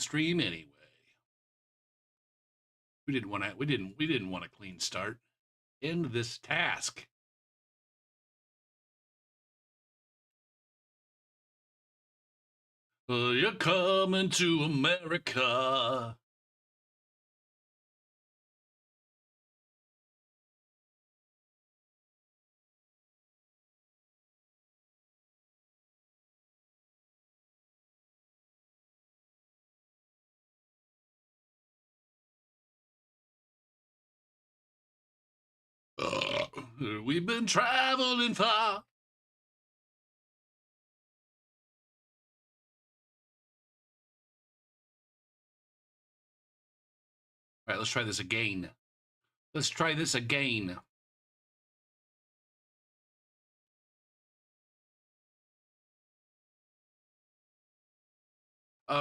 stream anyway. We didn't want a clean start. End this task. You're coming to America. We've been traveling far. All right, let's try this again. Let's try this again.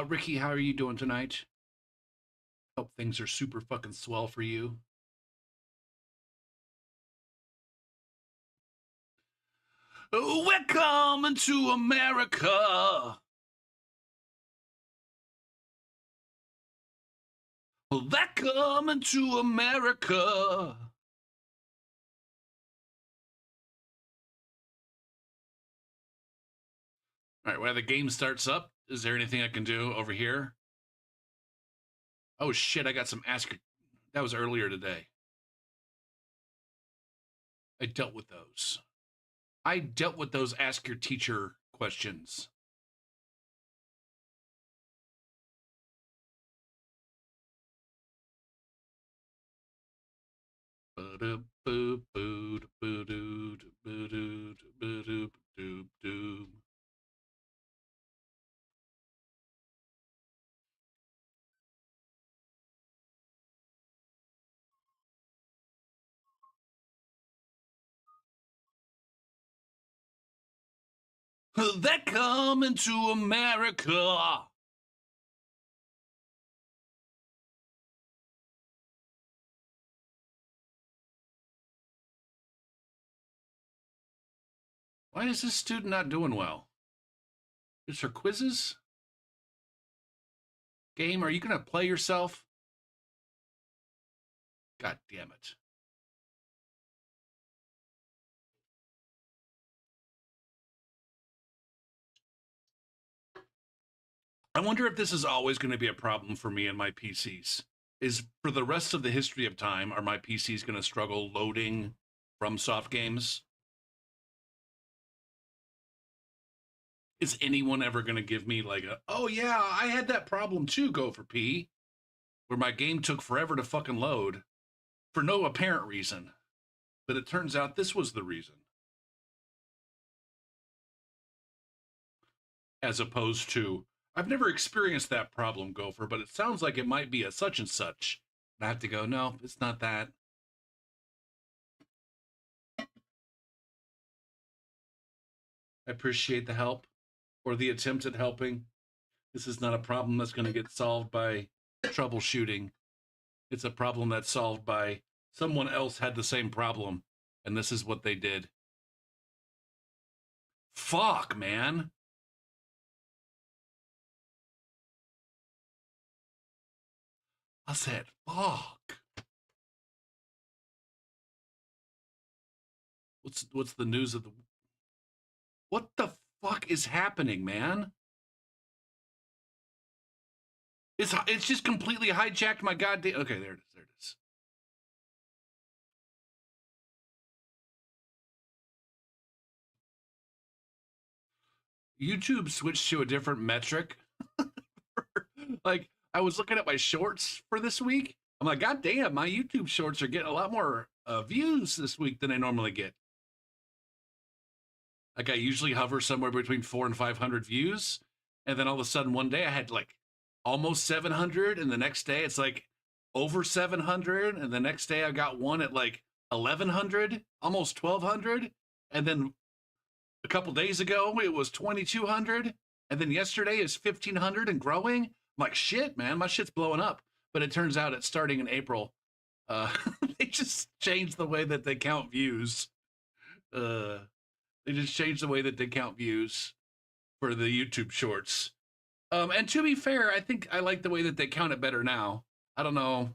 Ricky, how are you doing tonight? Hope things are super fucking swell for you. We're coming to America. They're coming to America. All right, while the game starts up, is there anything I can do over here? Oh shit, I got some ask. That was earlier today. I dealt with those. I dealt with those ask your teacher questions. They're coming to America. Why is this student not doing well? It's her quizzes? Game, are you going to play yourself? God damn it. I wonder if this is always going to be a problem for me and my PCs. Is for the rest of the history of time, are my PCs going to struggle loading from soft games? Is anyone ever going to give me like a, oh yeah, I had that problem too, Gopher P, where my game took forever to fucking load for no apparent reason. But it turns out this was the reason. As opposed to, I've never experienced that problem, Gopher, but it sounds like it might be a such and such. And I have to go, no, it's not that. I appreciate the help or the attempt at helping. This is not a problem that's going to get solved by troubleshooting. It's a problem that's solved by someone else had the same problem, and this is what they did. Fuck, man. I said, fuck. What's the news of the... What the fuck is happening, man? It's just completely hijacked my goddamn... Okay, there it is. There it is. YouTube switched to a different metric. Like, I was looking at my shorts for this week. I'm like, God damn, my YouTube shorts are getting a lot more views this week than I normally get. Like, I usually hover somewhere between 400 and 500 views. And then all of a sudden, one day I had like almost 700. And the next day it's like over 700. And the next day I got one at like 1,100, almost 1,200. And then a couple days ago, it was 2,200. And then yesterday is 1,500 and growing. I'm like, shit, man, my shit's blowing up. But it turns out it's starting in April. They just changed the way that they count views. They just changed the way that they count views for the YouTube shorts. And to be fair, I think I like the way that they count it better now. I don't know.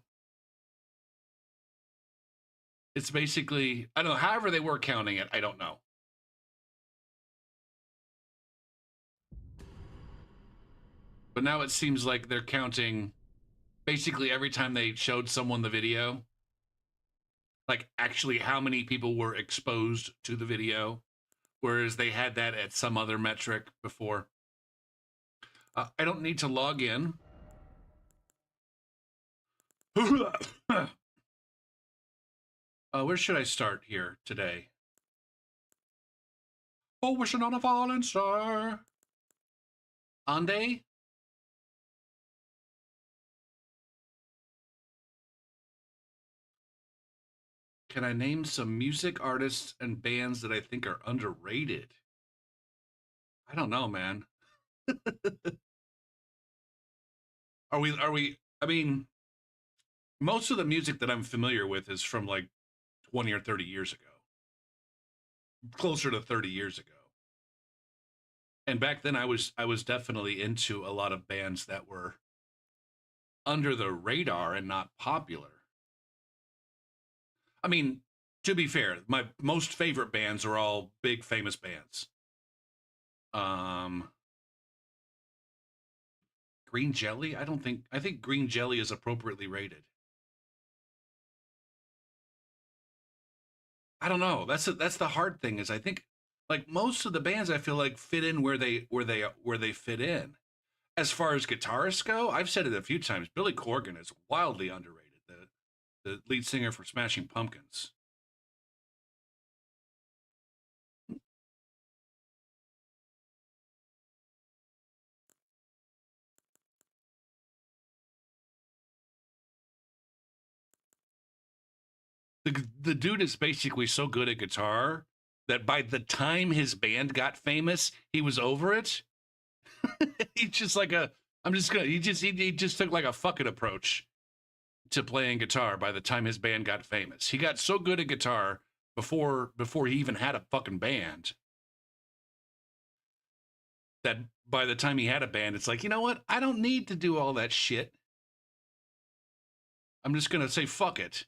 It's basically, I don't know, however they were counting it, I don't know. But now it seems like they're counting basically every time they showed someone the video, like actually how many people were exposed to the video, whereas they had that at some other metric before. I don't need to log in. Where should I start here today? Oh, wishing on a fallen star. Ande? Can I name some music artists and bands that I think are underrated? I don't know, man. Are we I mean, most of the music that I'm familiar with is from like 20 or 30 years ago. Closer to 30 years ago. And back then I was definitely into a lot of bands that were under the radar and not popular. I mean, to be fair, my most favorite bands are all big famous bands. Um Green Jelly? I think Green Jelly is appropriately rated. I don't know. That's the hard thing is I think like most of the bands I feel like fit in where they fit in. As far as guitarists go, I've said it a few times. Billy Corgan is wildly underrated. The lead singer for Smashing Pumpkins. The dude is basically so good at guitar that by the time his band got famous, he was over it. He's just like a I'm just gonna he just took like a fucking approach to playing guitar by the time his band got famous. He got so good at guitar before he even had a fucking band that by the time he had a band, it's like, you know what? I don't need to do all that shit. I'm just gonna say fuck it.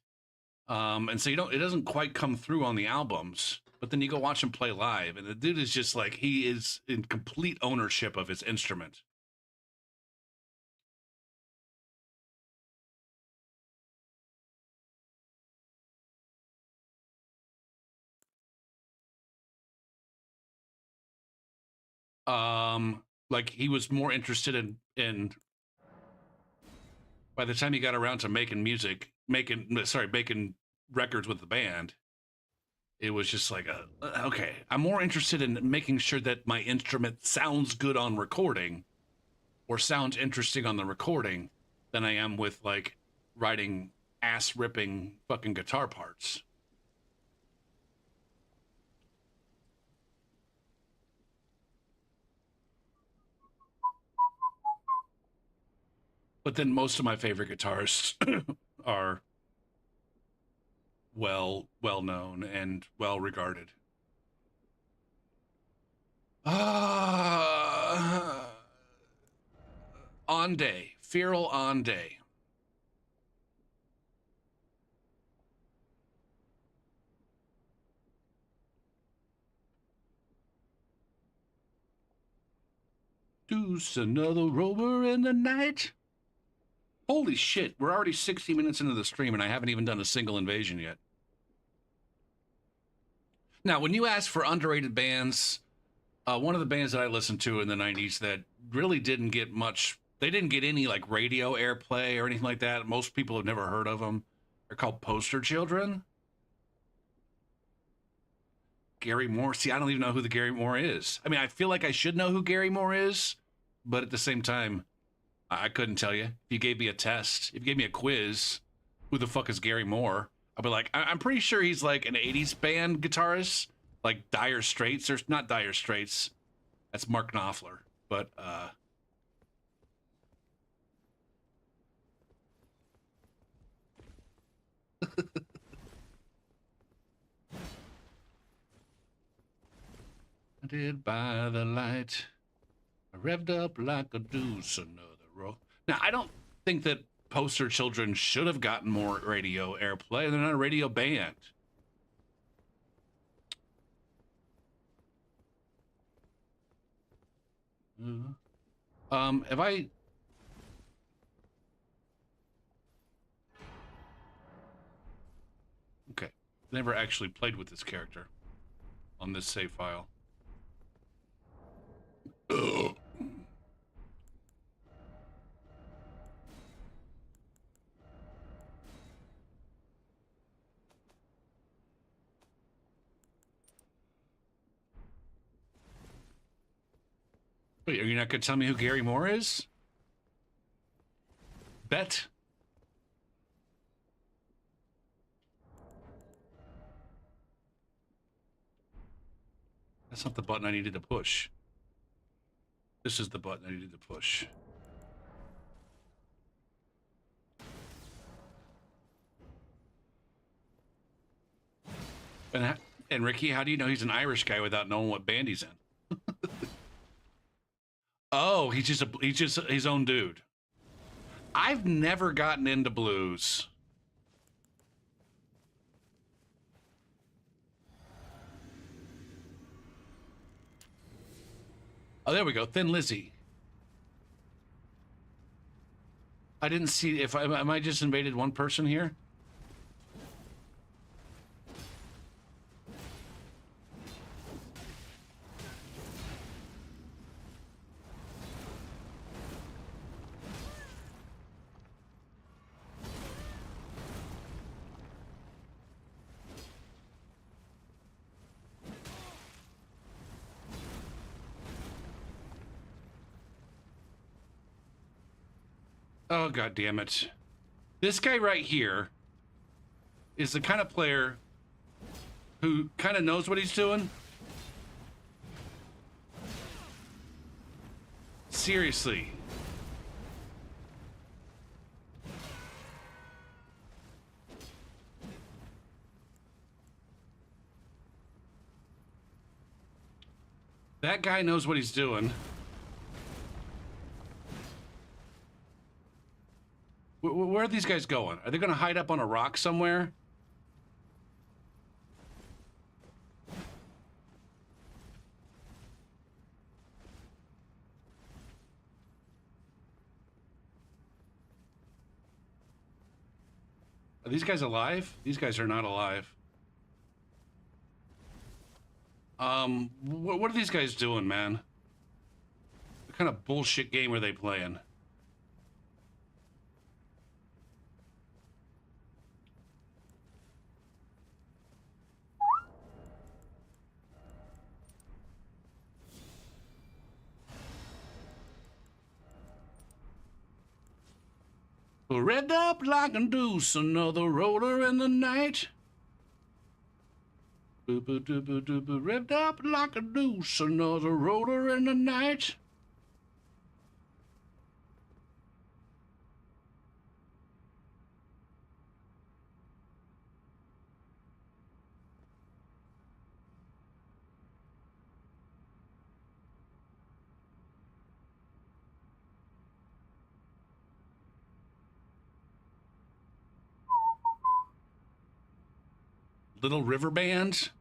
And so it doesn't quite come through on the albums, but then you go watch him play live, and the dude is just like he is in complete ownership of his instrument. Like he was more interested in by the time he got around to making music, making records with the band, it was just like okay, I'm more interested in making sure that my instrument sounds good on recording or sounds interesting on the recording than I am with like writing ass ripping fucking guitar parts. But then most of my favorite guitarists are well known and well regarded. Ah, Ande, Feral Ande. Deuce another rover in the night. Holy shit, we're already 60 minutes into the stream and I haven't even done a single invasion yet. Now, when you ask for underrated bands, one of the bands that I listened to in the 90s that really didn't get much, they didn't get any like radio airplay or anything like that. Most people have never heard of them. They're called Poster Children. Gary Moore. See, I don't even know who the Gary Moore is. I mean, I feel like I should know who Gary Moore is, but at the same time, I couldn't tell you. If you gave me a test, if you gave me a quiz, who the fuck is Gary Moore? I'd be like, I'm pretty sure he's like an 80s band guitarist, like Dire Straits, or not Dire Straits. That's Mark Knopfler. But I did by the light, revved up like a deuce, another roll. Now, I don't think that poster children should have gotten more radio airplay. They're not a radio band. If I... Okay. Never actually played with this character on this save file. Ugh. Wait, are you not going to tell me who Gary Moore is? Bet. That's not the button I needed to push. This is the button I needed to push. And Ricky, how do you know he's an Irish guy without knowing what band he's in? Oh, he's just his own dude. I've never gotten into blues. Oh, there we go. Thin Lizzy. I didn't see if am I just invaded one person here? Oh, God damn it. This guy right here is the kind of player who kind of knows what he's doing. Seriously. That guy knows what he's doing. Where are these guys going? Are they going to hide up on a rock somewhere? Are these guys alive? These guys are not alive. What are these guys doing, man? What kind of bullshit game are they playing? Revved up like a deuce, another roller in the night. Revved up like a deuce, another roller in the night. Little River Band.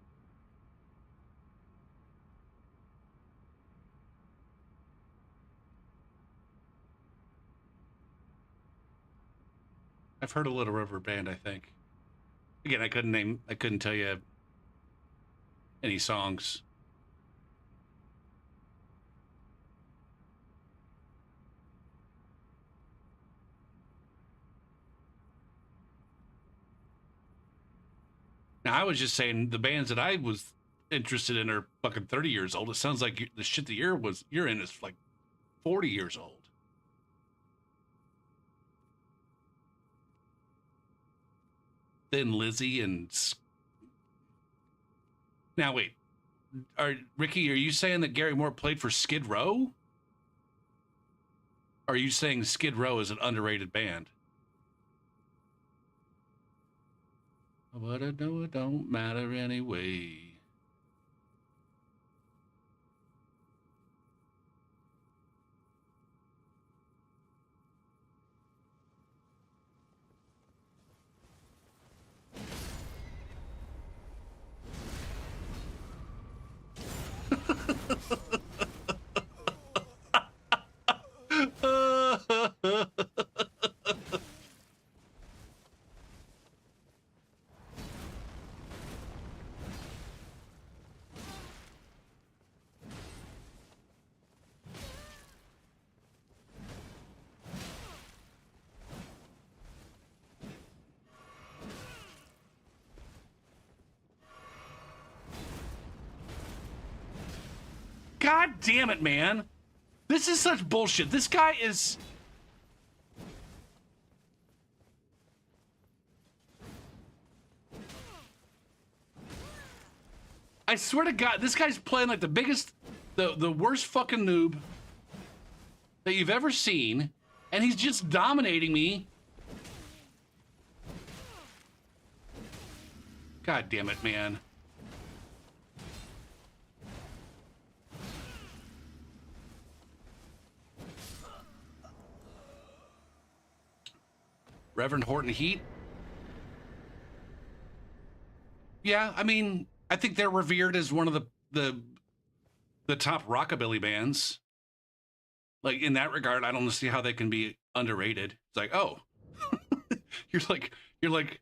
I've heard of Little River Band, I think. Again, I couldn't tell you any songs. Now, I was just saying the bands that I was interested in are fucking 30 years old. It sounds like the shit that you're in is like 40 years old. Thin Lizzy and... Now, wait. Ricky, are you saying that Gary Moore played for Skid Row? Or are you saying Skid Row is an underrated band? But I know it don't matter anyway. God damn it, man. This is such bullshit. This guy is... I swear to God, this guy's playing like the biggest, the worst fucking noob that you've ever seen, and he's just dominating me. God damn it, man. Reverend Horton Heat? Yeah, I mean, I think they're revered as one of the top rockabilly bands. Like, in that regard, I don't see how they can be underrated. It's like, oh, you're like,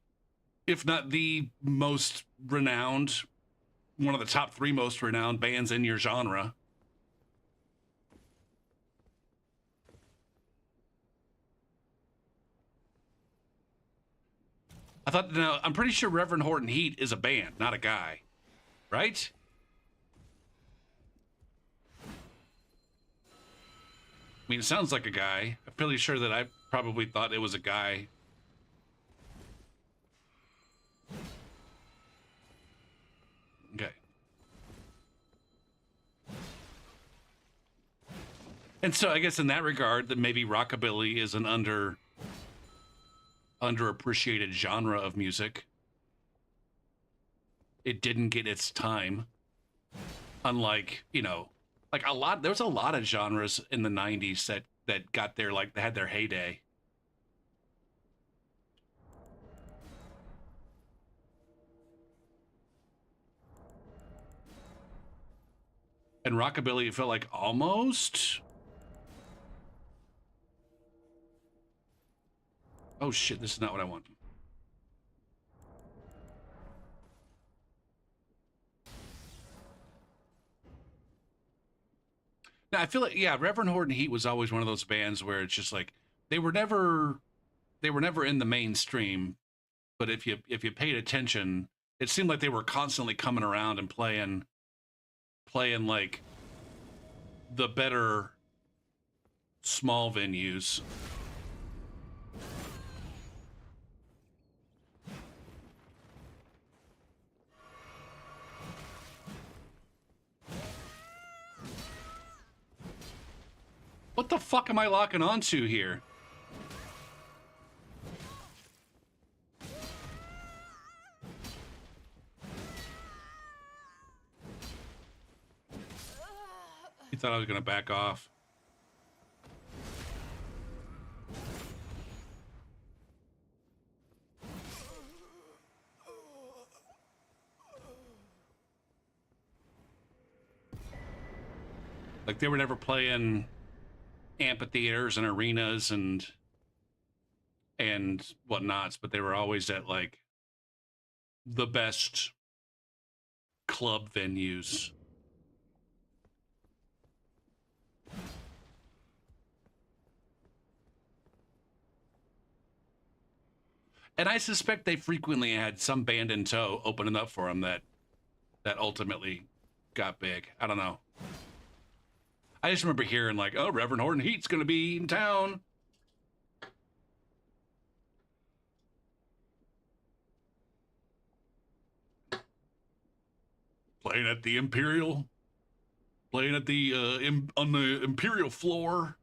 if not the most renowned, one of the top 3 most renowned bands in your genre. I thought, no, I'm pretty sure Reverend Horton Heat is a band, not a guy, right? I mean, it sounds like a guy. I'm pretty sure that I probably thought it was a guy. Okay. And so I guess in that regard, that maybe rockabilly is an underappreciated genre of music. It didn't get its time. Unlike, you know, like there was a lot of genres in the 90s that got their, like, they had their heyday. And rockabilly, it felt like almost... Oh shit, this is not what I want. Now, I feel like, yeah, Reverend Horton Heat was always one of those bands where it's just like, they were never in the mainstream, but if you paid attention, it seemed like they were constantly coming around and playing like the better small venues. What the fuck am I locking onto here? He thought I was gonna back off. Like, they were never playing amphitheaters and arenas and whatnots, but they were always at, like, the best club venues. And I suspect they frequently had some band in tow opening up for them that ultimately got big. I don't know. I just remember hearing, like, oh, Reverend Horton Heat's going to be in town. Playing at the Imperial. Playing at the, on the Imperial floor.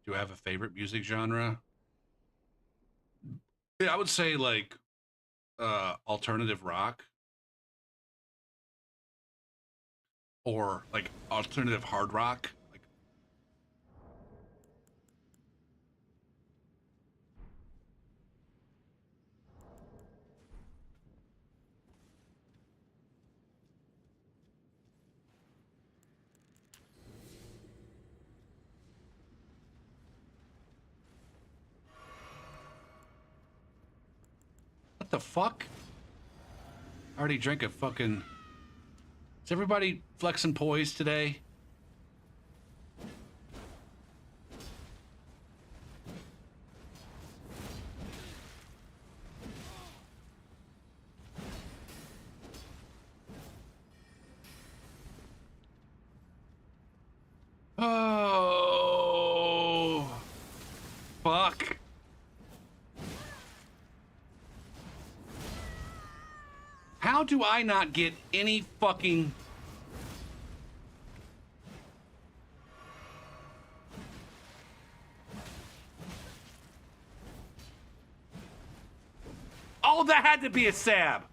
Do I have a favorite music genre? Yeah, I would say, like, alternative rock. Or, like, alternative hard rock. Like, what the fuck? I already drank a fucking... Is everybody flexing poise today? Oh, fuck. How do I not get any fucking... Oh, that had to be a stab.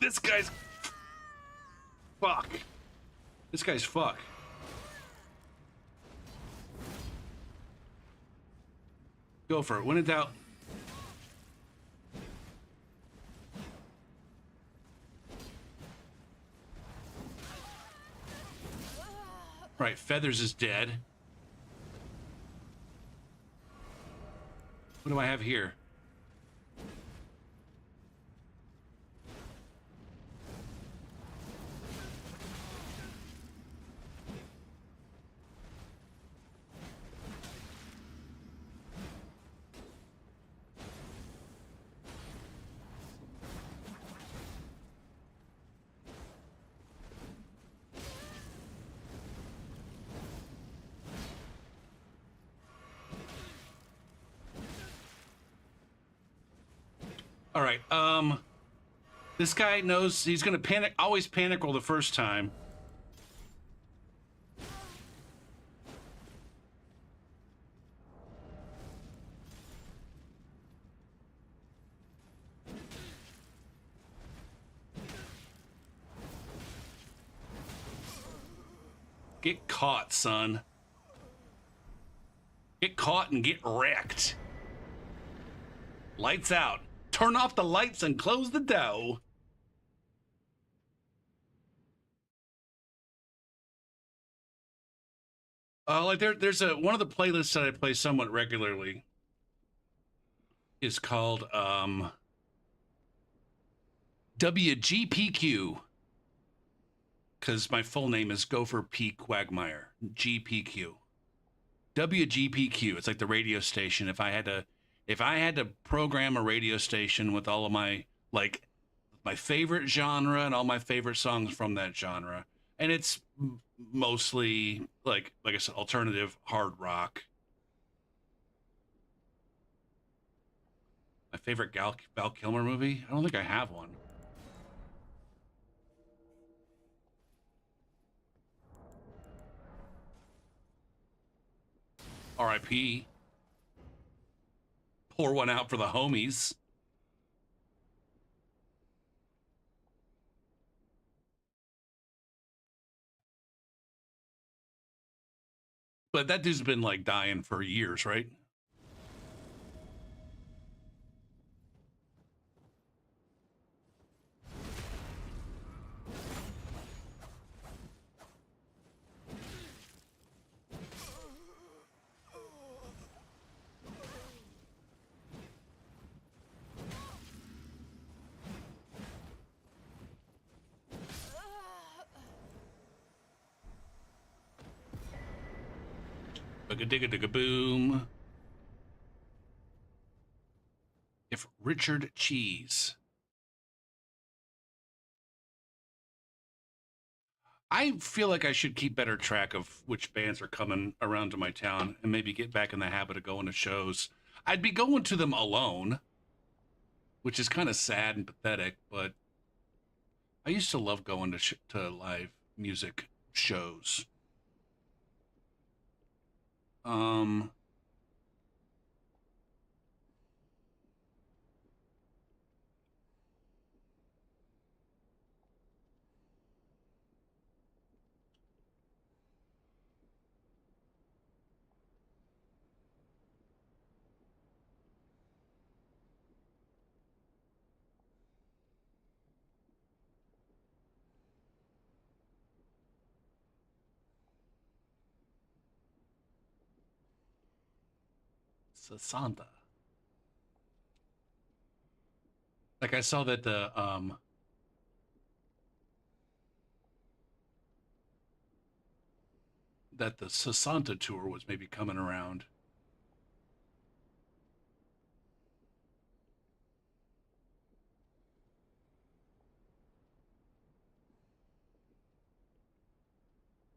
This guy's... Fuck. This guy's fuck. Go for it. When in doubt. Right, Feathers is dead. What do I have here? All right, this guy knows he's gonna panic, always panic roll the first time. Get caught, son. Get caught and get wrecked. Lights out. Turn off the lights and close the door. Like there's one of the playlists that I play somewhat regularly is called WGPQ, because my full name is Gopher P. Quagmire. GPQ. WGPQ. It's like the radio station. If I had to program a radio station with all of my, like, my favorite genre and all my favorite songs from that genre, and it's mostly like I said, alternative hard rock. My favorite Val Kilmer movie? I don't think I have one. R.I.P. Pour one out for the homies. But that dude's been like dying for years, right? Bugga-digga-digga-boom. If Richard Cheese. I feel like I should keep better track of which bands are coming around to my town and maybe get back in the habit of going to shows. I'd be going to them alone, which is kind of sad and pathetic, but I used to love going to live music shows. Um, Sasanta. Like I saw that the Sasanta tour was maybe coming around.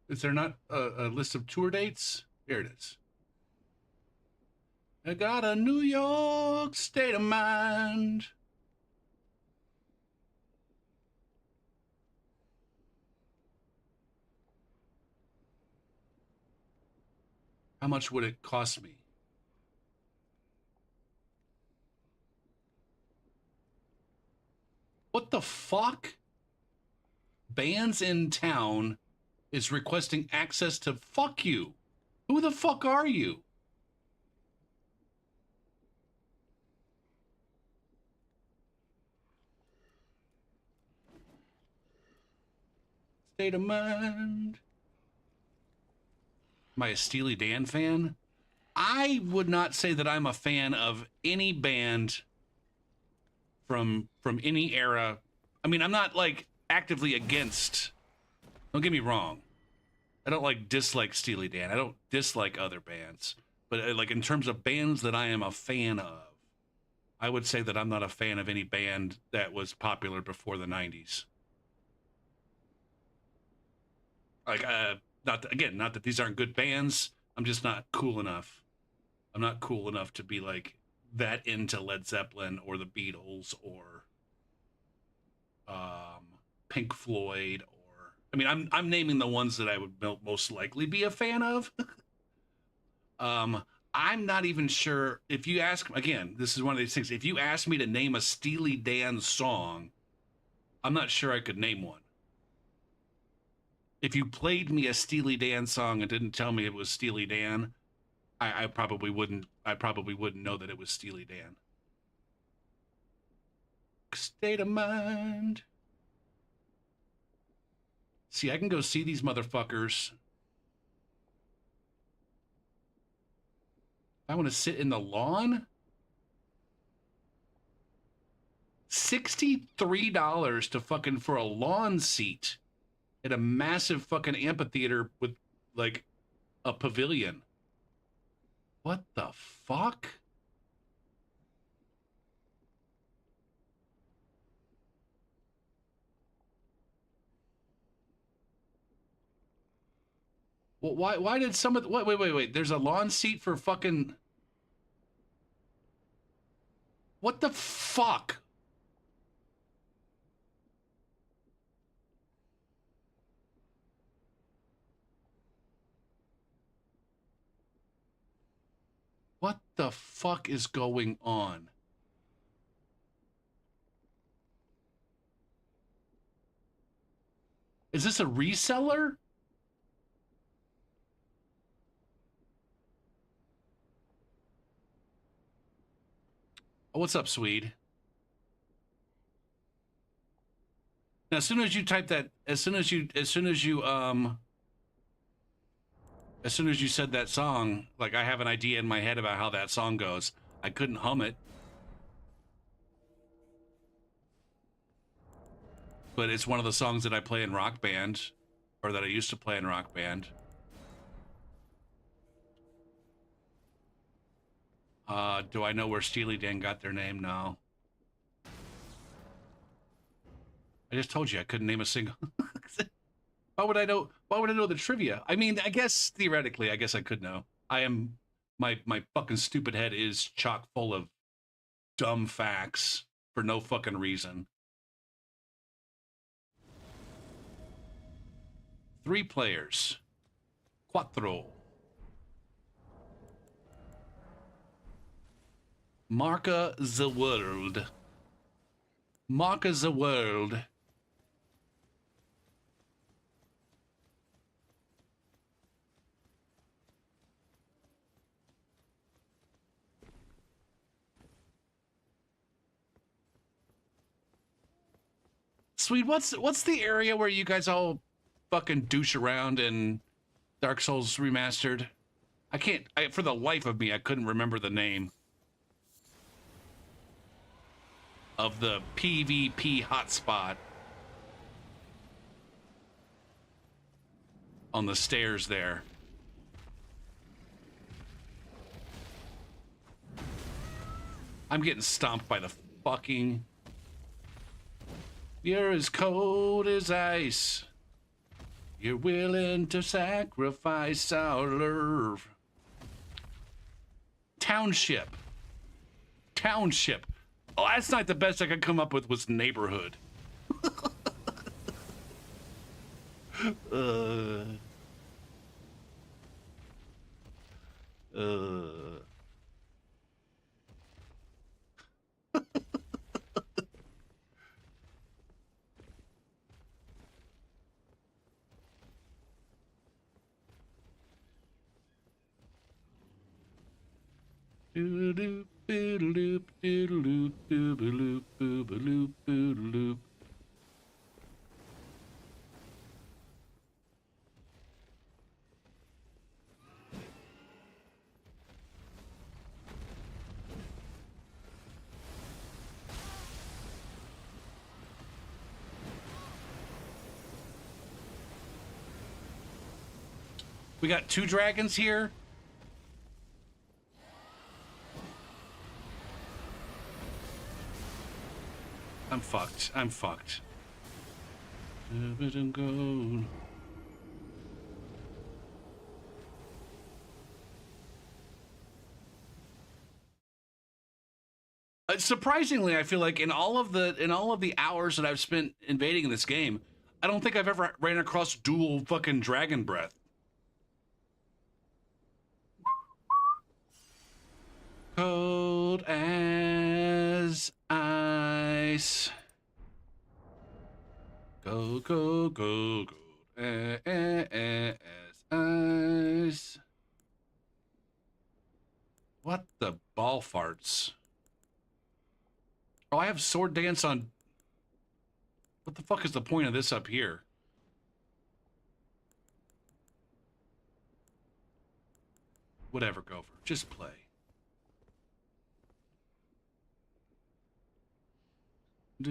Is there not a list of tour dates? Here it is. I got a New York state of mind. How much would it cost me? What the fuck? Bands in town is requesting access to fuck you. Who the fuck are you? State of mind. Am I a Steely Dan fan? I would not say that I'm a fan of any band from any era. I mean, I'm not like actively against. Don't get me wrong. I don't like dislike Steely Dan. I don't dislike other bands. But like in terms of bands that I am a fan of, I would say that I'm not a fan of any band that was popular before the 90s. Like not that these aren't good bands. I'm just not cool enough. I'm not cool enough to be like that into Led Zeppelin or the Beatles or Pink Floyd or I mean I'm naming the ones that I would most likely be a fan of. I'm not even sure if you ask again, this is one of these things. If you ask me to name a Steely Dan song, I'm not sure I could name one. If you played me a Steely Dan song and didn't tell me it was Steely Dan, I probably wouldn't know that it was Steely Dan. State of mind. See, I can go see these motherfuckers. I want to sit in the lawn. $63 to fucking for a lawn seat at a massive fucking amphitheater with like a pavilion. What the fuck? Well, why did some of the, wait. There's a lawn seat for fucking what the fuck? What the fuck is going on? Is this a reseller? Oh, what's up, Swede? Now, as soon as you type that, as soon as you said that song, like I have an idea in my head about how that song goes. I couldn't hum it. But it's one of the songs that I play in Rock Band, or that I used to play in Rock Band. Do I know where Steely Dan got their name? No. I just told you I couldn't name a single. Why would I know? Why would I know the trivia? I mean, I guess theoretically, I guess I could know. I am my fucking stupid head is chock full of dumb facts for no fucking reason. 3 players. Quattro. Marca the world. Marca the world. Sweet, what's the area where you guys all fucking douche around in Dark Souls Remastered? I can't, for the life of me, I couldn't remember the name of the PvP hotspot on the stairs there. I'm getting stomped by the fucking... You're as cold as ice. You're willing to sacrifice our love. Township. Township. Last night the best I could come up with was neighborhood. Doodle-doop, doodle-doop, doodle-doop, doodle-doop, doodle-doop, doodle-doop. We got 2 dragons here. I'm fucked. I'm fucked. Surprisingly, I feel like in all of the hours that I've spent invading this game, I don't think I've ever ran across dual fucking dragon breath. Cold as ice. Go, go, go, go. As ice. What the ball farts? Oh, I have sword dance on... What the fuck is the point of this up here? Whatever, Gopher. Just play. Are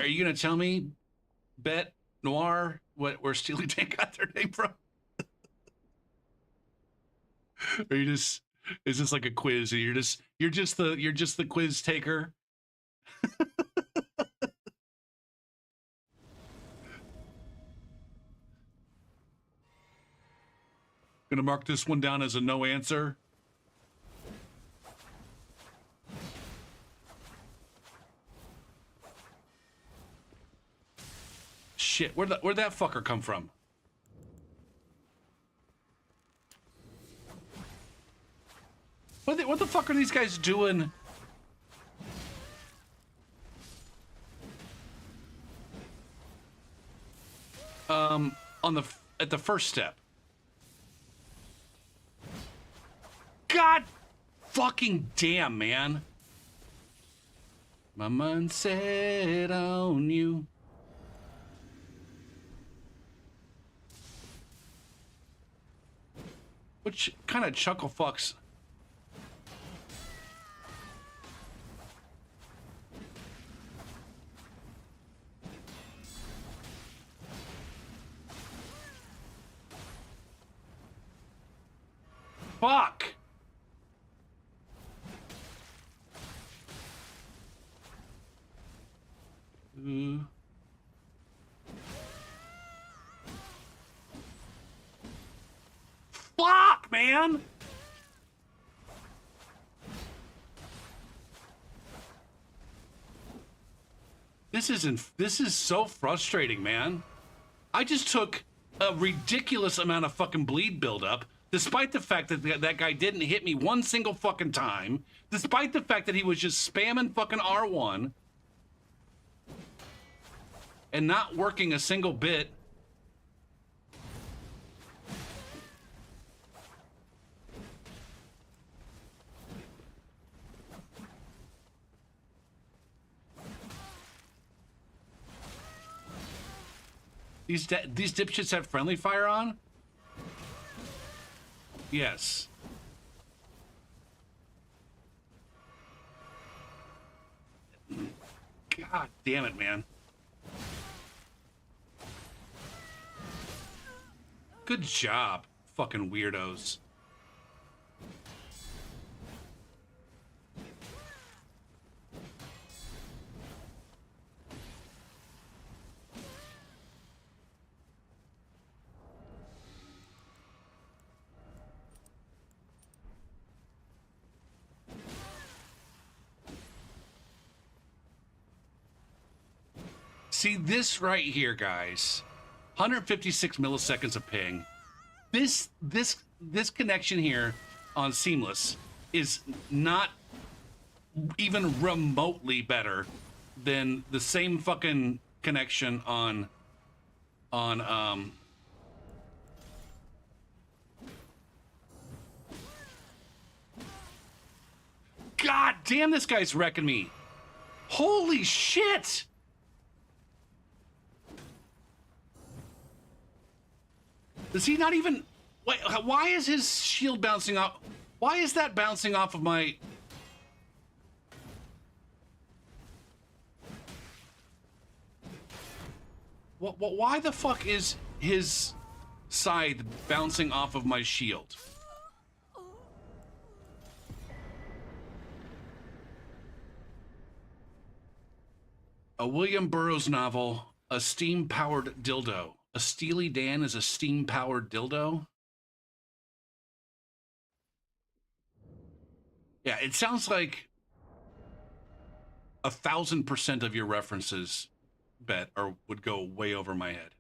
you gonna tell me, Bet Noir, where Steely Dan got their name from? Or you just, is this like a quiz? And you're just the quiz taker. Gonna mark this one down as a no answer. Shit, where'd that fucker come from? What the fuck are these guys doing? At the first step. God fucking damn, man. My mind set on you. Which kind of chuckle fucks? Fuck! Fuck, man! This is so frustrating, man. I just took a ridiculous amount of fucking bleed buildup, despite the fact that that guy didn't hit me one single fucking time, despite the fact that he was just spamming fucking R1 and not working a single bit. These dipshits have friendly fire on? Yes. God damn it, man. Good job, fucking weirdos. See this right here, guys. 156 milliseconds of ping. This connection here on Seamless is not even remotely better than the same fucking connection on God damn, this guy's wrecking me. Holy shit. Does he not even... Wait, why is his shield bouncing off? Why is that bouncing off of my... Why the fuck is his scythe bouncing off of my shield? A William Burroughs novel, A Steam-Powered Dildo. A Steely Dan is a steam-powered dildo? Yeah, it sounds like 1,000% of your references, Bet, or would go way over my head.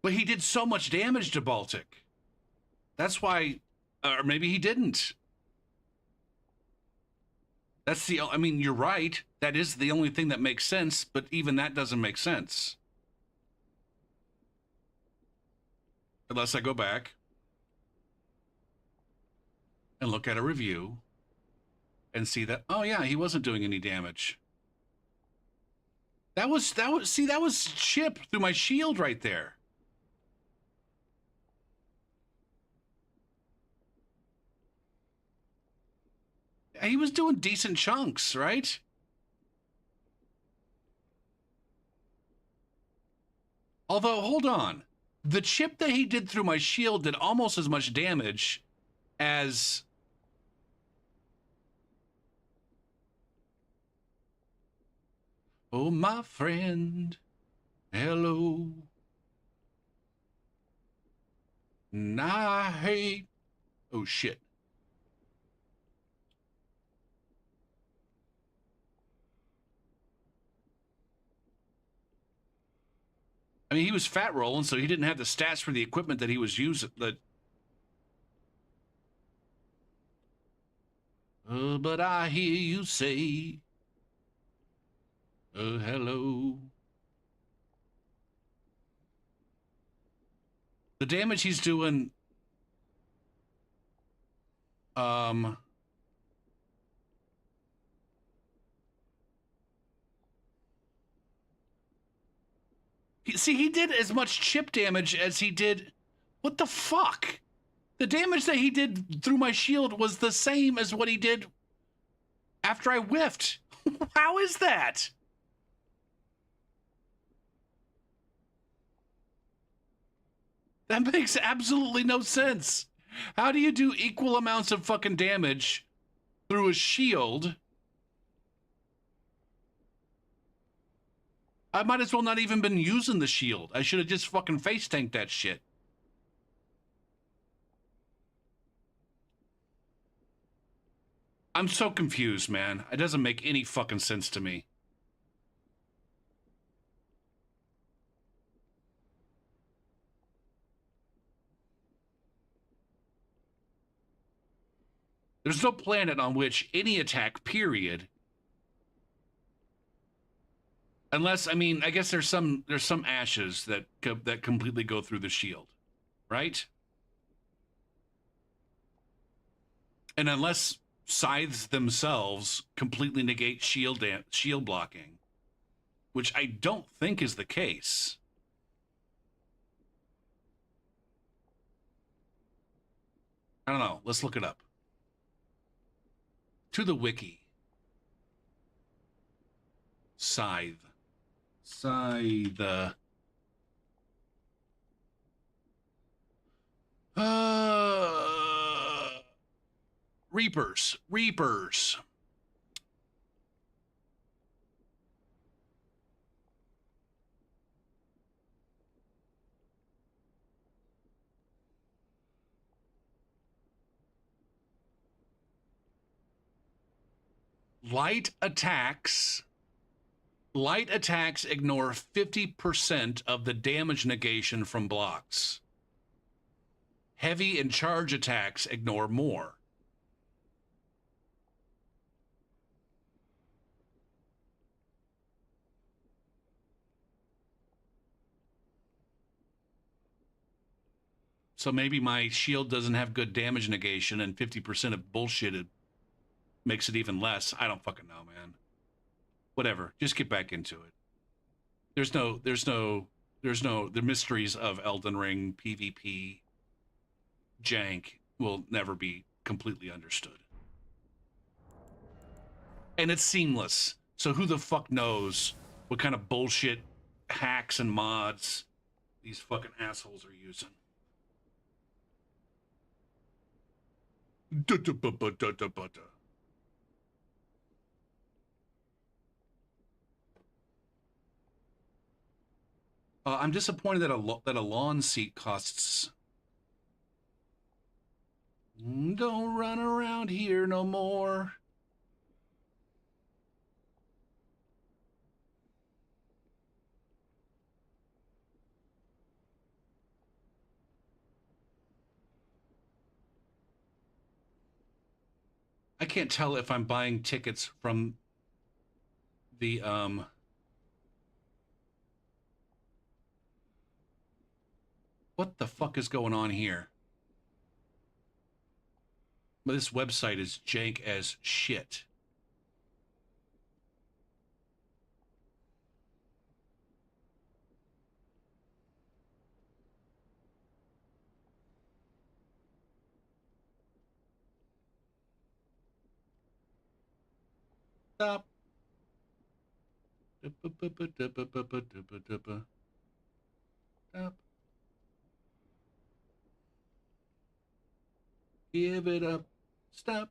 But he did so much damage to Baltic. That's why, or maybe he didn't. That's the, I mean, you're right. That is the only thing that makes sense, but even that doesn't make sense. Unless I go back and look at a review and see that, oh yeah, he wasn't doing any damage. That was chip through my shield right there. He was doing decent chunks, right? Although, hold on. The chip that he did through my shield did almost as much damage as... Oh, my friend. Hello. I hate... Oh, shit. I mean, he was fat rolling, so he didn't have the stats for the equipment that he was using. But I hear you say, hello. The damage he's doing, see, he did as much chip damage as he did... What the fuck? The damage that he did through my shield was the same as what he did after I whiffed. How is that? That makes absolutely no sense. How do you do equal amounts of fucking damage through a shield? I might as well not even been using the shield. I should have just fucking face tanked that shit. I'm so confused, man. It doesn't make any fucking sense to me. There's no planet on which any attack, period, unless, I mean, I guess there's some ashes that completely go through the shield, right? And unless scythes themselves completely negate shield blocking, which I don't think is the case. I don't know. Let's look it up. To the wiki. Scythe. Scythe. Reapers. Reapers. Light attacks ignore 50% of the damage negation from blocks. Heavy and charge attacks ignore more. So maybe my shield doesn't have good damage negation and 50% of bullshit makes it even less. I don't fucking know, man. Whatever. Just get back into it. The mysteries of Elden Ring PvP jank will never be completely understood. And it's seamless. So who the fuck knows what kind of bullshit hacks and mods these fucking assholes are using. I'm disappointed that a lawn seat costs. Don't run around here no more. I can't tell if I'm buying tickets from the what the fuck is going on here? This website is jank as shit. Stop. Stop. Give it up. Stop.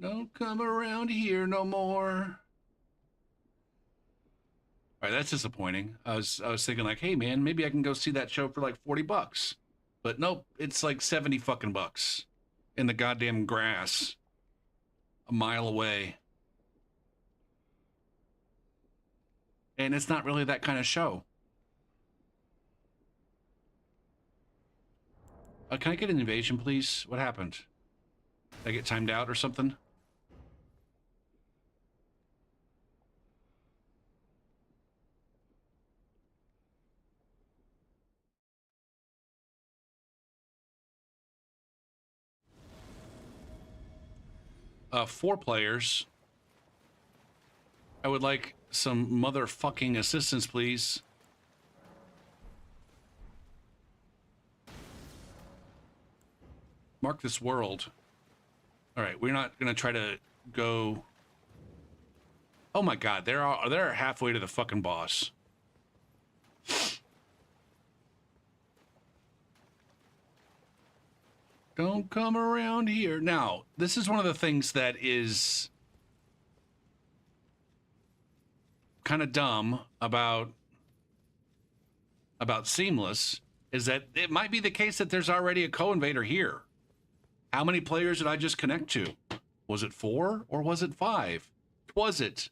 Don't come around here no more. All right, that's disappointing. I was thinking like, hey man, maybe I can go see that show for like $40. But nope, it's like 70 fucking bucks in the goddamn grass a mile away. And it's not really that kind of show. Can I get an invasion, please? What happened? Did I get timed out or something? Four players. I would like some motherfucking assistance, please. Mark this world. All right, we're not gonna try to go. Oh my God, they're halfway to the fucking boss. Don't come around here. Now, this is one of the things that is kind of dumb about Seamless is that it might be the case that there's already a co-invader here. How many players did I just connect to? Was it 4 or was it 5? Twas it?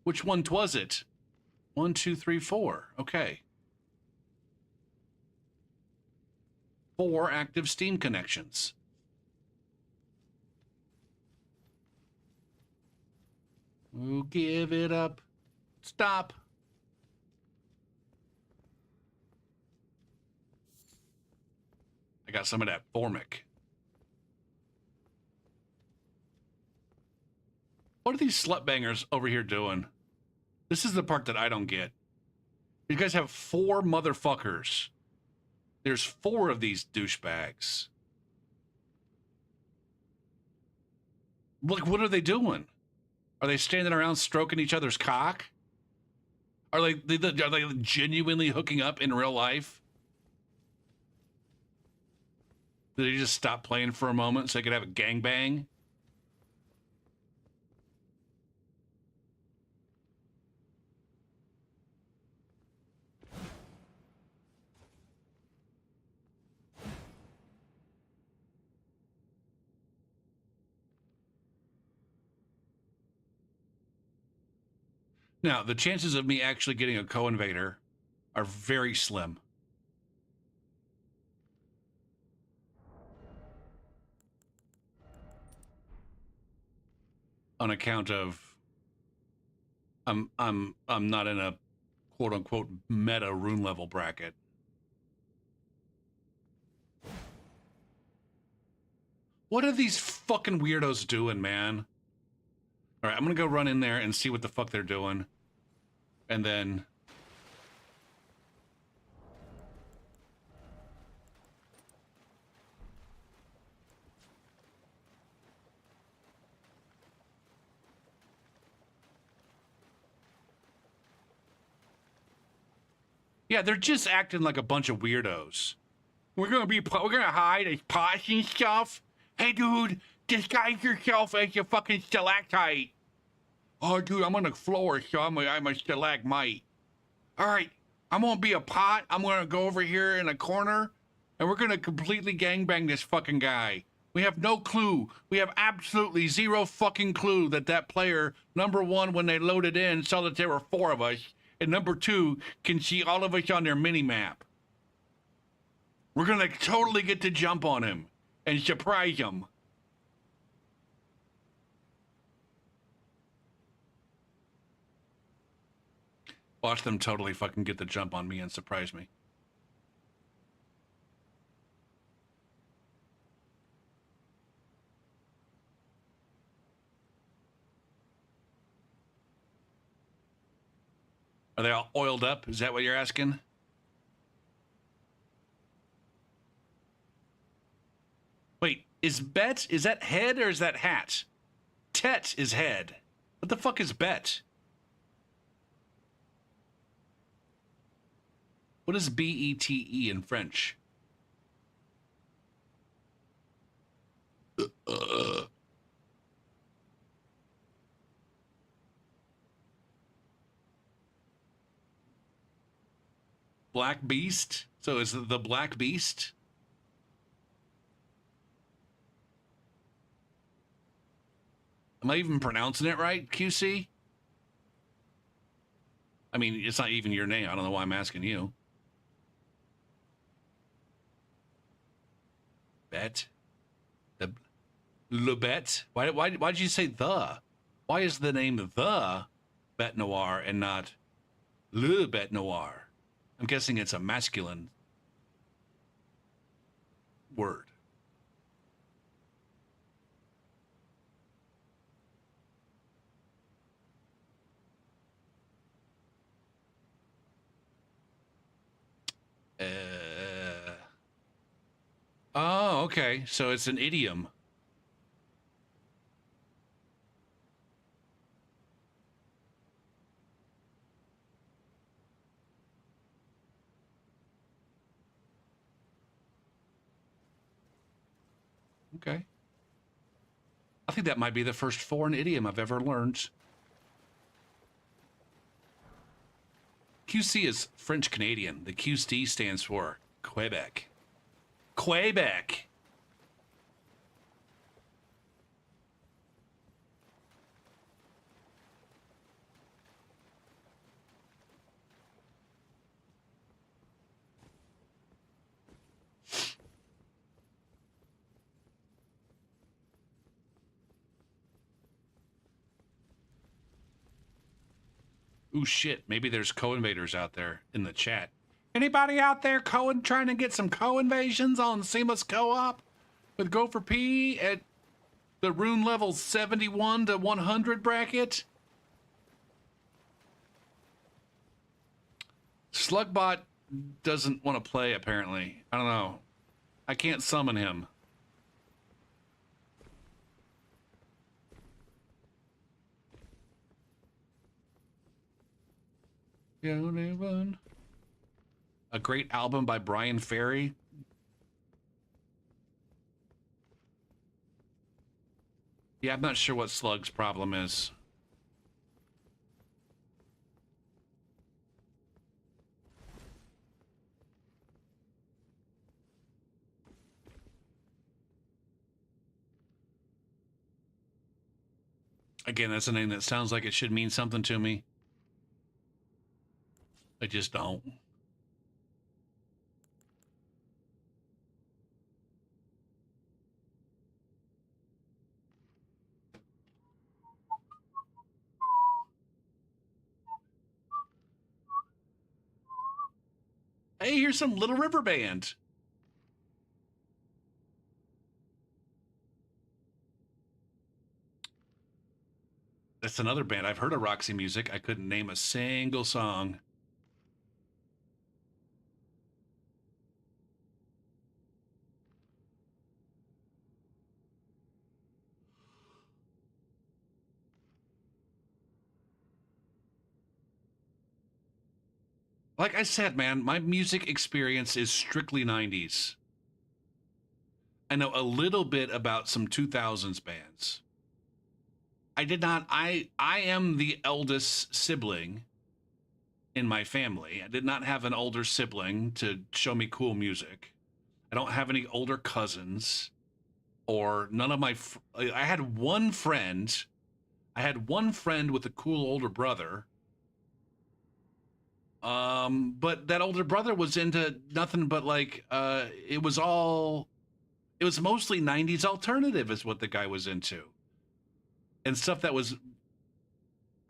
Which one twas it? 1, 2, 3, 4. Okay. 4 active Steam connections. Ooh, give it up. Stop. I got some of that formic. What are these slut bangers over here doing? This is the part that I don't get. You guys have 4 motherfuckers. There's 4 of these douchebags. Look, what are they doing? Are they standing around stroking each other's cock? Are they genuinely hooking up in real life? Did they just stop playing for a moment so they could have a gangbang? Now, the chances of me actually getting a co-invader are very slim. On account of I'm not in a quote unquote meta rune level bracket. What are these fucking weirdos doing, man? All right, I'm gonna go run in there and see what the fuck they're doing. And then... yeah, they're just acting like a bunch of weirdos. We're gonna hide as pots and stuff. Hey, dude, disguise yourself as a fucking stalactite. Oh, dude, I'm on the floor, so I'm a stalagmite. All right, I'm gonna be a pot. I'm gonna go over here in a corner, and we're gonna completely gangbang this fucking guy. We have no clue. We have absolutely zero fucking clue that player, number 1, when they loaded in, saw that there were 4 of us, and number 2, can see all of us on their mini-map. We're gonna totally get to jump on him and surprise him. Watch them totally fucking get the jump on me and surprise me. Are they all oiled up? Is that what you're asking? Wait, is Bet, is that head or is that hat? Tet is head. What the fuck is Bet? What is B-E-T-E in French? Black Beast? So is it the Black Beast? Am I even pronouncing it right, QC? I mean, it's not even your name. I don't know why I'm asking you. Bet? The Le Bet? Why'd you say the? Why is the name the Bet Noir and not Le Bet Noir? I'm guessing it's a masculine word. Oh, okay. So it's an idiom. Okay. I think that might be the first foreign idiom I've ever learned. QC is French Canadian. The QC stands for Quebec. Quebec. Ooh, shit. Maybe there's co-invaders out there in the chat. Anybody out there trying to get some co-invasions on Seamless Co-op with Gopher P at the rune level 71 to 100 bracket? Slugbot doesn't want to play, apparently. I don't know. I can't summon him. The only one. A great album by Brian Ferry. Yeah, I'm not sure what Slug's problem is. Again, that's a name that sounds like it should mean something to me. I just don't. Hey, here's some Little River Band. That's another band. I've heard of Roxy Music. I couldn't name a single song. Like I said, man, my music experience is strictly 90s. I know a little bit about some 2000s bands. I am the eldest sibling in my family. I did not have an older sibling to show me cool music. I don't have any older cousins or none of my I had one friend. I had one friend with a cool older brother. But that older brother was into nothing but like it was mostly 90s alternative is what the guy was into. And stuff that was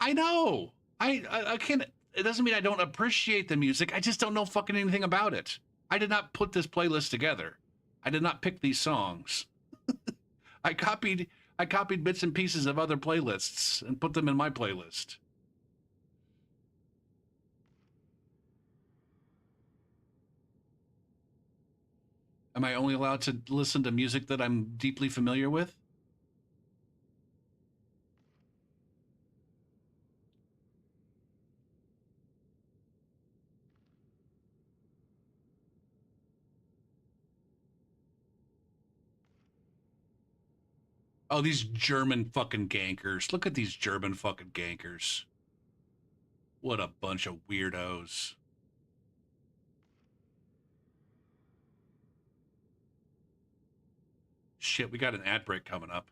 I know. I can't it doesn't mean I don't appreciate the music. I just don't know fucking anything about it. I did not put this playlist together. I did not pick these songs. I copied bits and pieces of other playlists and put them in my playlist. Am I only allowed to listen to music that I'm deeply familiar with? Oh, these German fucking gankers. Look at these German fucking gankers. What a bunch of weirdos. Shit, we got an ad break coming up.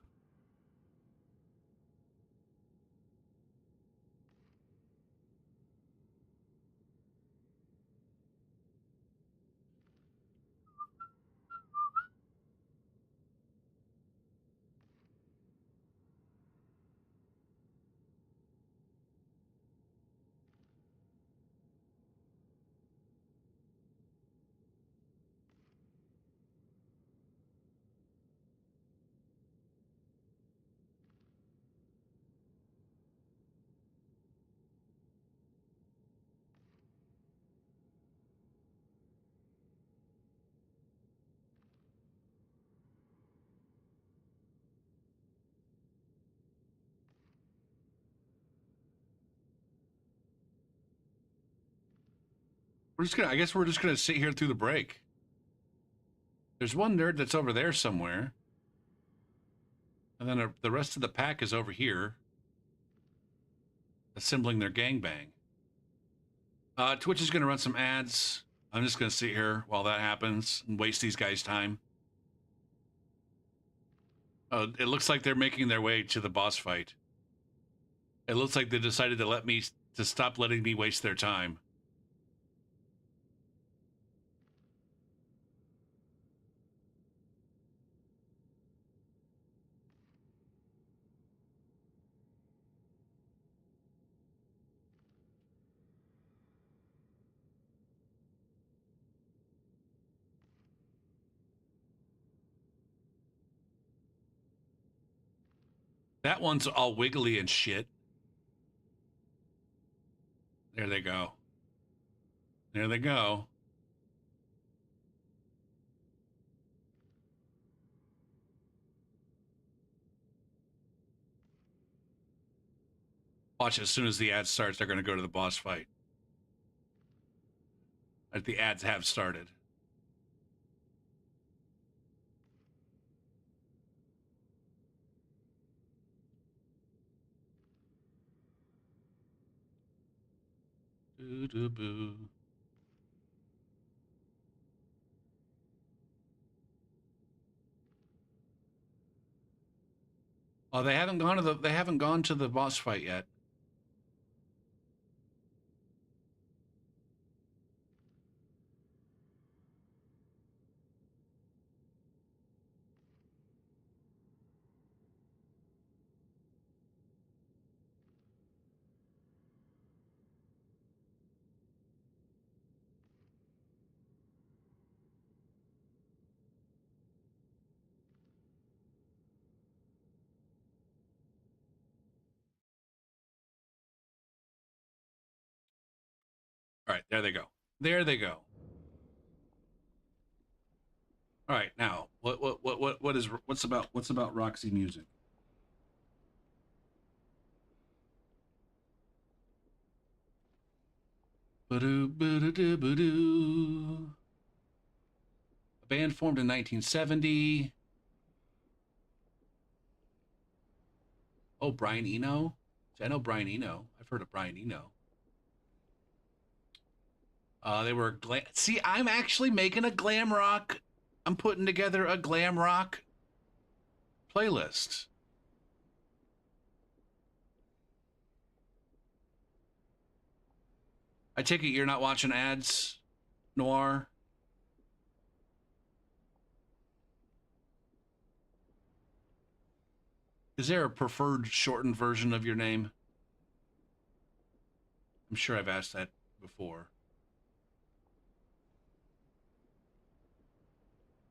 I guess we're just gonna sit here through the break. There's one nerd that's over there somewhere. And then the rest of the pack is over here. Assembling their gangbang. Twitch is gonna run some ads. I'm just gonna sit here while that happens and waste these guys' time. Oh, it looks like they're making their way to the boss fight. It looks like they decided to stop letting me waste their time. That one's all wiggly and shit. There they go. There they go. Watch, as soon as the ad starts, they're going to go to the boss fight. Like the ads have started. Boo. Oh, they haven't gone to the boss fight yet. All right, there they go. There they go. All right, now what's about Roxy music? Ba-doo, ba-doo, ba-doo. A band formed in 1970. Oh, Brian Eno. I know Brian Eno. I've heard of Brian Eno. They were See, I'm actually making a glam rock. I'm putting together a glam rock playlist. I take it you're not watching ads, Noir? Is there a preferred shortened version of your name? I'm sure I've asked that before.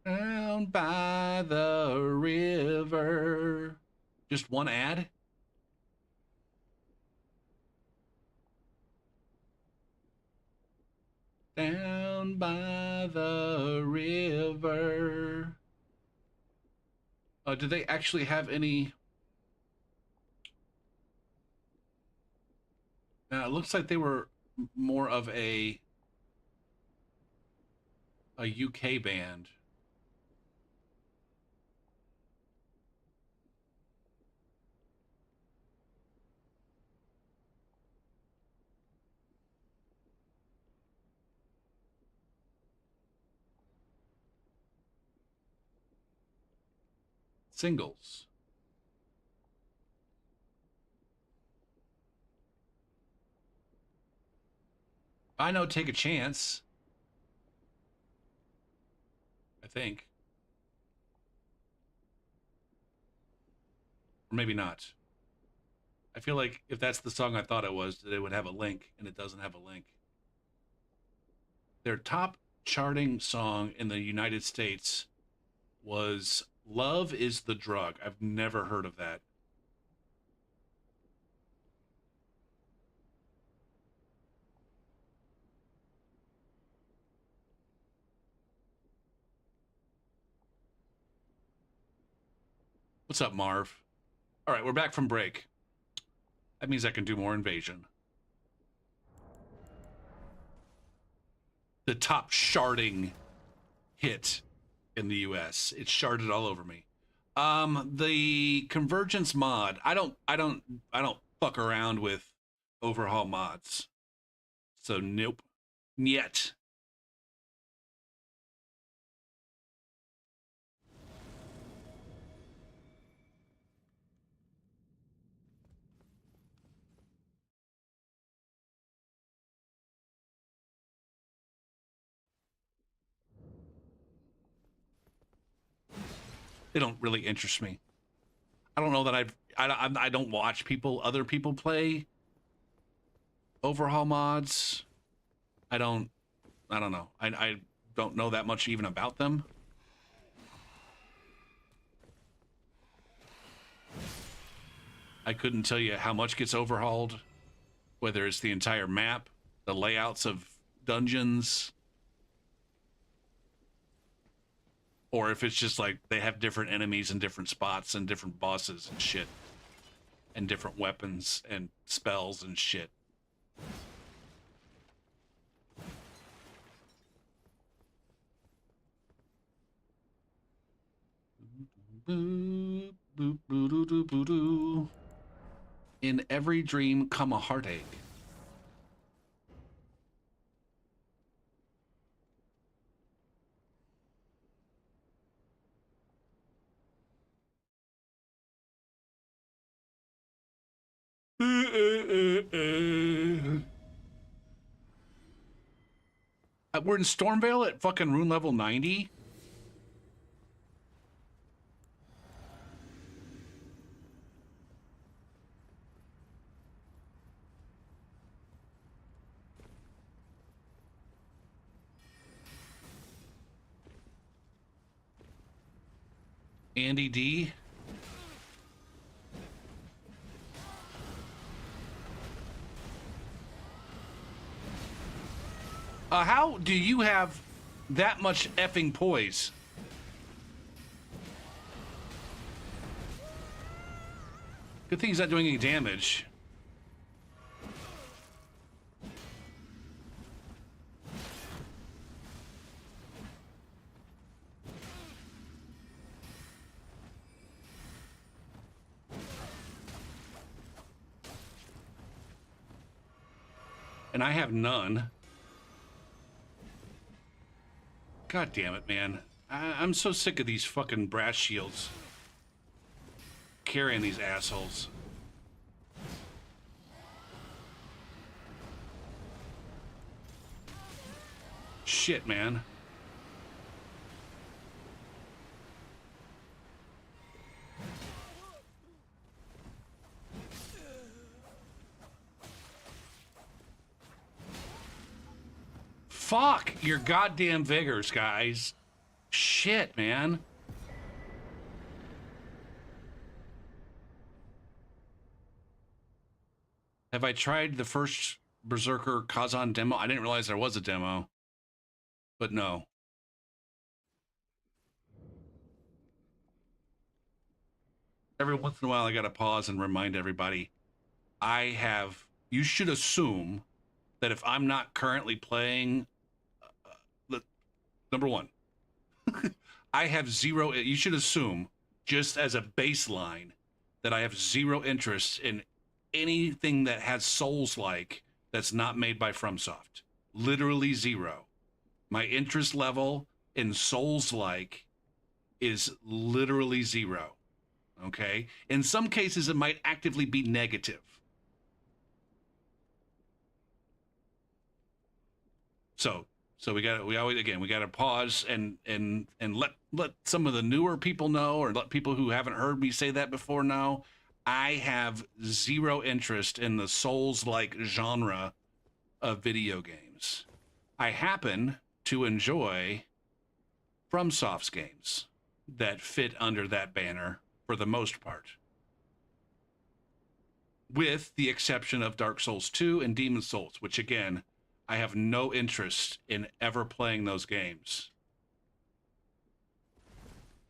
Down by the river. Just one ad? Down by the river. Do they actually have any? It looks like they were more of a UK band. Singles. I know Take a Chance. I think. Or maybe not. I feel like if that's the song I thought it was, that it would have a link, and it doesn't have a link. Their top charting song in the United States was Love is the Drug. I've never heard of that. What's up, Marv? All right, we're back from break. That means I can do more Invasion. The top charting hit in the US. It's charted all over me. The Convergence mod. I don't fuck around with overhaul mods. So nope. Yet. They don't really interest me. I don't know that I don't watch other people play overhaul mods. I don't know. I don't know that much even about them. I couldn't tell you how much gets overhauled, whether it's the entire map, the layouts of dungeons, or if it's just like they have different enemies in different spots and different bosses and shit, and different weapons and spells and shit. Boop, boop, boo, doo, doo, boo, doo. In every dream come a heartache. We're in Stormvale at fucking rune level 90. Andy D. How do you have that much effing poise? Good thing he's not doing any damage. And I have none. God damn it, man. I'm so sick of these fucking brass shields carrying these assholes. Shit, man. Fuck your goddamn vigors, guys. Shit, man. Have I tried the first Berserker Kazan demo? I didn't realize there was a demo. But no. Every once in a while, I gotta pause and remind everybody. You should assume that if I'm not currently playing, number one, I have zero, you should assume, just as a baseline, that I have zero interest in anything that has Souls-like that's not made by FromSoft. Literally zero. My interest level in Souls-like is literally zero. Okay? In some cases, it might actively be negative. So we gotta pause and let some of the newer people know, or let people who haven't heard me say that before know. I have zero interest in the Souls-like genre of video games. I happen to enjoy FromSoft's games that fit under that banner for the most part, with the exception of Dark Souls 2 and Demon's Souls, which again, I have no interest in ever playing those games.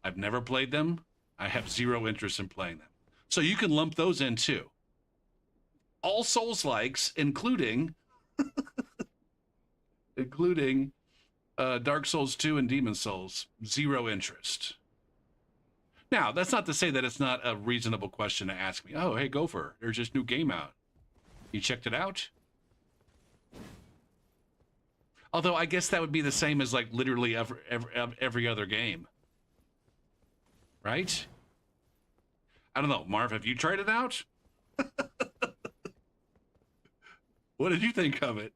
I've never played them. I have zero interest in playing them. So you can lump those in too. All Souls-likes, including Dark Souls 2 and Demon's Souls, zero interest. Now, that's not to say that it's not a reasonable question to ask me. Oh, hey, Gopher, there's this new game out. You checked it out? Although I guess that would be the same as like literally every other game. Right? I don't know. Marv, have you tried it out? What did you think of it?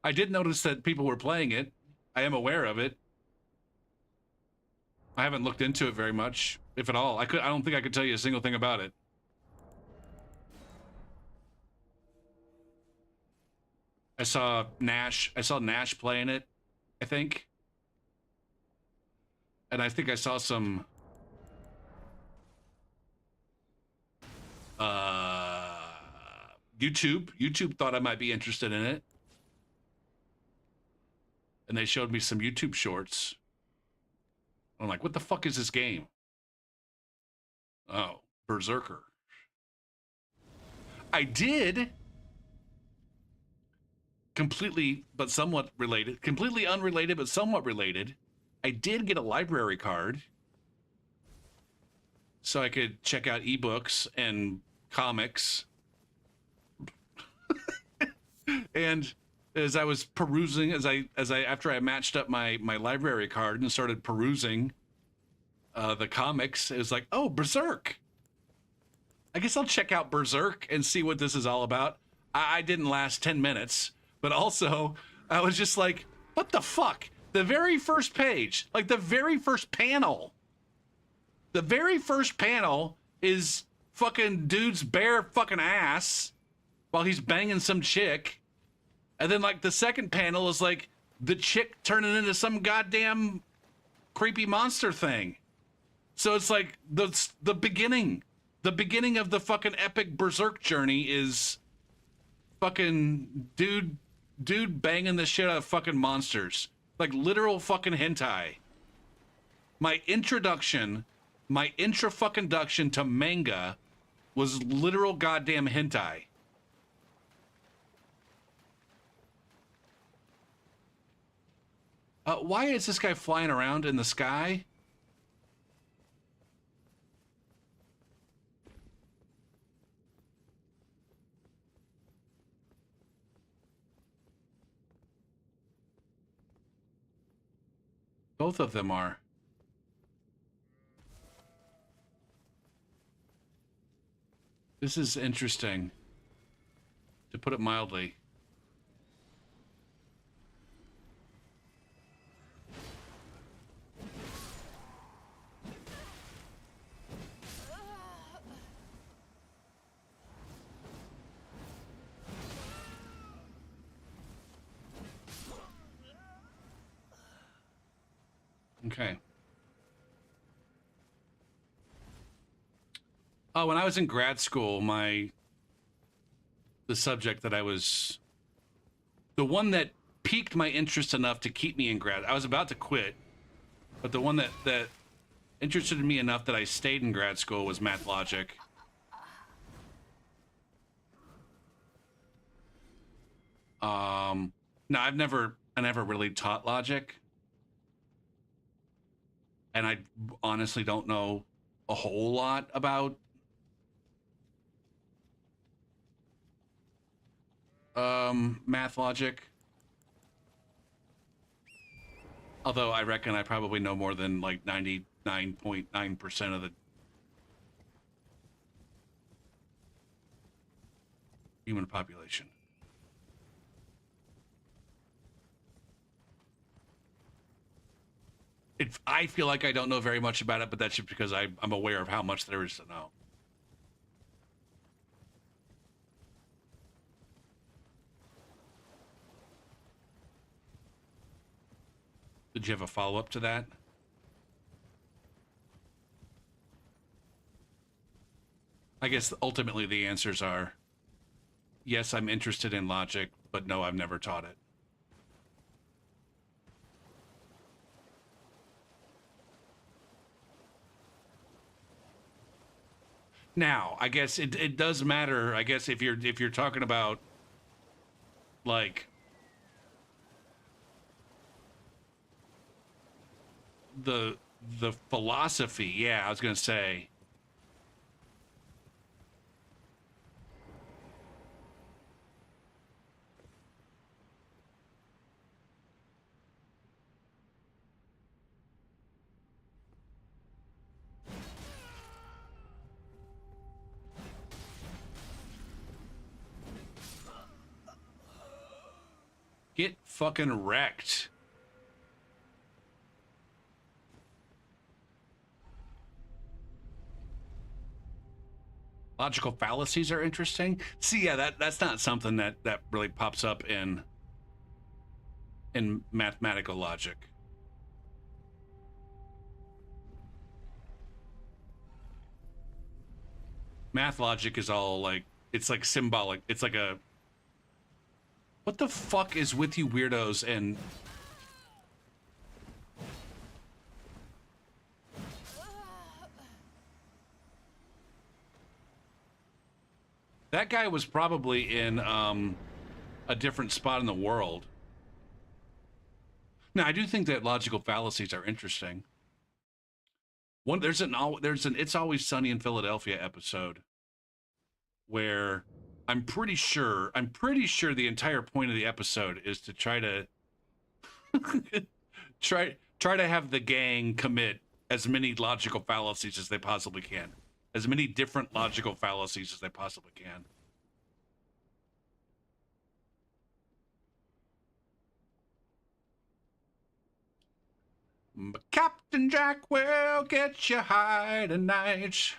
I did notice that people were playing it. I am aware of it. I haven't looked into it very much, if at all. I don't think I could tell you a single thing about it. I saw Nash playing it, I think. And I think I saw some Uh, YouTube thought I might be interested in it, and they showed me some YouTube shorts. I'm like, what the fuck is this game? Oh, Berserker. I did completely, but somewhat related, completely unrelated, but somewhat related. I did get a library card so I could check out ebooks and comics. And as I was perusing, after I matched up my library card and started perusing the comics, it was like, oh, Berserk. I guess I'll check out Berserk and see what this is all about. I didn't last 10 minutes, but also I was just like, what the fuck? The very first page, like the very first panel is fucking dude's bare fucking ass while he's banging some chick. And then like the second panel is like the chick turning into some goddamn creepy monster thing. So it's like the beginning of the fucking epic Berserk journey is fucking dude banging the shit out of fucking monsters. Like literal fucking hentai. My intro fucking induction to manga was literal goddamn hentai. Why is this guy flying around in the sky? Both of them are. This is interesting, to put it mildly. Okay. When I was in grad school, the subject that the one that piqued my interest enough to keep me in grad, I was about to quit, but the one that interested me enough that I stayed in grad school was math logic. No, I never really taught logic. And I honestly don't know a whole lot about math logic. Although I reckon I probably know more than like 99.9% of the human population. I feel like I don't know very much about it, but that's just because I'm aware of how much there is to know. Did you have a follow-up to that? I guess ultimately the answers are, yes, I'm interested in logic, but no, I've never taught it. Now, I guess it does matter. I guess if you're talking about like the philosophy, yeah, I was gonna say. Get fucking wrecked. Logical fallacies are interesting. See, yeah, that's not something that really pops up in mathematical logic. Math logic is all like, it's like symbolic. It's like a, what the fuck is with you weirdos? And that guy was probably in a different spot in the world. Now, I do think that logical fallacies are interesting. There's an It's Always Sunny in Philadelphia episode where I'm pretty sure the entire point of the episode is to try to try to have the gang commit as many logical fallacies as they possibly can. As many different logical fallacies as they possibly can. But Captain Jack will get you high tonight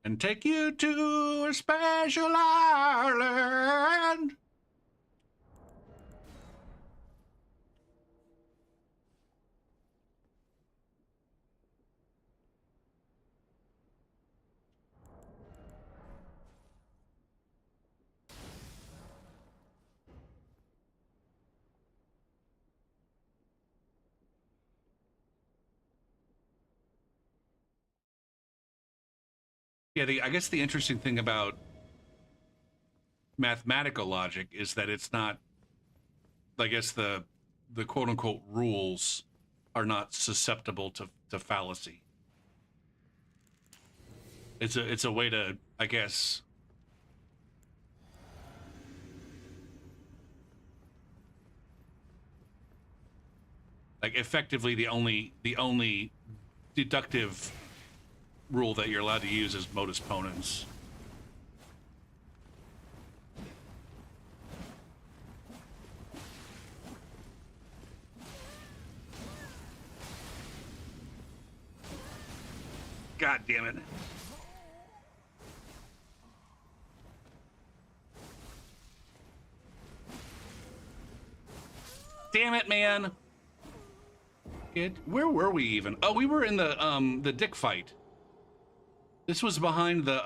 and take you to a special island. Yeah, I guess the interesting thing about mathematical logic is that it's not, I guess the quote unquote rules are not susceptible to fallacy. It's a way to, I guess, like effectively the only deductive rule that you're allowed to use is modus ponens. God damn it. Damn it, man. Where were we even? Oh, we were in the dick fight. This was behind the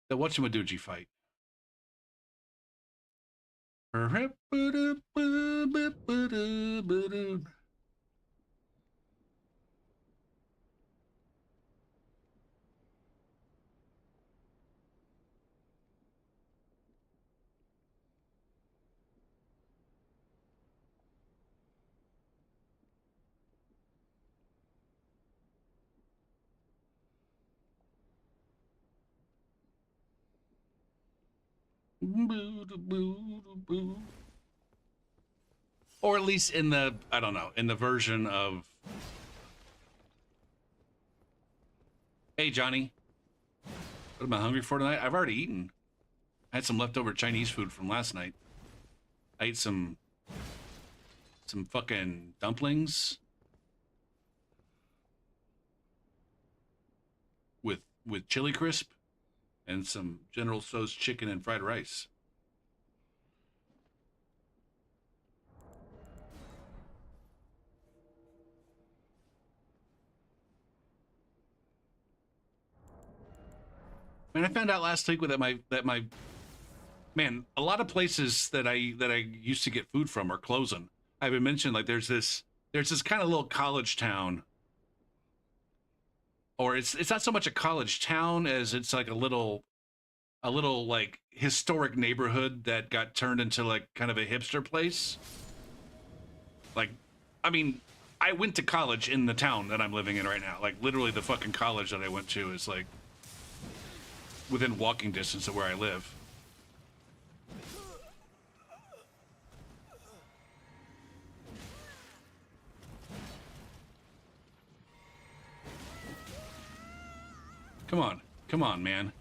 whatchamadoodgy fight. Or at least in the, I don't know, in the version of, hey, Johnny, what am I hungry for tonight? I've already eaten. I had some leftover Chinese food from last night. I ate some fucking dumplings with chili crisp and some General Tso's chicken and fried rice. And I found out last week that my man, a lot of places that I used to get food from are closing. I've been mentioned, like there's this kind of little college town, or it's not so much a college town as it's like a little like historic neighborhood that got turned into like kind of a hipster place. Like, I mean, I went to college in the town that I'm living in right now. Like literally the fucking college that I went to is like within walking distance of where I live. Come on, man.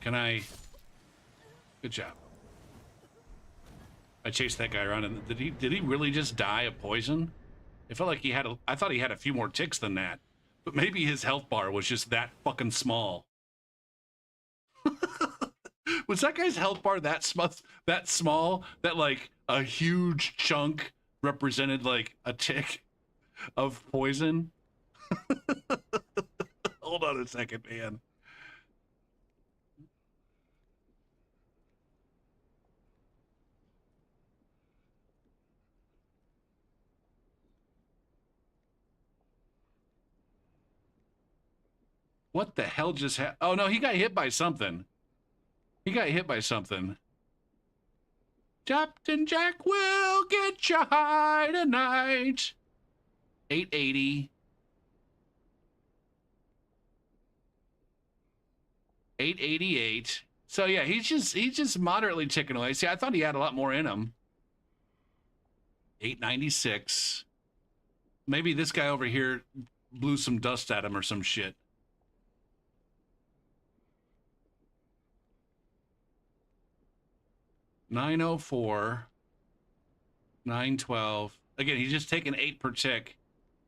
Can I? Good job. I chased that guy around, and did he really just die of poison? It felt like I thought he had a few more ticks than that, but maybe his health bar was just that fucking small. Was that guy's health bar that small that like a huge chunk represented like a tick? of poison. Hold on a second, man. What the hell just happened? Oh, no, he got hit by something. He got hit by something. Captain Jack will get you high tonight. 880. 888. So yeah, he's just moderately ticking away. See, I thought he had a lot more in him. 896. Maybe this guy over here blew some dust at him or some shit. $904. 912. Again, he's just taking 8 per tick.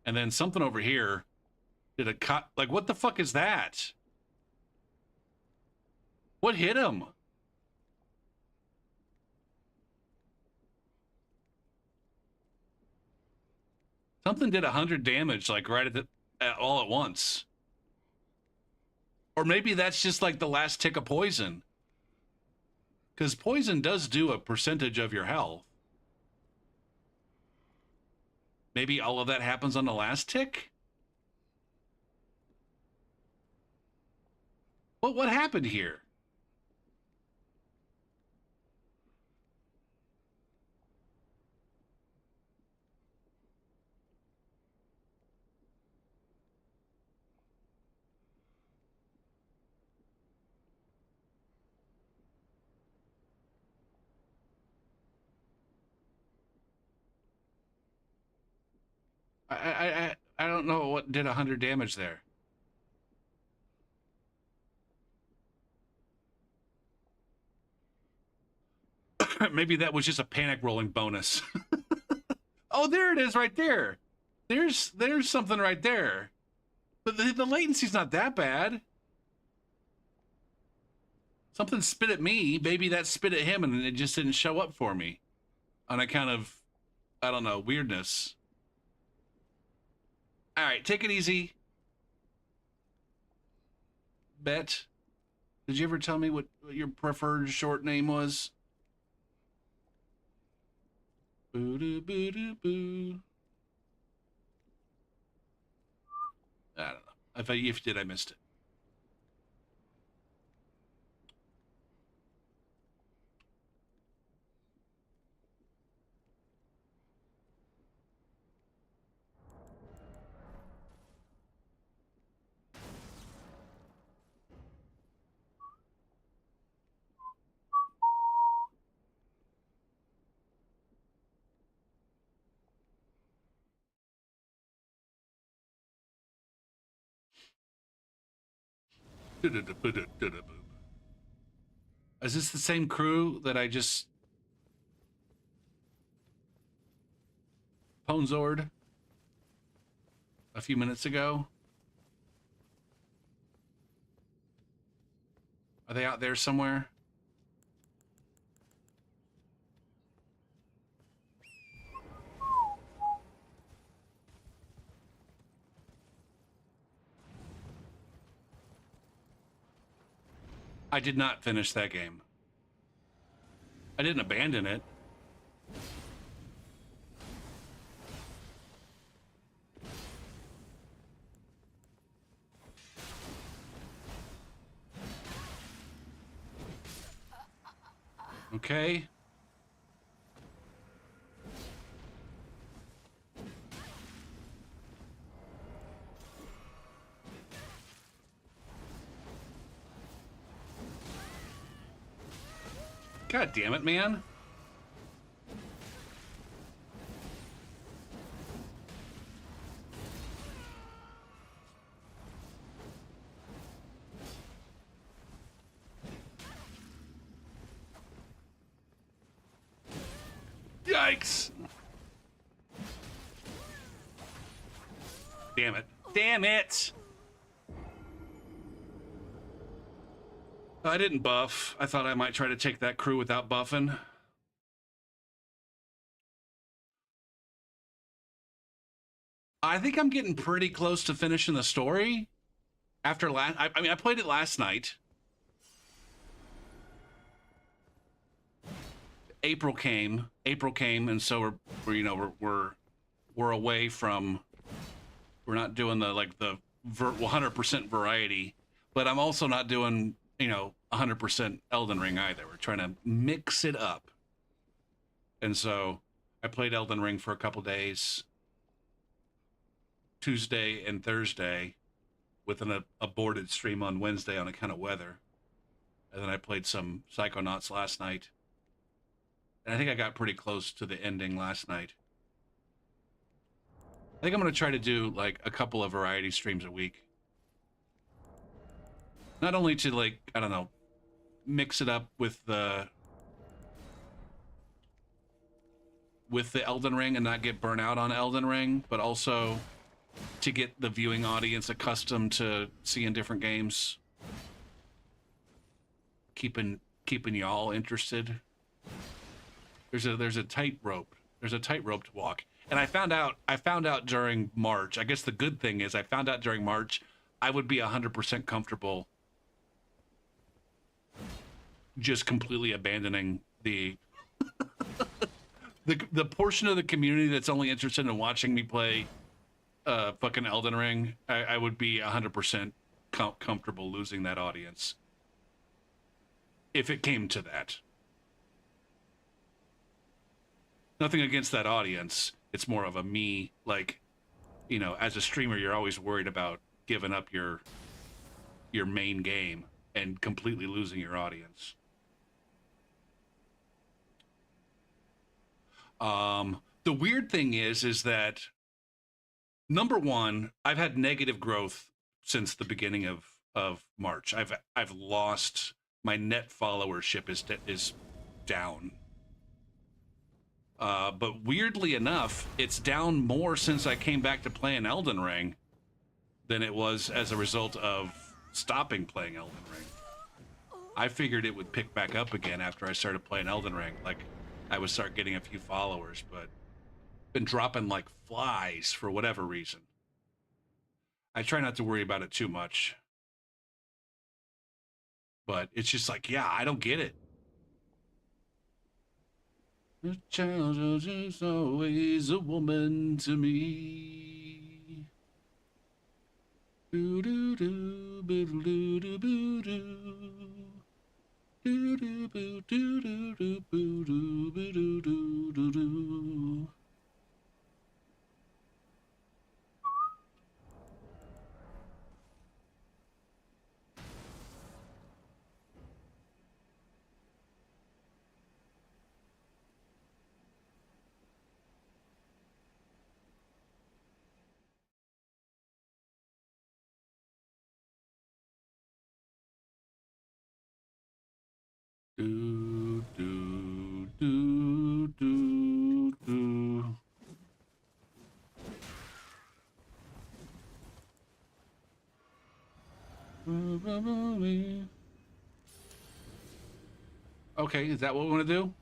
And then something over here did a cut. Like, what the fuck is that? What hit him? Something did 100 damage, like right at the all at once. Or maybe that's just like the last tick of poison. Because poison does do a percentage of your health. Maybe all of that happens on the last tick? What happened here? I don't know what did 100 damage there. Maybe that was just a panic rolling bonus. Oh, there it is right there. There's something right there. But the latency's not that bad. Something spit at me. Maybe that spit at him and it just didn't show up for me. On account of, I don't know, weirdness. All right, take it easy. Bet. Did you ever tell me what your preferred short name was? Boo doo boo doo boo. I don't know. If you did, I missed it. Is this the same crew that I just Ponzored a few minutes ago? Are they out there somewhere? I did not finish that game. I didn't abandon it. Okay. God damn it, man. Yikes. Damn it. Damn it. I didn't buff. I thought I might try to take that crew without buffing. I think I'm getting pretty close to finishing the story. After last, I mean, I played it last night. April came, and so we're you know we're away from. We're not doing the 100% variety, but I'm also not doing 100% Elden Ring either. We're trying to mix it up, and so I played Elden Ring for a couple days, Tuesday and Thursday, with an aborted stream on Wednesday on account of weather, and then I played some Psychonauts last night, and I think I got pretty close to the ending last night. I think I'm going to try to do like a couple of variety streams a week. Not only to I don't know, mix it up with the Elden Ring and not get burnt out on Elden Ring, but also to get the viewing audience accustomed to seeing different games. Keeping y'all interested. There's a tightrope. There's a tightrope to walk. And I found out during March. I guess the good thing is I found out during March I would be 100% comfortable just completely abandoning the the portion of the community that's only interested in watching me play fucking Elden Ring. I would be 100% comfortable losing that audience if it came to that. Nothing against that audience. It's more of a me, as a streamer, you're always worried about giving up your main game and completely losing your audience. The weird thing is that, number one, I've had negative growth since the beginning of March. I've lost my net followership is down. But weirdly enough, it's down more since I came back to playing Elden Ring than it was as a result of stopping playing Elden Ring. I figured it would pick back up again after I started playing Elden Ring. I would start getting a few followers, but been dropping like flies for whatever reason. I try not to worry about it too much. But it's just I don't get it. A child is always a woman to me. Do do do do do do do do do do do do do do do do do. Do, do, do, do, do. Okay, is that what we want to do?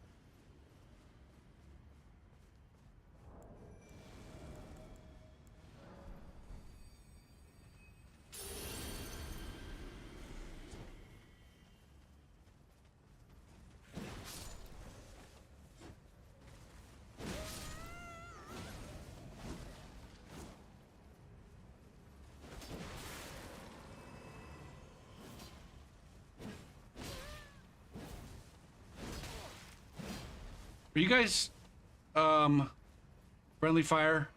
Are you guys friendly fire?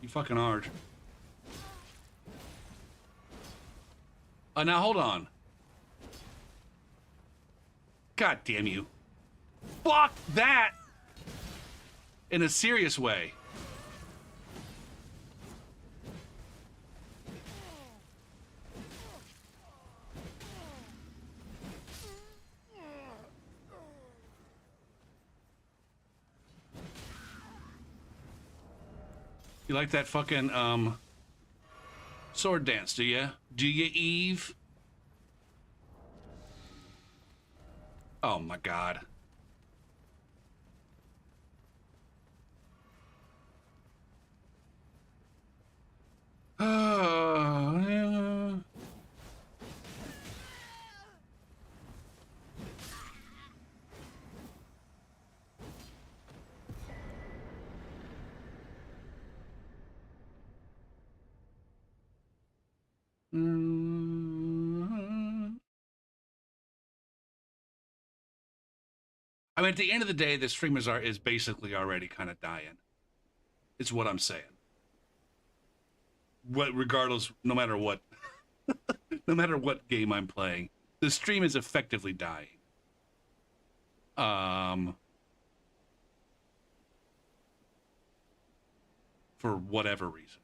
You fucking hard. Now hold on. God damn you. Fuck that! In a serious way. You like that fucking sword dance, do ya? Do ya, Eve? Oh my god. Yeah. I mean, at the end of the day, the streamers is basically already kind of dying. It's what I'm saying. Regardless, no matter what, no matter what game I'm playing, the stream is effectively dying. For whatever reason.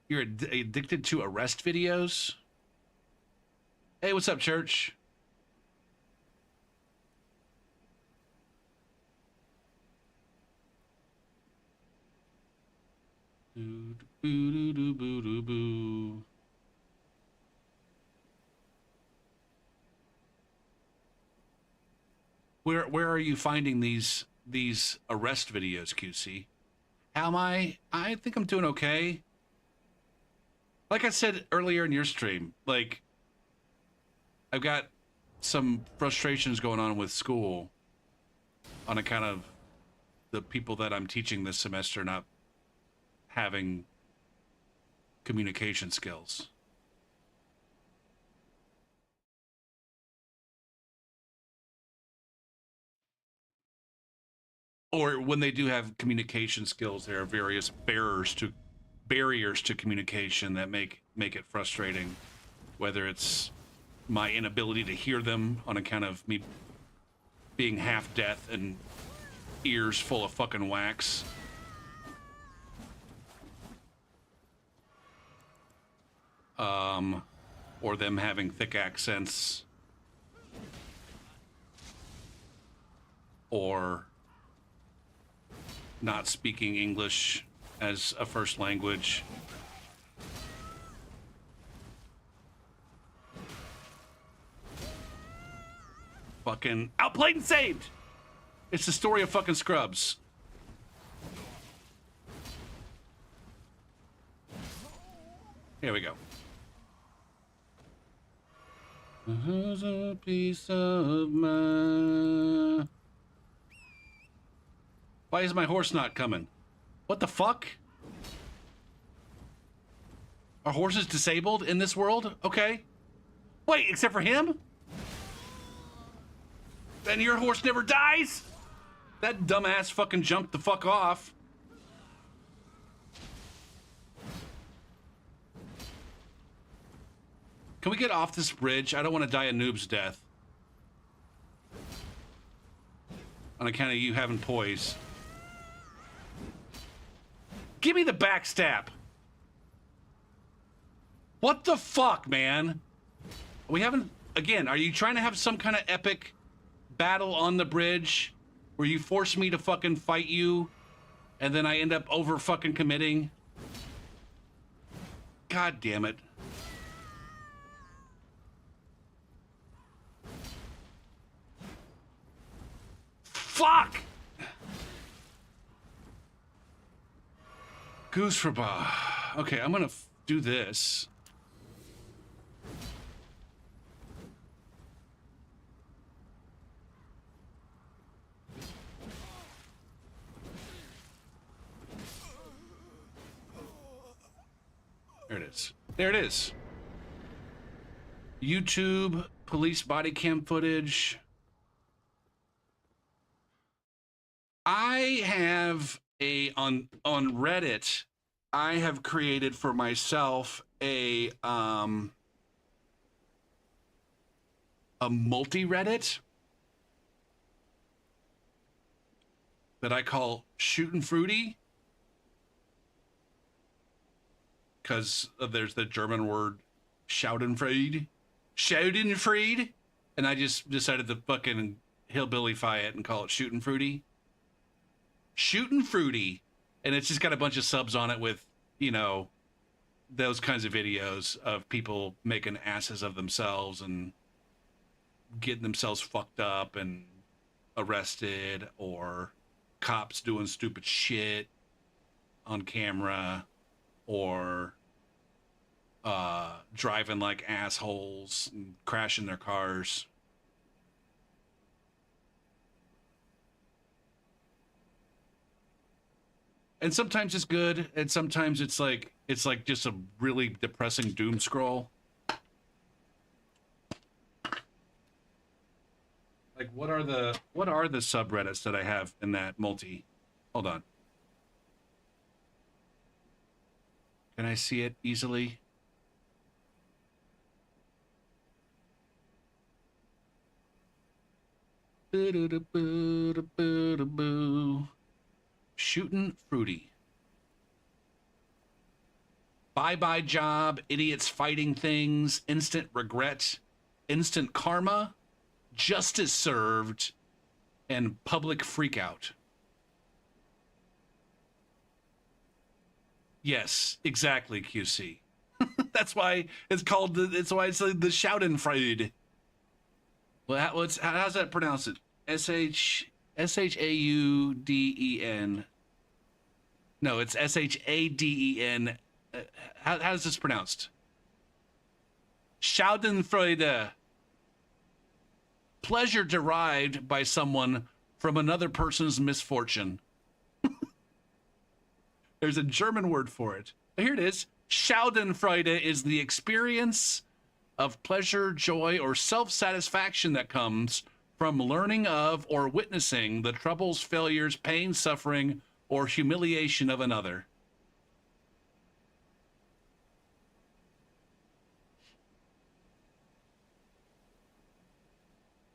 You're addicted to arrest videos? Hey, what's up, church? Where are you finding these arrest videos, QC? How am I? I think I'm doing okay. Like I said earlier in your stream, like I've got some frustrations going on with school on account of the people that I'm teaching this semester not having communication skills. Or when they do have communication skills, there are various barriers to communication that make it frustrating, whether it's my inability to hear them on account of me being half deaf and ears full of fucking wax, or them having thick accents, or not speaking English as a first language. Fucking outplayed and saved. It's the story of fucking Scrubs. Here we go. Who's a piece of my... Why is my horse not coming? What the fuck? Are horses disabled in this world? Okay. Wait, except for him? Then your horse never dies? That dumbass fucking jumped the fuck off. Can we get off this bridge? I don't want to die a noob's death. On account of you having poise. Give me the backstab. What the fuck, man? We haven't... Again, are you trying to have some kind of epic battle on the bridge where you force me to fucking fight you and then I end up over fucking committing? God damn it. Fuck! Goose for bah. Okay, I'm gonna do this. There it is. There it is. YouTube, police body cam footage. I have on Reddit, I have created for myself a multi-Reddit that I call Shootin' Fruity, because there's the German word Schadenfreude, and I just decided to fucking hillbillyfy it and call it Shootin' Fruity. Shootin' Fruity, and it's just got a bunch of subs on it with, you know, those kinds of videos of people making asses of themselves and getting themselves fucked up and arrested, or cops doing stupid shit on camera, or driving like assholes and crashing their cars. And sometimes it's good, and sometimes it's like just a really depressing doom scroll. Like what are the subreddits that I have in that multi? Hold on. Can I see it easily? Shooting fruity. Bye bye job, idiots fighting things, instant regret, instant karma, justice served, and public freakout. Yes, exactly, QC. That's why it's called it's why it's like the Schadenfreude. Well, how's that pronounced? Shauden. No, it's Shaden. How's this pronounced? Schadenfreude. Pleasure derived by someone from another person's misfortune. There's a German word for it. Here it is. Schadenfreude is the experience of pleasure, joy, or self-satisfaction that comes from learning of or witnessing the troubles, failures, pain, suffering, or humiliation of another.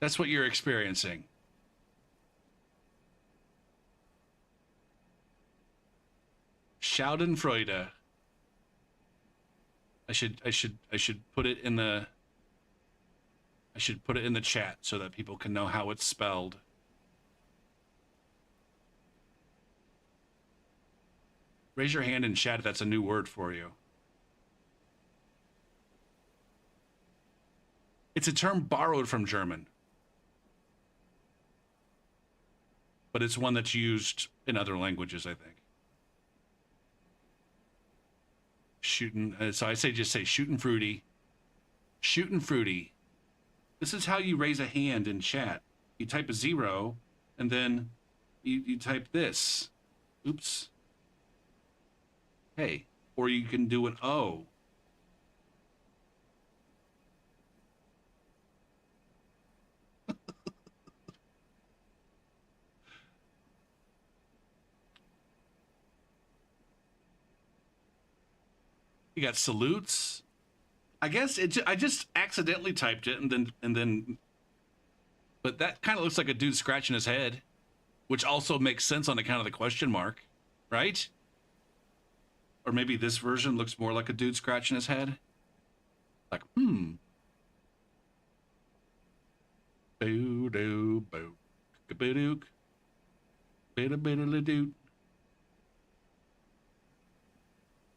That's what you're experiencing. Schadenfreude. I should put it in the chat so that people can know how it's spelled. Raise your hand in chat if that's a new word for you. It's a term borrowed from German, but it's one that's used in other languages, I think. Shooting, so I say just say shooting fruity. Shooting fruity. This is how you raise a hand in chat. You type a 0, and then you type this. Oops. Hey. Or you can do an O. You got salutes. I guess I just accidentally typed it and then but that kind of looks like a dude scratching his head, which also makes sense on account of the question mark, right? Or maybe this version looks more like a dude scratching his head. Like, Boo doo boo. Kaboodoo. Bida bida doot.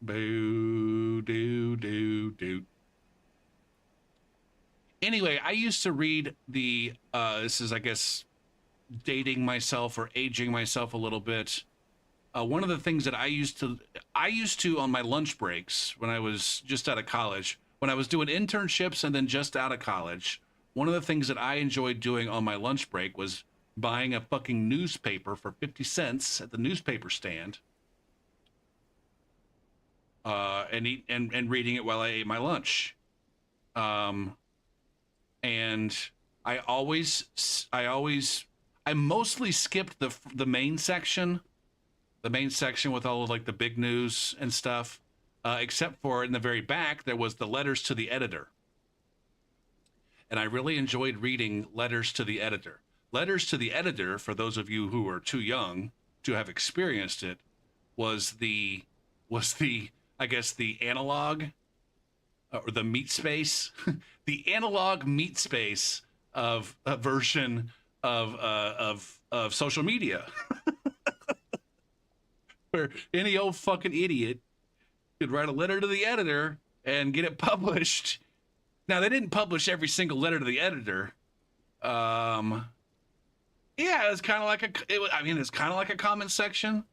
Boo doo doo doo. Anyway, I used to read the this is, I guess, dating myself or aging myself a little bit. One of the things that I used to on my lunch breaks when I was just out of college, when I was doing internships and then just out of college, one of the things that I enjoyed doing on my lunch break was buying a fucking newspaper for 50 cents at the newspaper stand. And reading it while I ate my lunch. And I mostly skipped the main section, with all of like the big news and stuff, except for in the very back there was the letters to the editor. And I really enjoyed reading letters to the editor. Letters to the editor, for those of you who are too young to have experienced it, was the I guess the analog or the meat space, the analog meat space of a version of social media, where any old fucking idiot could write a letter to the editor and get it published. Now, they didn't publish every single letter to the editor, Yeah, it's kind of like I mean, it's kind of like a comment section.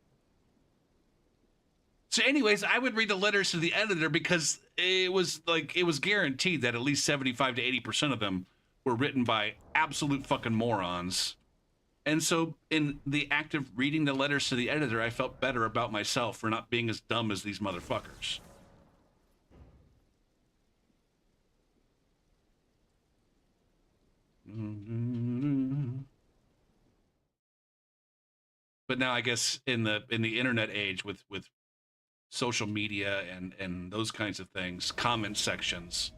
So, anyways, I would read the letters to the editor because it was guaranteed that at least 75 to 80% of them were written by absolute fucking morons. And so, in the act of reading the letters to the editor, I felt better about myself for not being as dumb as these motherfuckers. But now, I guess in the internet age, with social media and those kinds of things, comment sections.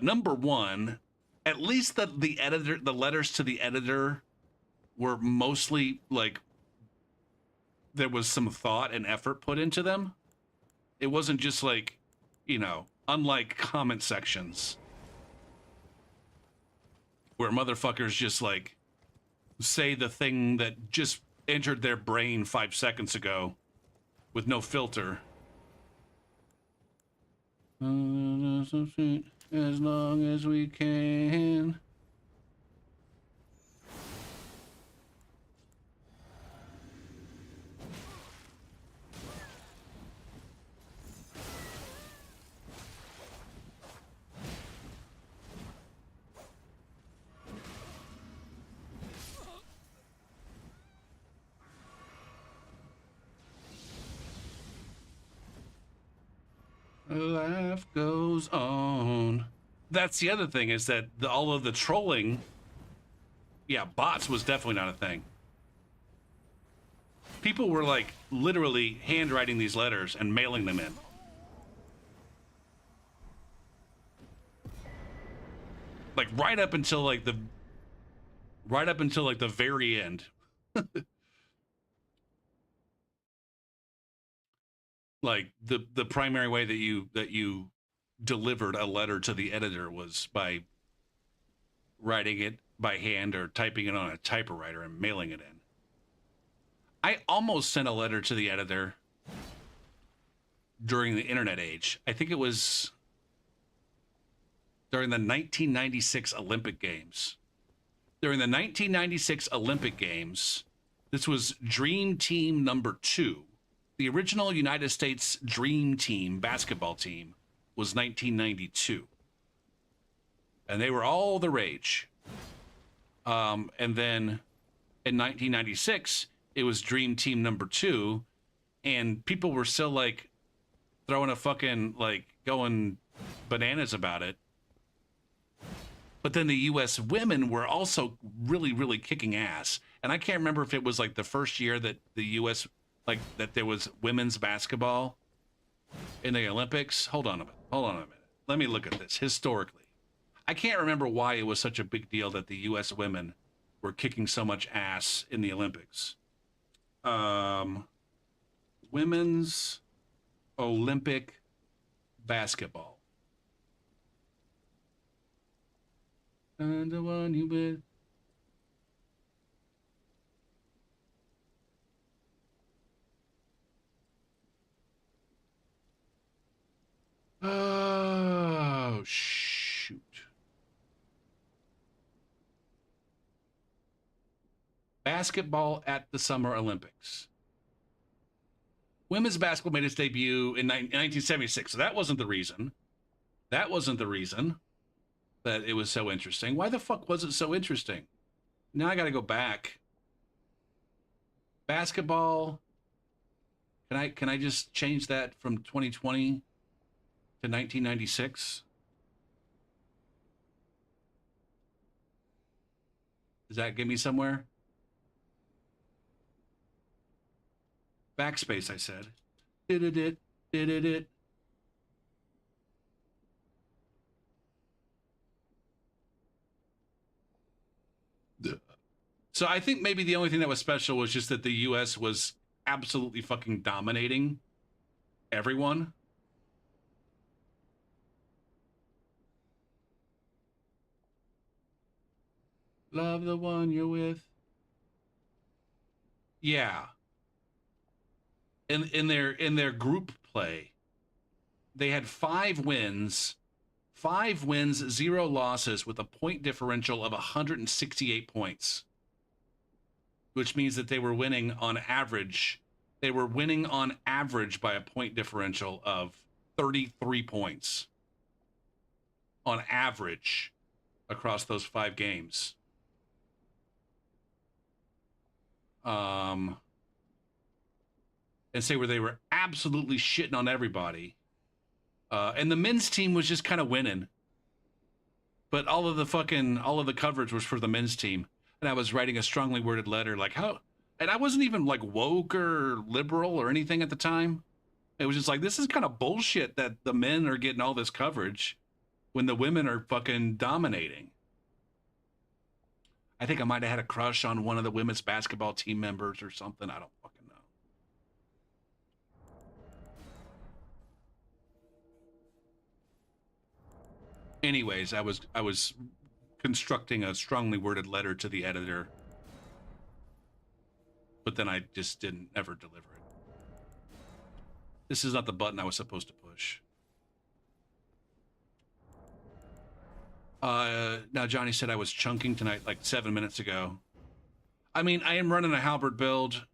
Number one, at least the letters to the editor were mostly like there was some thought and effort put into them. It wasn't just like, unlike comment sections where motherfuckers just like say the thing that just entered their brain 5 seconds ago with no filter. As long as we can. Life goes on. That's the other thing, is that all of the trolling, bots was definitely not a thing. People were like literally handwriting these letters and mailing them in. Like right up until like the very end. Like the primary way that you delivered a letter to the editor was by writing it by hand or typing it on a typewriter and mailing it in. I almost sent a letter to the editor during the internet age. I think it was during the 1996 Olympic Games. During the 1996 Olympic Games, this was Dream Team number 2. The original United States Dream Team basketball team was 1992. And they were all the rage. And then in 1996, it was Dream Team number 2. And people were still like throwing a fucking, like, going bananas about it. But then the U.S. women were also really, really kicking ass. And I can't remember if it was like the first year that the U.S., like, that there was women's basketball in the Olympics. Hold on a minute. Let me look at this historically. I can't remember why it was such a big deal that the U.S. women were kicking so much ass in the Olympics. Women's Olympic basketball. And the one you with. Oh, shoot. Basketball at the Summer Olympics. Women's basketball made its debut in 1976. So that wasn't the reason. That wasn't the reason that it was so interesting. Why the fuck was it so interesting? Now I got to go back. Basketball. Can I just change that from 2020 to 1996? Does that get me somewhere? Backspace, I said. Did it. So I think maybe the only thing that was special was just that the U.S. was absolutely fucking dominating everyone. Love the one you're with. Yeah. In their group play, they had 5 wins, 5 wins, 0 losses with a point differential of 168 points, which means that they were winning on average. They were winning on average by a point differential of 33 points on average across those 5 games. And say where they were absolutely shitting on everybody. And the men's team was just kind of winning. But all of the coverage was for the men's team. And I was writing a strongly worded letter like, how? And I wasn't even like woke or liberal or anything at the time. It was just like, this is kind of bullshit that the men are getting all this coverage when the women are fucking dominating. I think I might have had a crush on one of the women's basketball team members or something. I don't fucking know. Anyways, I was constructing a strongly worded letter to the editor, but then I just didn't ever deliver it. This is not the button I was supposed to push. Now Johnny said I was chunking tonight like 7 minutes ago. I mean, I am running a halberd build.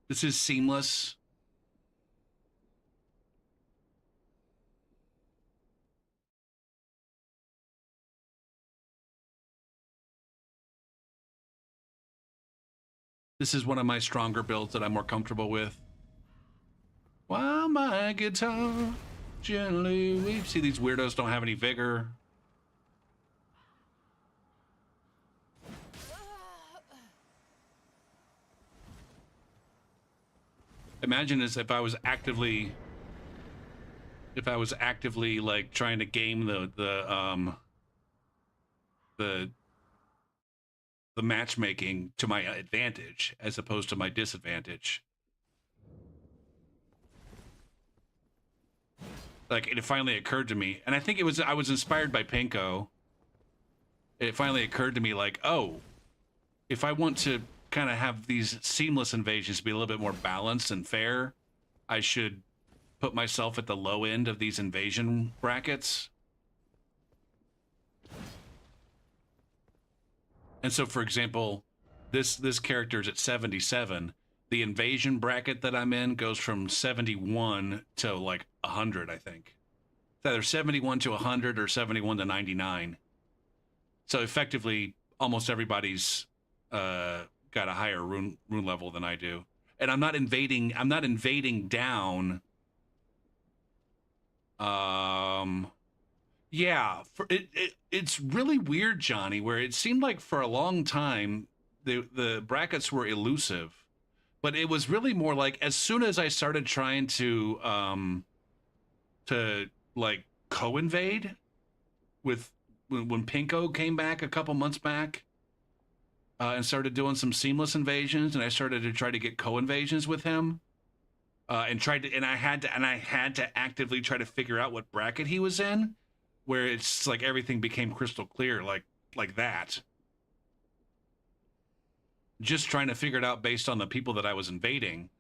This is seamless. This is one of my stronger builds that I'm more comfortable with. While my guitar gently weeps. See, these weirdos don't have any vigor. Imagine as if I was actively like trying to game the matchmaking to my advantage as opposed to my disadvantage. Like, it finally occurred to me, and I think I was inspired by Pinko. It finally occurred to me like, oh, if I want to kind of have these seamless invasions be a little bit more balanced and fair, I should put myself at the low end of these invasion brackets. And so, for example, this character is at 77. The invasion bracket that I'm in goes from 71 to like 100, I think. It's either 71 to 100 or 71 to 99. So effectively, almost everybody's got a higher rune level than I do. And I'm not invading down. Yeah, it's really weird, Johnny, where it seemed like for a long time the brackets were elusive, but it was really more like as soon as I started trying to like co-invade with when Pinko came back a couple months back and started doing some seamless invasions, and I started to try to get co-invasions with him. And I had to actively try to figure out what bracket he was in, where it's like everything became crystal clear, like that. Just trying to figure it out based on the people that I was invading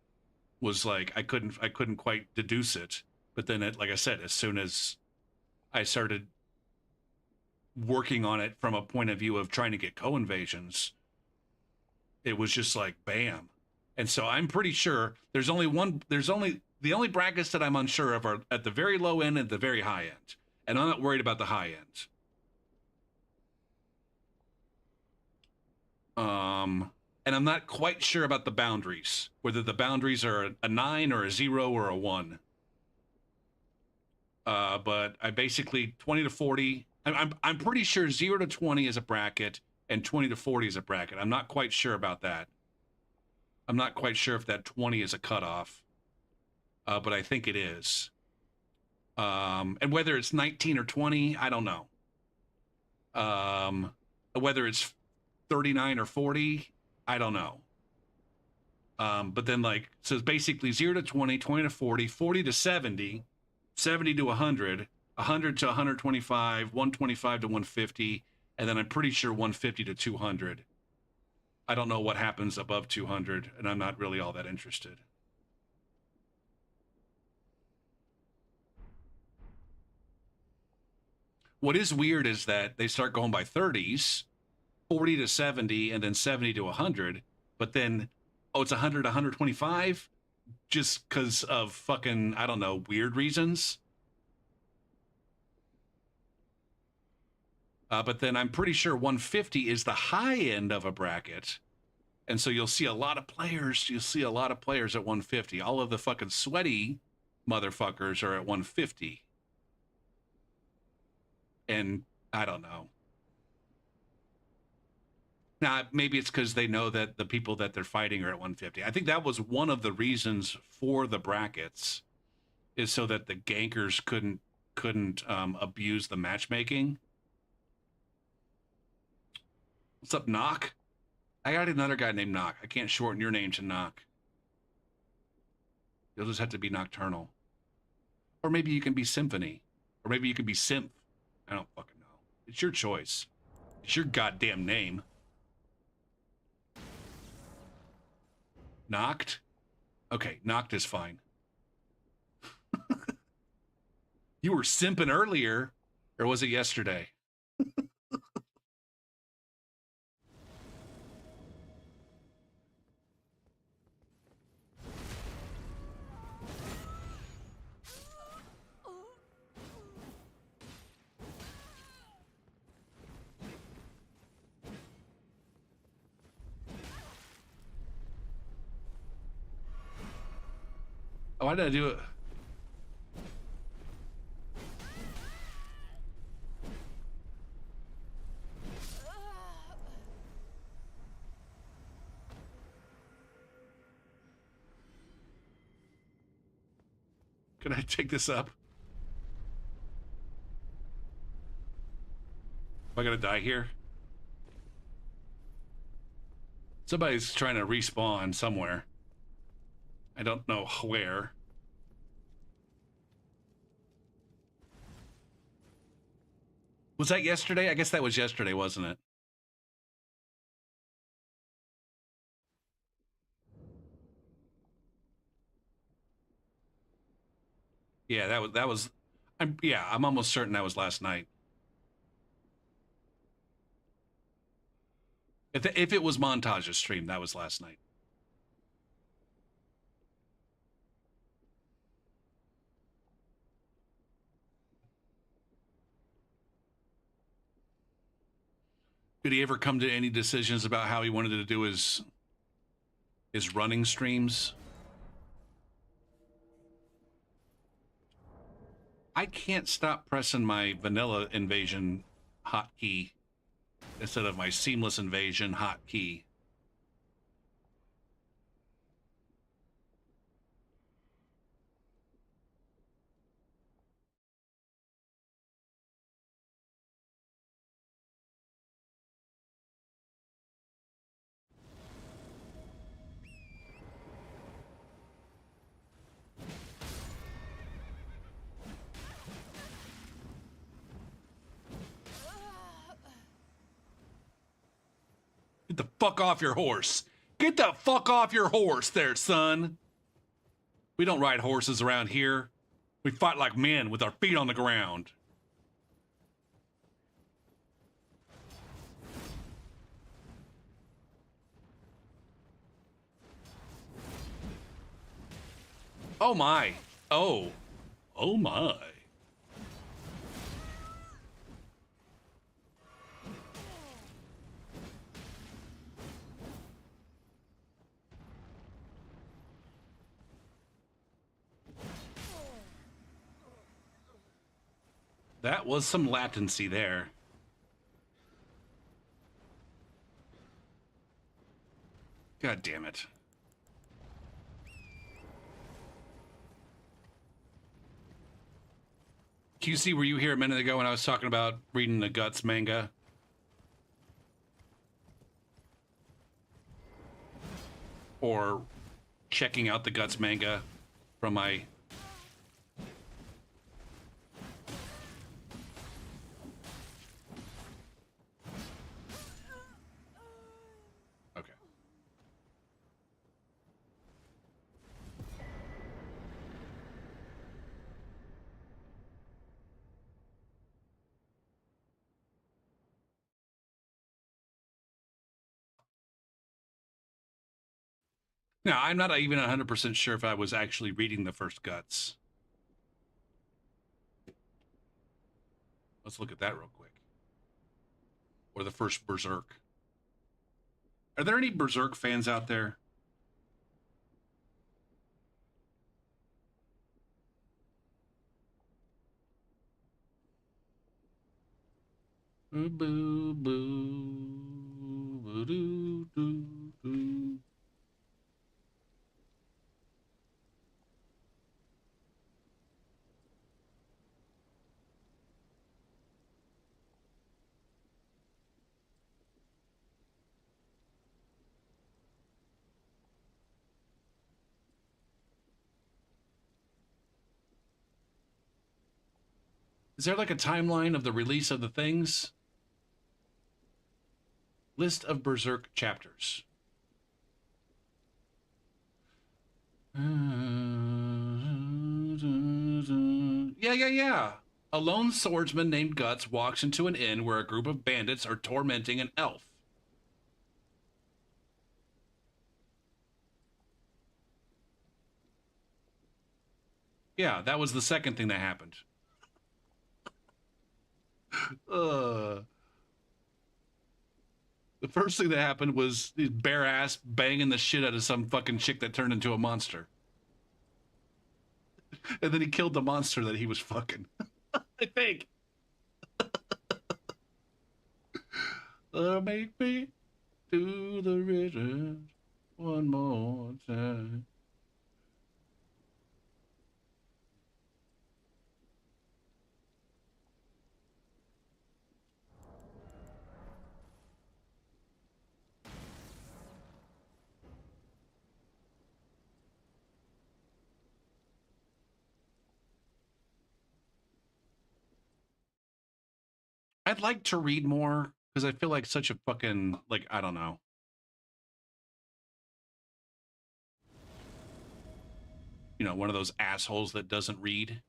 was like I couldn't quite deduce it. But then, like I said, as soon as I started working on it from a point of view of trying to get co-invasions, it was just like bam. And so I'm pretty sure the only brackets that I'm unsure of are at the very low end and the very high end. And I'm not worried about the high end. And I'm not quite sure about the boundaries, whether the boundaries are a 9 or a 0 or a 1. But I basically 20 to 40. I'm pretty sure 0 to 20 is a bracket and 20 to 40 is a bracket. I'm not quite sure about that. I'm not quite sure if that 20 is a cutoff, but I think it is. And whether it's 19 or 20, I don't know. Whether it's 39 or 40, I don't know. But then so it's basically 0 to 20, 20 to 40, 40 to 70, 70 to 100, 100 to 125, 125 to 150, and then I'm pretty sure 150 to 200. I don't know what happens above 200, and I'm not really all that interested. What is weird is that they start going by 30s, 40 to 70, and then 70 to 100. But then, oh, it's 100 to 125 just because of fucking, I don't know, weird reasons. But then I'm pretty sure 150 is the high end of a bracket. And so you'll see a lot of players. You'll see a lot of players at 150. All of the fucking sweaty motherfuckers are at 150. And I don't know. Now, maybe it's because they know that the people that they're fighting are at 150. I think that was one of the reasons for the brackets, is so that the gankers couldn't abuse the matchmaking. What's up, Knock? I got another guy named Knock. I can't shorten your name to Knock. You'll just have to be Nocturnal. Or maybe you can be Symphony. Or maybe you can be Symph. I don't fucking know. It's your choice. It's your goddamn name. Knocked? Okay, Knocked is fine. You were simping earlier, or was it yesterday? Oh, why did I do it? Can I take this up? Am I gonna die here? Somebody's trying to respawn somewhere. I don't know where. Was that yesterday? I guess that was yesterday, wasn't it? Yeah, that was I'm almost certain that was last night. If it was Montage's stream, that was last night. Did he ever come to any decisions about how he wanted to do his running streams? I can't stop pressing my vanilla invasion hotkey instead of my seamless invasion hotkey. Get the fuck off your horse. Get the fuck off your horse there, son. We don't ride horses around here. We fight like men with our feet on the ground. Oh my. Oh. Oh my. That was some latency there. God damn it. QC, were you here a minute ago when I was talking about reading the Guts manga? Or checking out the Guts manga from my... Okay. Now, I'm not even 100% sure if I was actually reading the first Guts. Let's look at that real quick. Or the first Berserk. Are there any Berserk fans out there? Boo, boo, boo, doo, doo, doo. Is there like a timeline of the release of the things? List of Berserk chapters. Yeah. A lone swordsman named Guts walks into an inn where a group of bandits are tormenting an elf. Yeah, that was the second thing that happened. Uh, the first thing that happened was his bare ass banging the shit out of some fucking chick that turned into a monster. And then he killed the monster that he was fucking. I think. Make me do the riddle one more time. I'd like to read more because I feel like such a fucking, like, I don't know. You know, one of those assholes that doesn't read.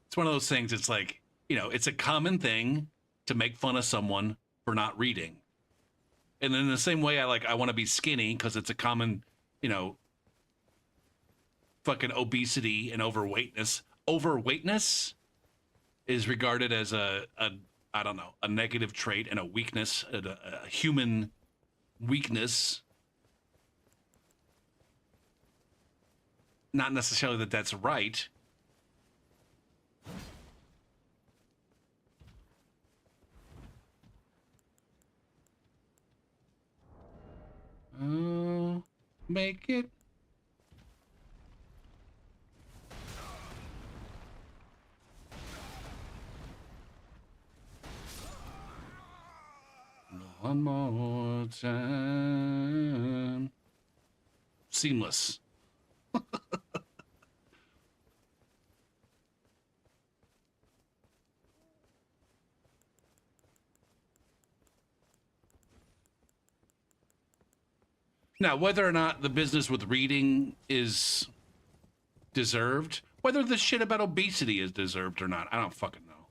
It's one of those things, it's like, you know, it's a common thing to make fun of someone for not reading. And in the same way, I want to be skinny because it's a common, you know, fucking obesity and overweightness. Overweightness is regarded as a I don't know, a negative trait and a weakness, a human weakness. Not necessarily that that's right. Make it. One more time. Seamless. Now, whether or not the business with reading is deserved, whether the shit about obesity is deserved or not, I don't fucking know.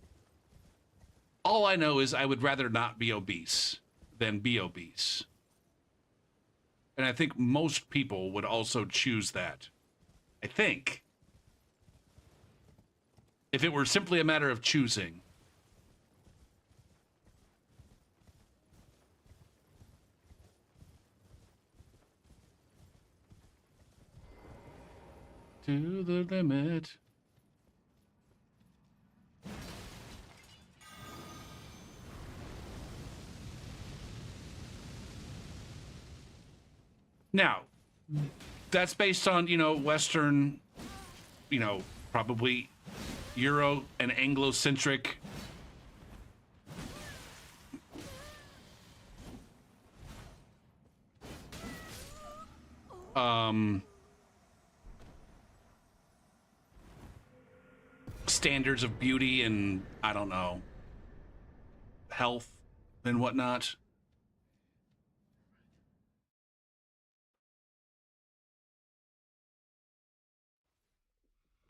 All I know is I would rather not be obese than be obese. And I think most people would also choose that. I think. If it were simply a matter of choosing. To the limit. Now, that's based on, you know, Western, you know, probably Euro and Anglo-centric standards of beauty and, I don't know, health and whatnot.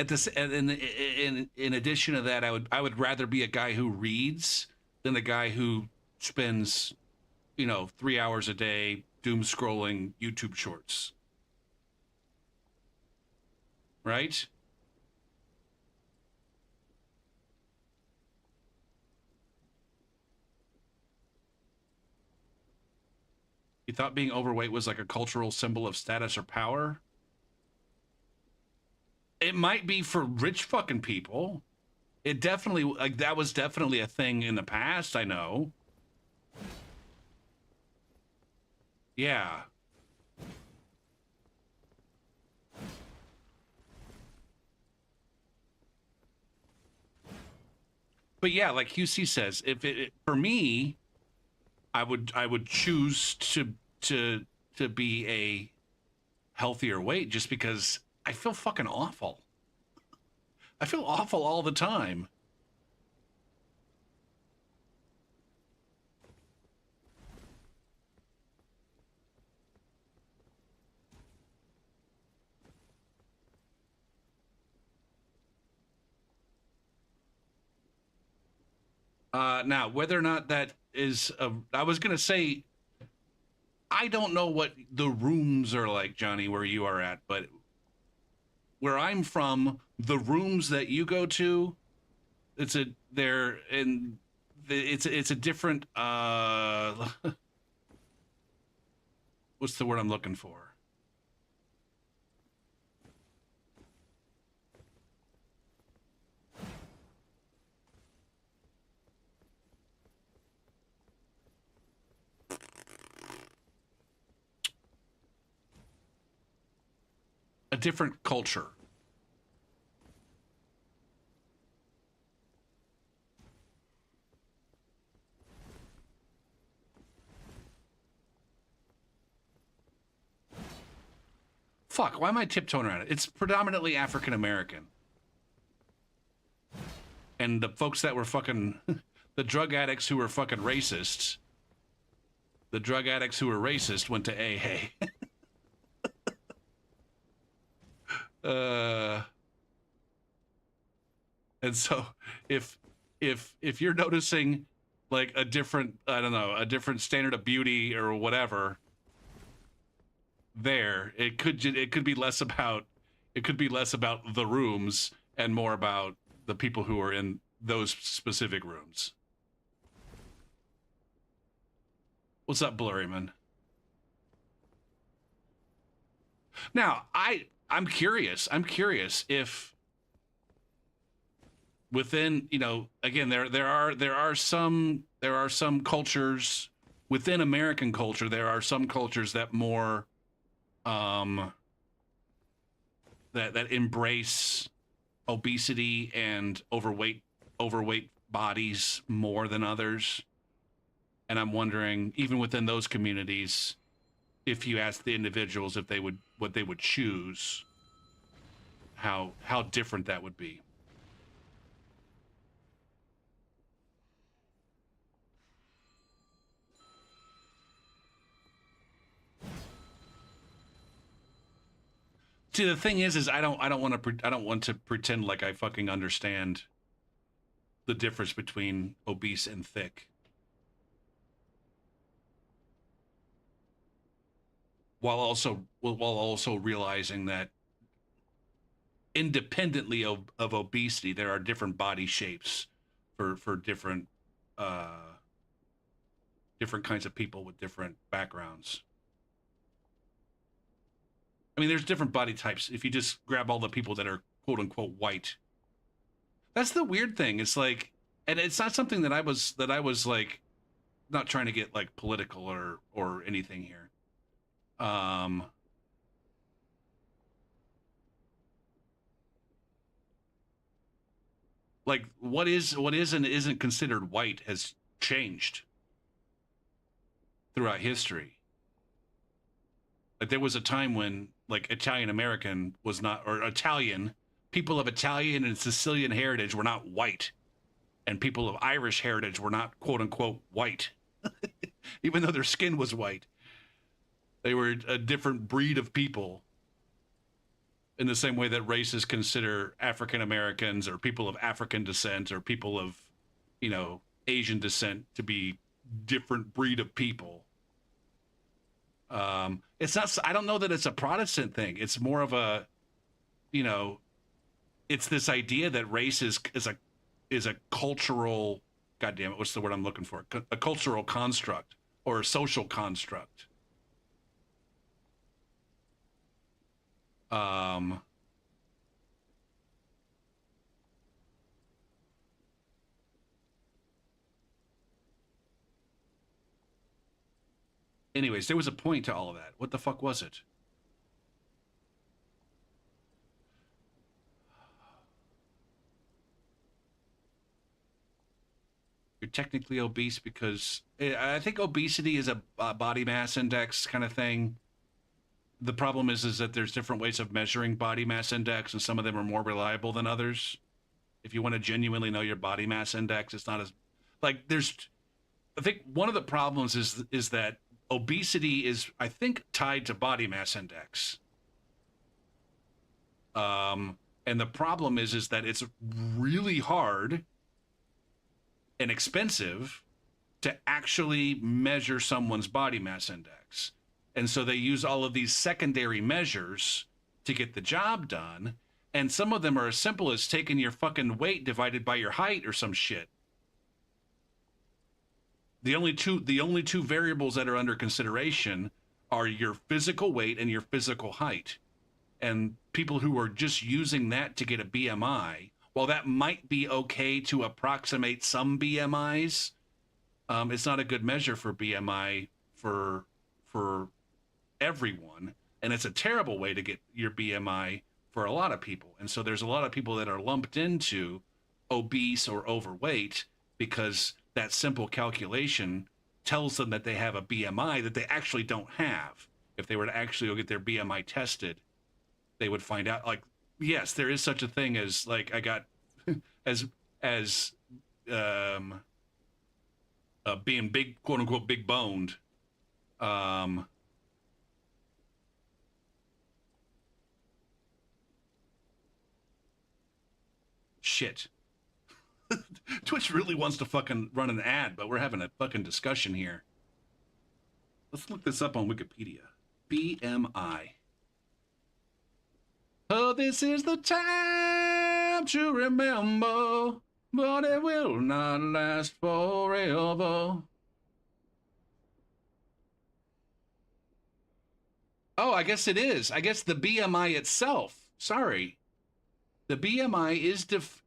At this, and in addition to that, I would rather be a guy who reads than a guy who spends 3 hours a day doom scrolling YouTube shorts, right? You thought being overweight was like a cultural symbol of status or power? It might be for rich fucking people. It definitely, like, that was definitely a thing in the past, I know. Yeah. But yeah, like QC says, if for me, I would choose to to be a healthier weight just because I feel fucking awful. I feel awful all the time. Now, whether or not that is, I was gonna say, I don't know what the rooms are like, Johnny, where you are at, but where I'm from, the rooms that you go to, it's a they're in it's a different what's the word I'm looking for? A different culture. Fuck, why am I tiptoeing around it? It's predominantly African American. And the folks that were fucking the drug addicts who were fucking racists, the drug addicts who were racist went to AA. uh and so if you're noticing like a different, I don't know, a different standard of beauty or whatever there, it could be less about, it could be less about the rooms and more about the people who are in those specific rooms. What's up, Blurryman? Now, I'm curious. I'm curious if within, again, there are some cultures within American culture. There are some cultures that more um that embrace obesity and overweight bodies more than others. And I'm wondering, even within those communities, if you ask the individuals if they would, what they would choose, how different that would be. See, the thing is I don't want to pretend like I fucking understand the difference between obese and thick, while also realizing that independently of obesity, there are different body shapes for uh different kinds of people with different backgrounds. I mean, there's different body types. If you just grab all the people that are quote unquote white, that's the weird thing. It's like, and it's not something that I was like, not trying to get like political or anything here. Um, like what is and isn't considered white has changed throughout history. Like there was a time when like Italian American was not, or Italian people of Italian and Sicilian heritage were not white, and people of Irish heritage were not quote unquote white, even though their skin was white. They were a different breed of people. In the same way that racists consider African Americans or people of African descent or people of, Asian descent to be different breed of people. It's not. I don't know that it's a Protestant thing. It's more of a, you know, it's this idea that race is a cultural. God damn it! What's the word I'm looking for? A cultural construct or a social construct. Um, anyways, there was a point to all of that. What the fuck was it? You're technically obese because I think obesity is a body mass index kind of thing. The problem is that there's different ways of measuring body mass index, and some of them are more reliable than others. If you want to genuinely know your body mass index, it's not as like there's. I think one of the problems is that obesity is, I think, tied to body mass index. And the problem is that it's really hard and expensive to actually measure someone's body mass index. And so they use all of these secondary measures to get the job done. And some of them are as simple as taking your fucking weight divided by your height or some shit. The only two variables that are under consideration are your physical weight and your physical height. And people who are just using that to get a BMI, while that might be okay to approximate some BMIs, it's not a good measure for BMI for everyone, and it's a terrible way to get your BMI for a lot of people. And so there's a lot of people that are lumped into obese or overweight because that simple calculation tells them that they have a BMI that they actually don't have. If they were to actually go get their BMI tested, they would find out, like, yes, there is such a thing as, like, I got as being big, quote unquote, big boned. Shit. Twitch really wants to fucking run an ad, but we're having a fucking discussion here. Let's look this up on Wikipedia. BMI. Oh, this is the time to remember, but it will not last forever. Oh, I guess it is. I guess the BMI itself. Sorry. The BMI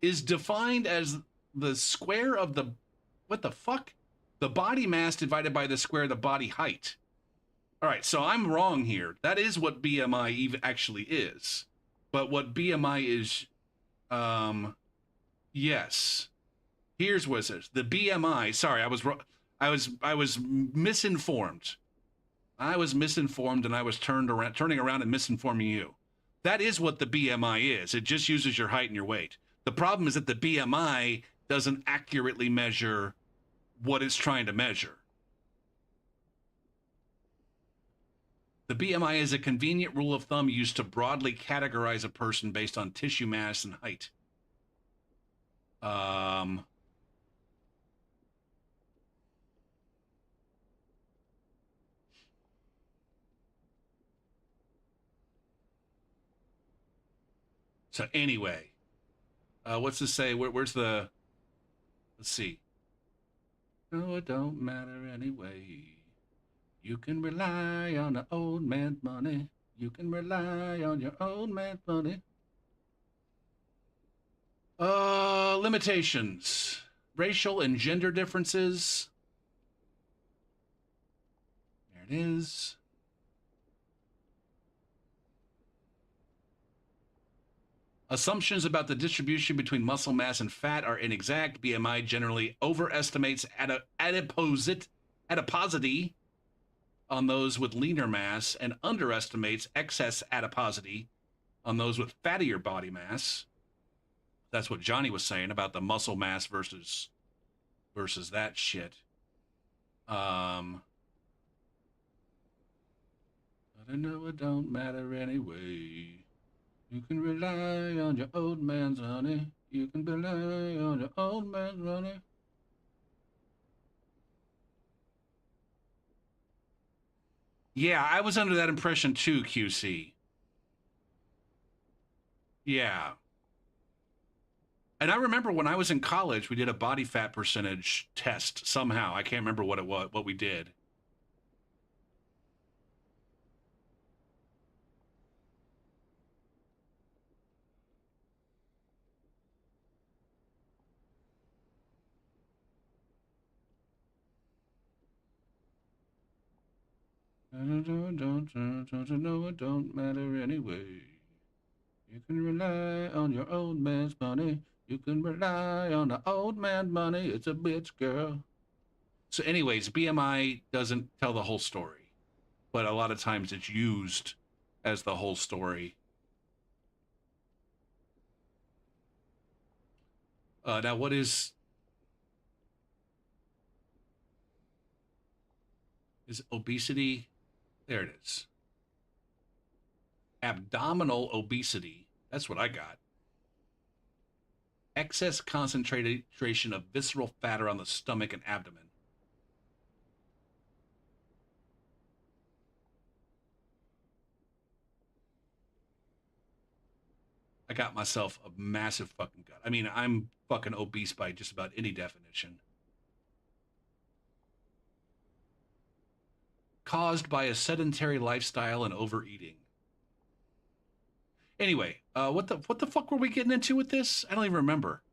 is defined as the square of the, what the fuck? The body mass divided by the square of the body height. All right, so I'm wrong here. That is what BMI even actually is. But what BMI is, yes. Here's what it says. The BMI. Sorry, I was misinformed. I was misinformed, and I was turning around and misinforming you. That is what the BMI is. It just uses your height and your weight. The problem is that the BMI doesn't accurately measure what it's trying to measure. The BMI is a convenient rule of thumb used to broadly categorize a person based on tissue mass and height. So anyway, what's this say? Where's the? Let's see. No, it don't matter anyway. You can rely on the old man's money. You can rely on your old man's money. Limitations. Racial and gender differences. There it is. Assumptions about the distribution between muscle mass and fat are inexact. BMI generally overestimates adiposity on those with leaner mass and underestimates excess adiposity on those with fattier body mass. That's what Johnny was saying about the muscle mass versus that shit. I don't know, it don't matter anyway. You can rely on your old man's honey. You can rely on your old man's honey. Yeah, I was under that impression too, QC. Yeah. And I remember when I was in college, we did a body fat percentage test somehow. I can't remember what it was, what we did. No, it don't matter anyway. You can rely on your old man's money. You can rely on the old man money. It's a bitch, girl. So, anyways, BMI doesn't tell the whole story, but a lot of times it's used as the whole story. Now, what is obesity? There it is. Abdominal obesity. That's what I got. Excess concentration of visceral fat around the stomach and abdomen. I got myself a massive fucking gut. I mean, I'm fucking obese by just about any definition. Caused by a sedentary lifestyle and overeating. Anyway, what the fuck were we getting into with this? I don't even remember.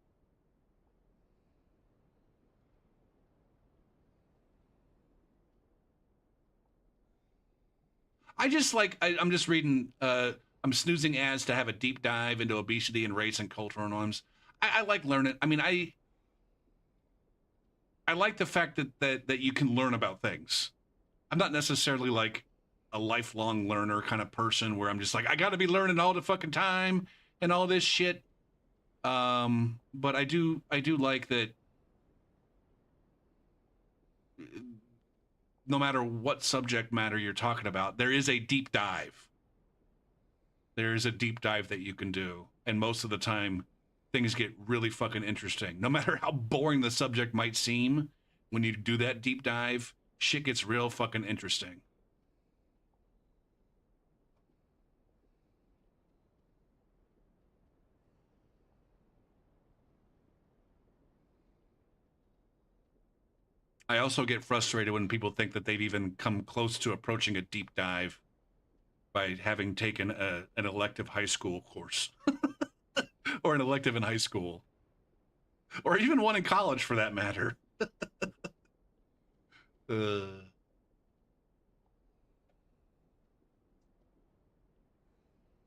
I'm just reading. I'm snoozing ads to have a deep dive into obesity and race and cultural norms. I like learning. I mean, I like the fact that you can learn about things. I'm not necessarily like a lifelong learner kind of person where I'm just like I got to be learning all the fucking time and all this shit. But I do like that no matter what subject matter you're talking about, there is a deep dive. There is a deep dive that you can do, and most of the time, things get really fucking interesting. No matter how boring the subject might seem, when you do that deep dive, shit gets real fucking interesting. I also get frustrated when people think that they've even come close to approaching a deep dive by having taken an elective high school course or an elective in high school or even one in college for that matter. Uh,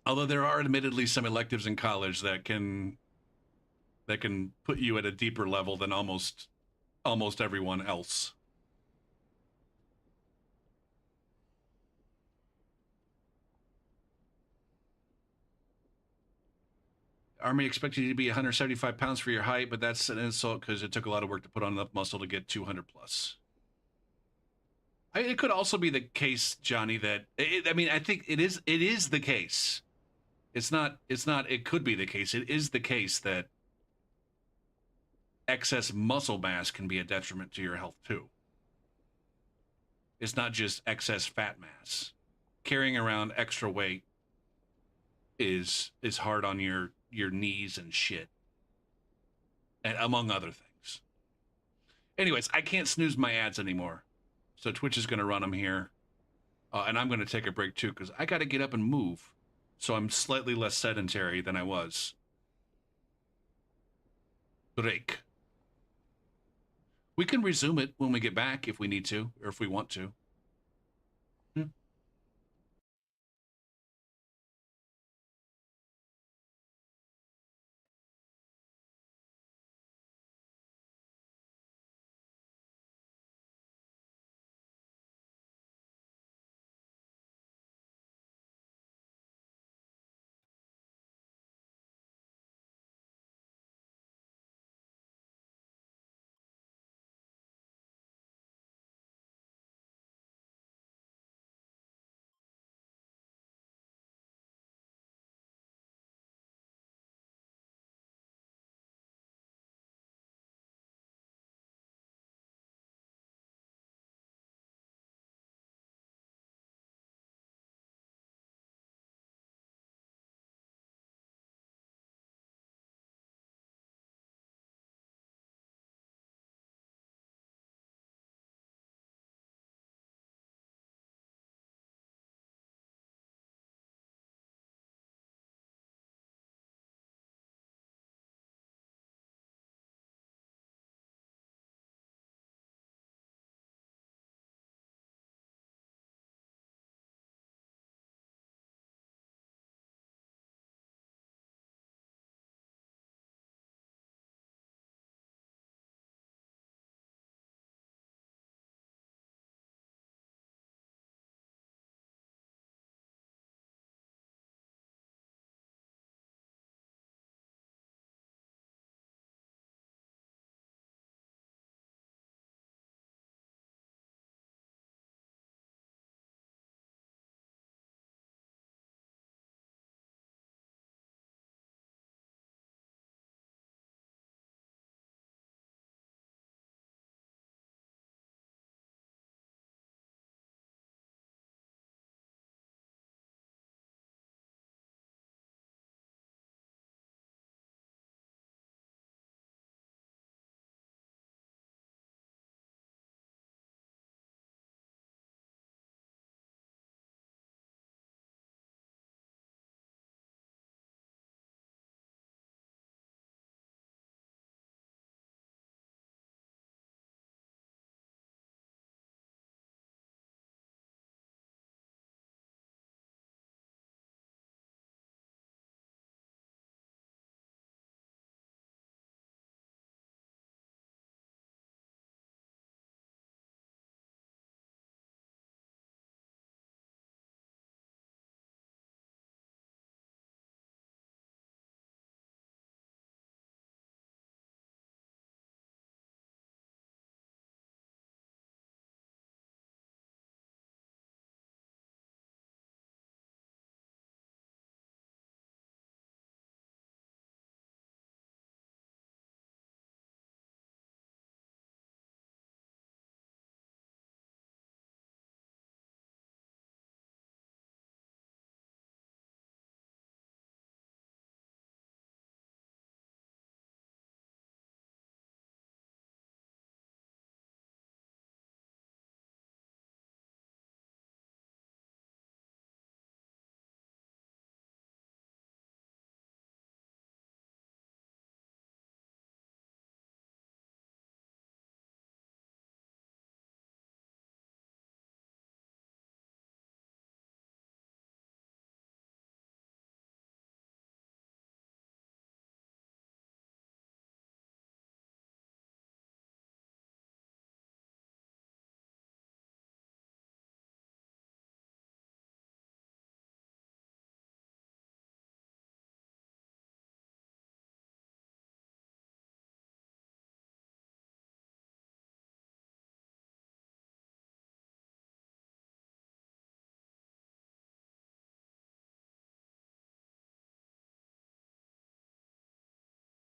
Although there are admittedly some electives in college that can put you at a deeper level than almost everyone else. Army expected you to be 175 pounds for your height, but that's an insult because it took a lot of work to put on enough muscle to get 200 plus. It could also be the case, Johnny, that I mean, I think it is the case. It's not it could be the case. It is the case that excess muscle mass can be a detriment to your health too. It's not just excess fat mass. Carrying around extra weight is hard on your knees and shit, and among other things. Anyways, I can't snooze my ads anymore, so Twitch is going to run them here, and I'm going to take a break too because I got to get up and move. So I'm slightly less sedentary than I was. Break. We can resume it when we get back if we need to or if we want to. Hmm.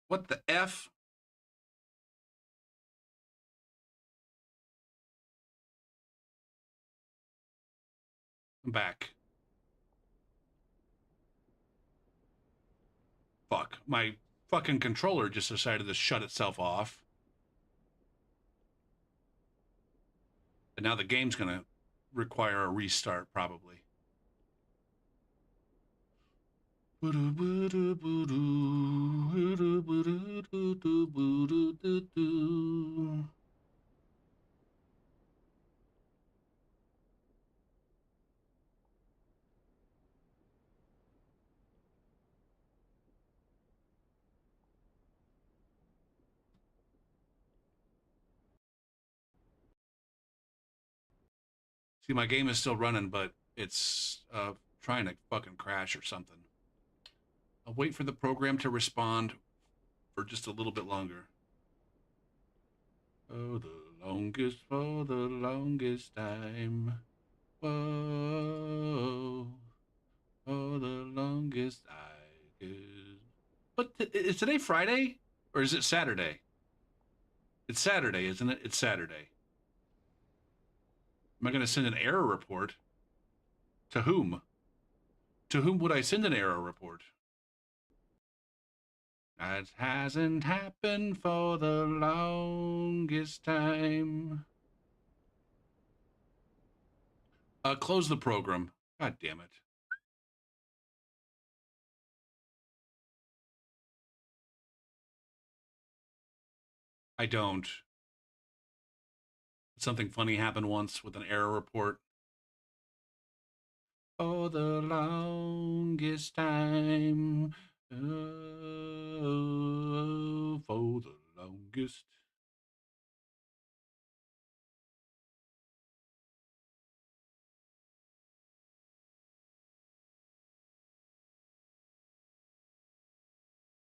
What the F? I'm back. Fuck. My fucking controller just decided to shut itself off. And now the game's gonna require a restart, probably. See, my game is still running, but it's trying to fucking crash or something. I'll wait for the program to respond for just a little bit longer. Oh, for the longest time. Whoa, for the longest I could. But is today Friday or is it Saturday? It's Saturday, isn't it? It's Saturday. Am I going to send an error report? To whom? To whom would I send an error report? That hasn't happened for the longest time. Close the program. God damn it. I don't. Something funny happened once with an error report. For the longest time. Oh, for the longest.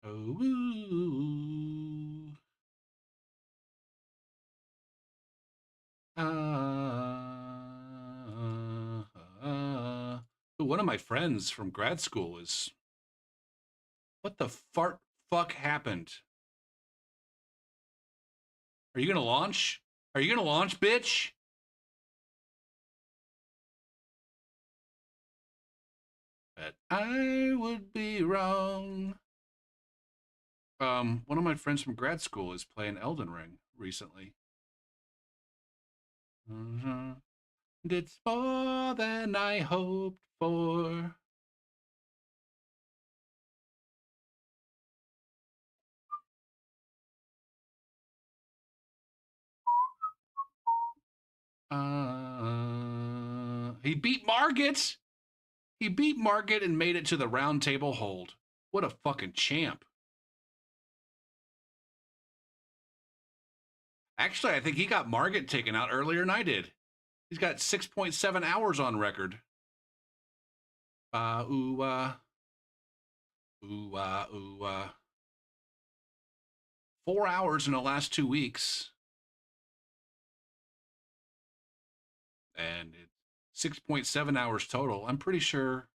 Oh, one of my friends from grad school is. What the fuck happened? Are you gonna launch? Are you gonna launch, bitch? But I would be wrong. One of my friends from grad school is playing Elden Ring recently. It's more than I hoped for. He beat Margit. He beat Margit and made it to the round table hold. What a fucking champ. Actually, I think he got Margit taken out earlier than I did. He's got 6.7 hours on record. Ooh, 4 hours in the last 2 weeks. And it's 6.7 hours total. I'm pretty sure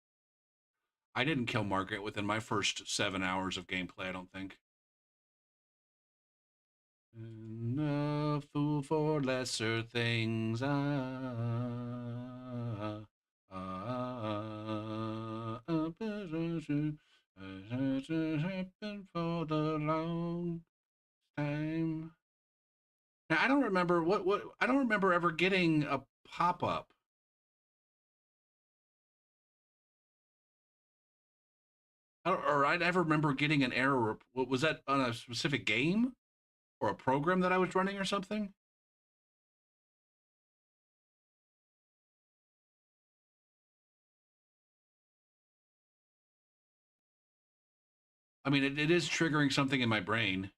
I didn't kill Margaret within my first 7 hours of gameplay, I don't think. A fool for lesser things. Happened for the long time. Now, I don't remember what I don't remember ever getting a pop-up. Or I never remember getting an error. What was that on a specific game or a program that I was running or something? I mean, it is triggering something in my brain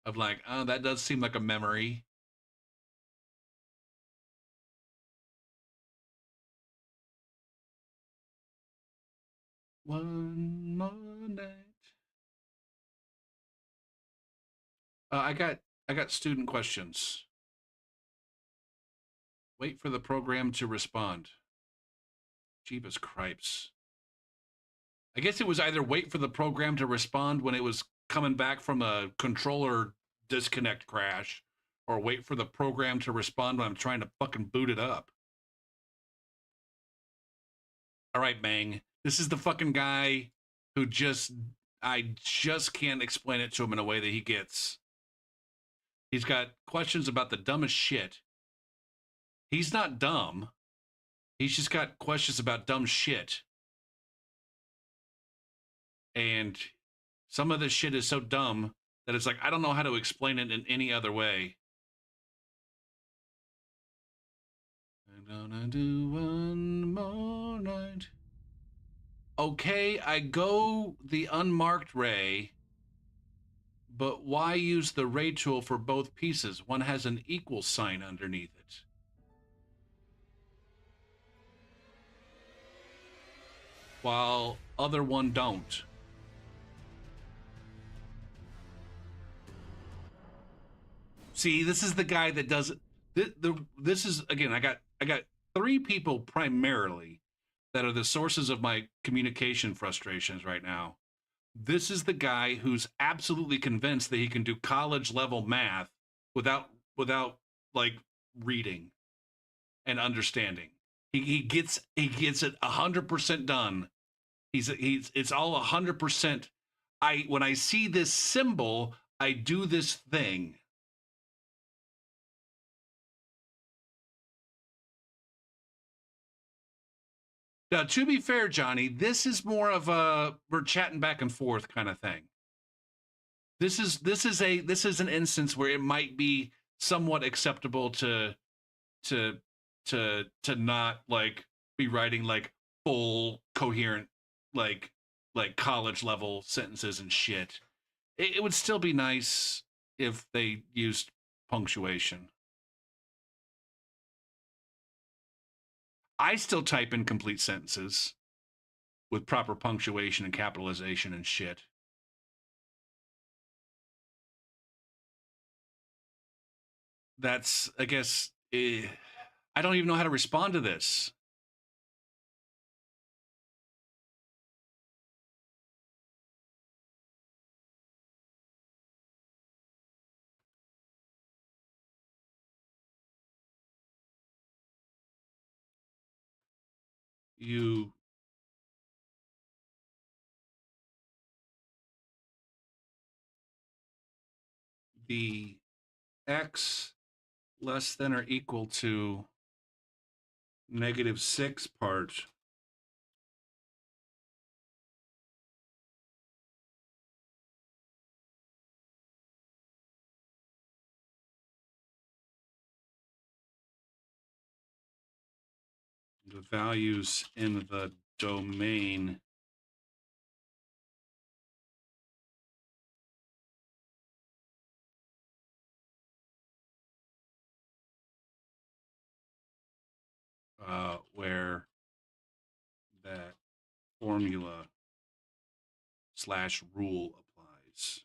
of like, oh, that does seem like a memory. One more night. I got student questions. Wait for the program to respond. Jeebus cripes. I guess it was either wait for the program to respond when it was coming back from a controller disconnect crash or wait for the program to respond when I'm trying to fucking boot it up. All right, Bang. This is the fucking guy who I just can't explain it to him in a way that he gets. He's got questions about the dumbest shit. He's not dumb. He's just got questions about dumb shit. And some of this shit is so dumb that it's like, I don't know how to explain it in any other way. I'm gonna do one more night. Okay, I go the unmarked ray, but why use the ray tool for both pieces? One has an equal sign underneath it. While other one don't. See, this is the guy that does it. This is, again, I got three people primarily that are the sources of my communication frustrations right now. This is the guy who's absolutely convinced that he can do college level math without like reading and understanding. He gets it 100% done. It's all 100%. When I see this symbol, I do this thing. Now, to be fair, Johnny, this is more of a we're chatting back and forth kind of thing. This is an instance where it might be somewhat acceptable to not like be writing like full coherent like college level sentences and shit. It would still be nice if they used punctuation. I still type in complete sentences with proper punctuation and capitalization and shit. That's, I guess, I don't even know how to respond to this. The x less than or equal to -6 part the values in the domain where that formula / rule applies.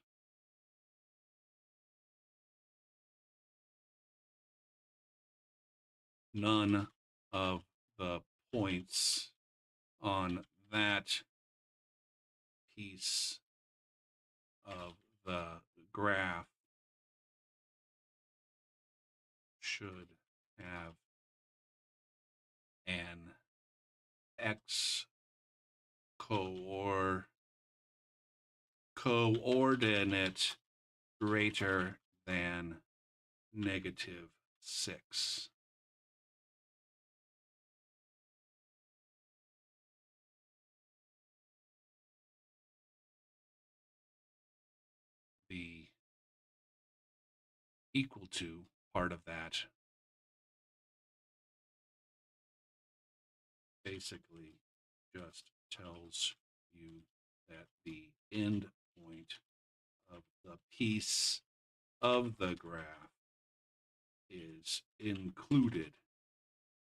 None of the points on that piece of the graph should have an x coordinate greater than -6. The equal to part of that basically just tells you that the end point of the piece of the graph is included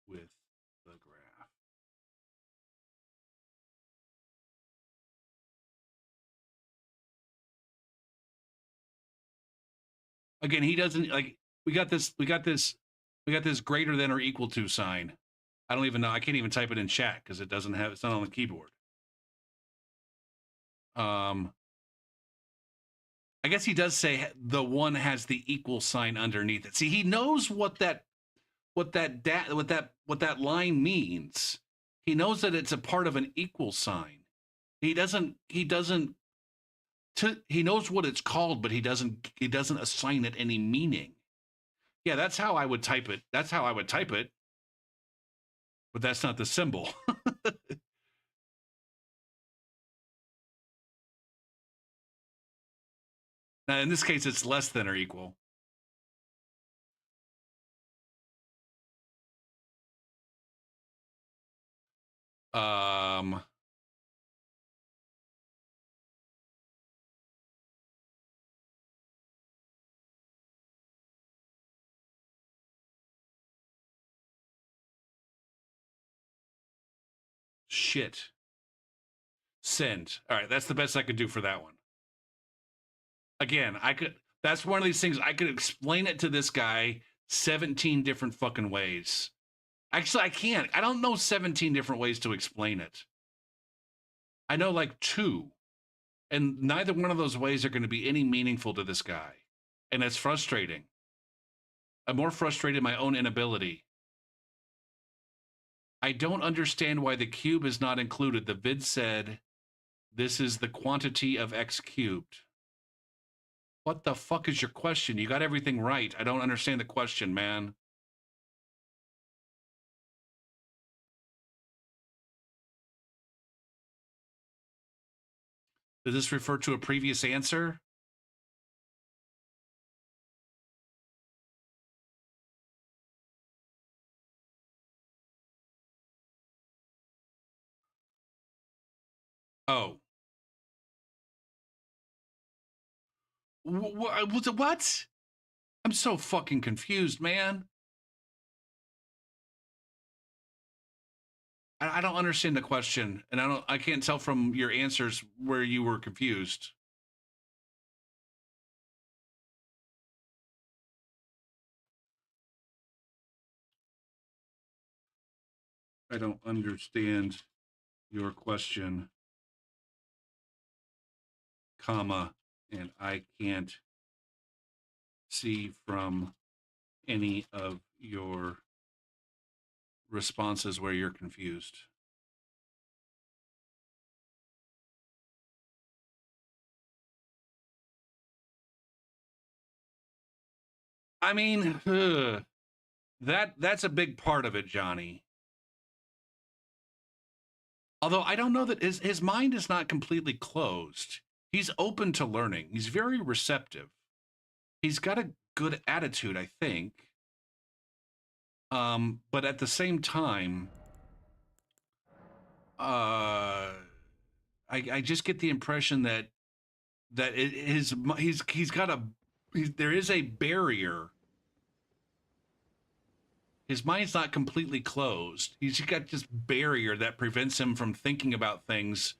with the graph. Again, he doesn't like we got this greater than or equal to sign. I don't even know. I can't even type it in chat because it's not on the keyboard. I guess he does say the one has the equal sign underneath it. See, he knows what that line means. He knows that it's a part of an equal sign. He doesn't he knows what it's called, but he doesn't assign it any meaning. Yeah, that's how I would type it. That's how I would type it. But that's not the symbol. Now, in this case, it's less than or equal. Um, shit. Send. All right, that's the best I could do for that one. Again, I could. That's one of these things I could explain it to this guy 17 different fucking ways. Actually, I can't. I don't know 17 different ways to explain it. I know like two, and neither one of those ways are going to be any meaningful to this guy. And it's frustrating. I'm more frustrated in my own inability. I don't understand why the cube is not included. The vid said this is the quantity of x cubed. What the fuck is your question? You got everything right. I don't understand the question, man. Does this refer to a previous answer? Oh. What? I'm so fucking confused, man. I don't understand the question, and I can't tell from your answers where you were confused. I don't understand your question, comma, and I can't see from any of your responses where you're confused. I mean, that's a big part of it, Johnny. Although I don't know that his mind is not completely closed. He's open to learning. He's very receptive. He's got a good attitude, I think. But at the same time, I just get the impression that he's got there is a barrier. His mind's not completely closed. He's got this barrier that prevents him from thinking about things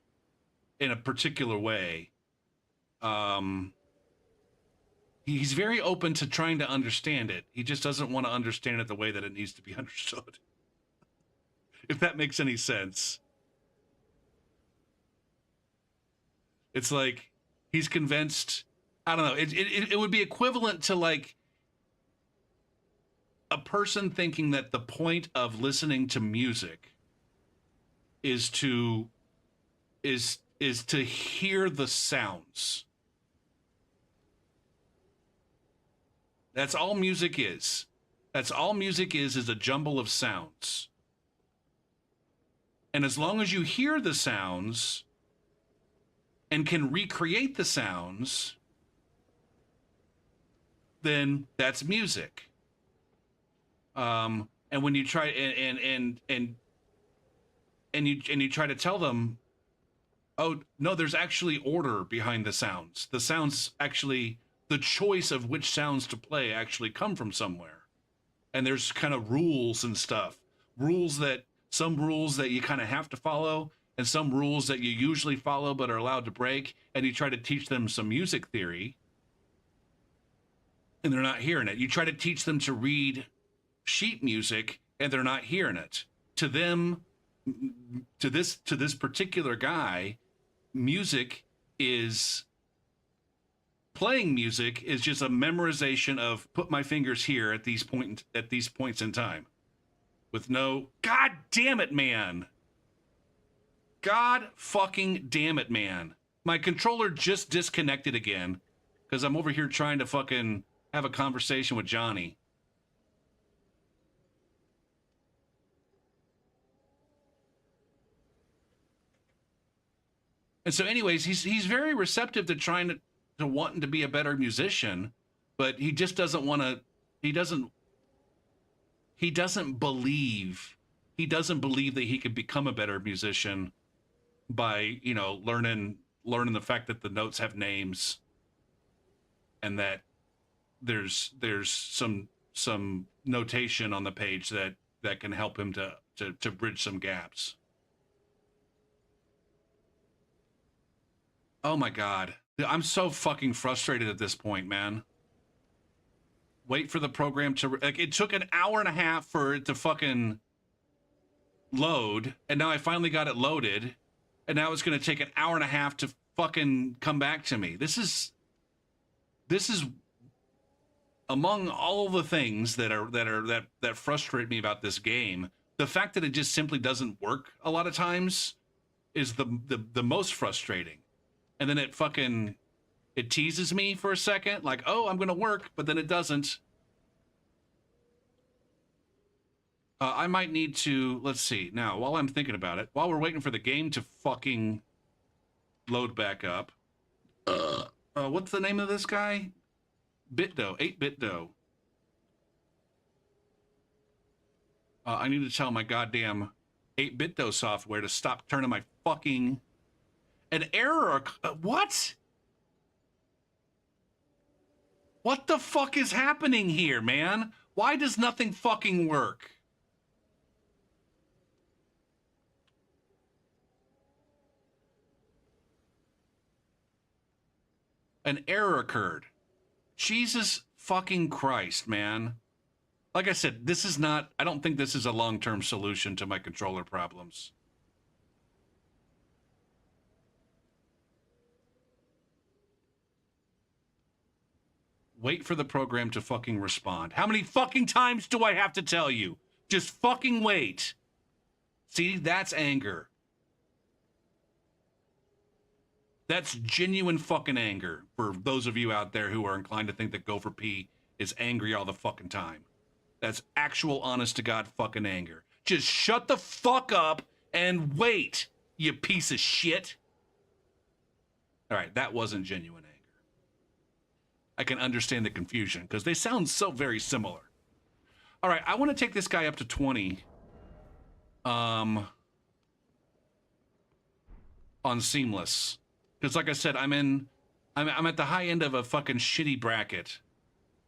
in a particular way. He's very open to trying to understand it. He just doesn't want to understand it the way that it needs to be understood. If that makes any sense. It's like he's convinced. I don't know. It would be equivalent to like a person thinking that the point of listening to music is to hear the sounds. That's all music is. That's all music is a jumble of sounds. And as long as you hear the sounds and can recreate the sounds, then that's music. And when you try and you try to tell them, oh no, there's actually order behind the sounds. The sounds actually, the choice of which sounds to play actually come from somewhere. And there's kind of rules and stuff. Some rules that you kind of have to follow, and some rules that you usually follow but are allowed to break. And you try to teach them some music theory, and they're not hearing it. You try to teach them to read sheet music, and they're not hearing it. To them, to this particular guy, music is Playing music is just a memorization of put my fingers here at these points in time with no god damn it, man. God fucking damn it, man. My controller just disconnected again because I'm over here trying to fucking have a conversation with Johnny. And so anyways, he's very receptive to trying to wanting to be a better musician, but he just doesn't want to he doesn't believe that he could become a better musician by, you know, learning the fact that the notes have names and that there's some notation on the page that can help him to bridge some gaps. Oh my god. I'm so fucking frustrated at this point, man. Wait for the program to like it took an hour and a half for it to fucking load, and now I finally got it loaded, and now it's going to take an hour and a half to fucking come back to me. This is among all the things that frustrate me about this game. The fact that it just simply doesn't work a lot of times is the most frustrating. And then it teases me for a second, like, oh, I'm going to work, but then it doesn't. I might need to, let's see. Now, while I'm thinking about it, while we're waiting for the game to fucking load back up, what's the name of this guy? BitDo, 8BitDo. I need to tell my goddamn 8BitDo software to stop turning my fucking... An error? What? What the fuck is happening here, man? Why does nothing fucking work? An error occurred. Jesus fucking Christ, man. Like I said, this is not... I don't think this is a long-term solution to my controller problems. Wait for the program to fucking respond. How many fucking times do I have to tell you? Just fucking wait. See, that's anger. That's genuine fucking anger for those of you out there who are inclined to think that Gopher P is angry all the fucking time. That's actual honest to God fucking anger. Just shut the fuck up and wait, you piece of shit. All right, that wasn't genuine anger. I can understand the confusion because they sound so very similar. All right, I want to take this guy up to 20. On seamless, because like I said, I'm at the high end of a fucking shitty bracket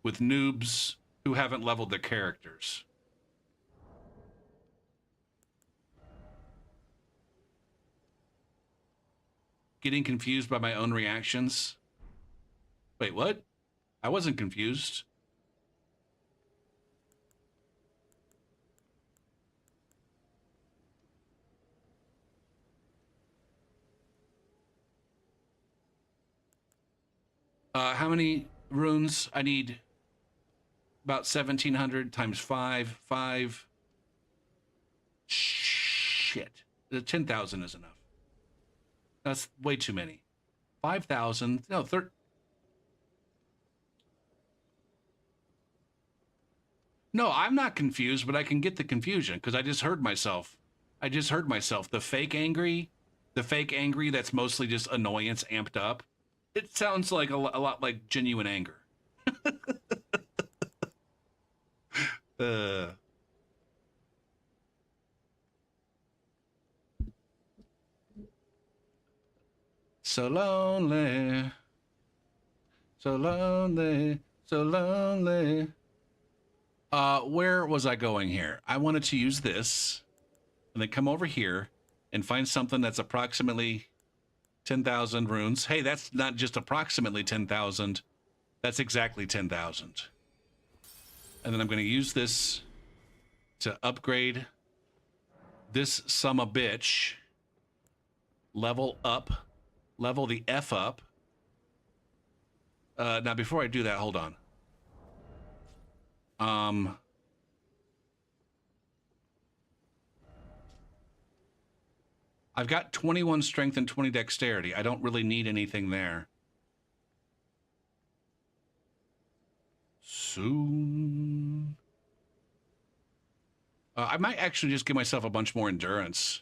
with noobs who haven't leveled their characters. Getting confused by my own reactions. Wait, what? I wasn't confused. How many runes? I need about 1,700 times 5. 5. Shit. 10,000 is enough. That's way too many. 5,000. No, 30. No, I'm not confused, but I can get the confusion because I just heard myself. The fake angry that's mostly just annoyance amped up. It sounds like a lot like genuine anger. So lonely. So lonely. So lonely. Where was I going here? I wanted to use this and then come over here and find something that's approximately 10,000 runes. Hey, that's not just approximately 10,000. That's exactly 10,000. And then I'm going to use this to upgrade this summa bitch. Level up. Level the F up. Now, before I do that, hold on. I've got 21 strength and 20 dexterity. I don't really need anything there. Soon. I might actually just give myself a bunch more endurance.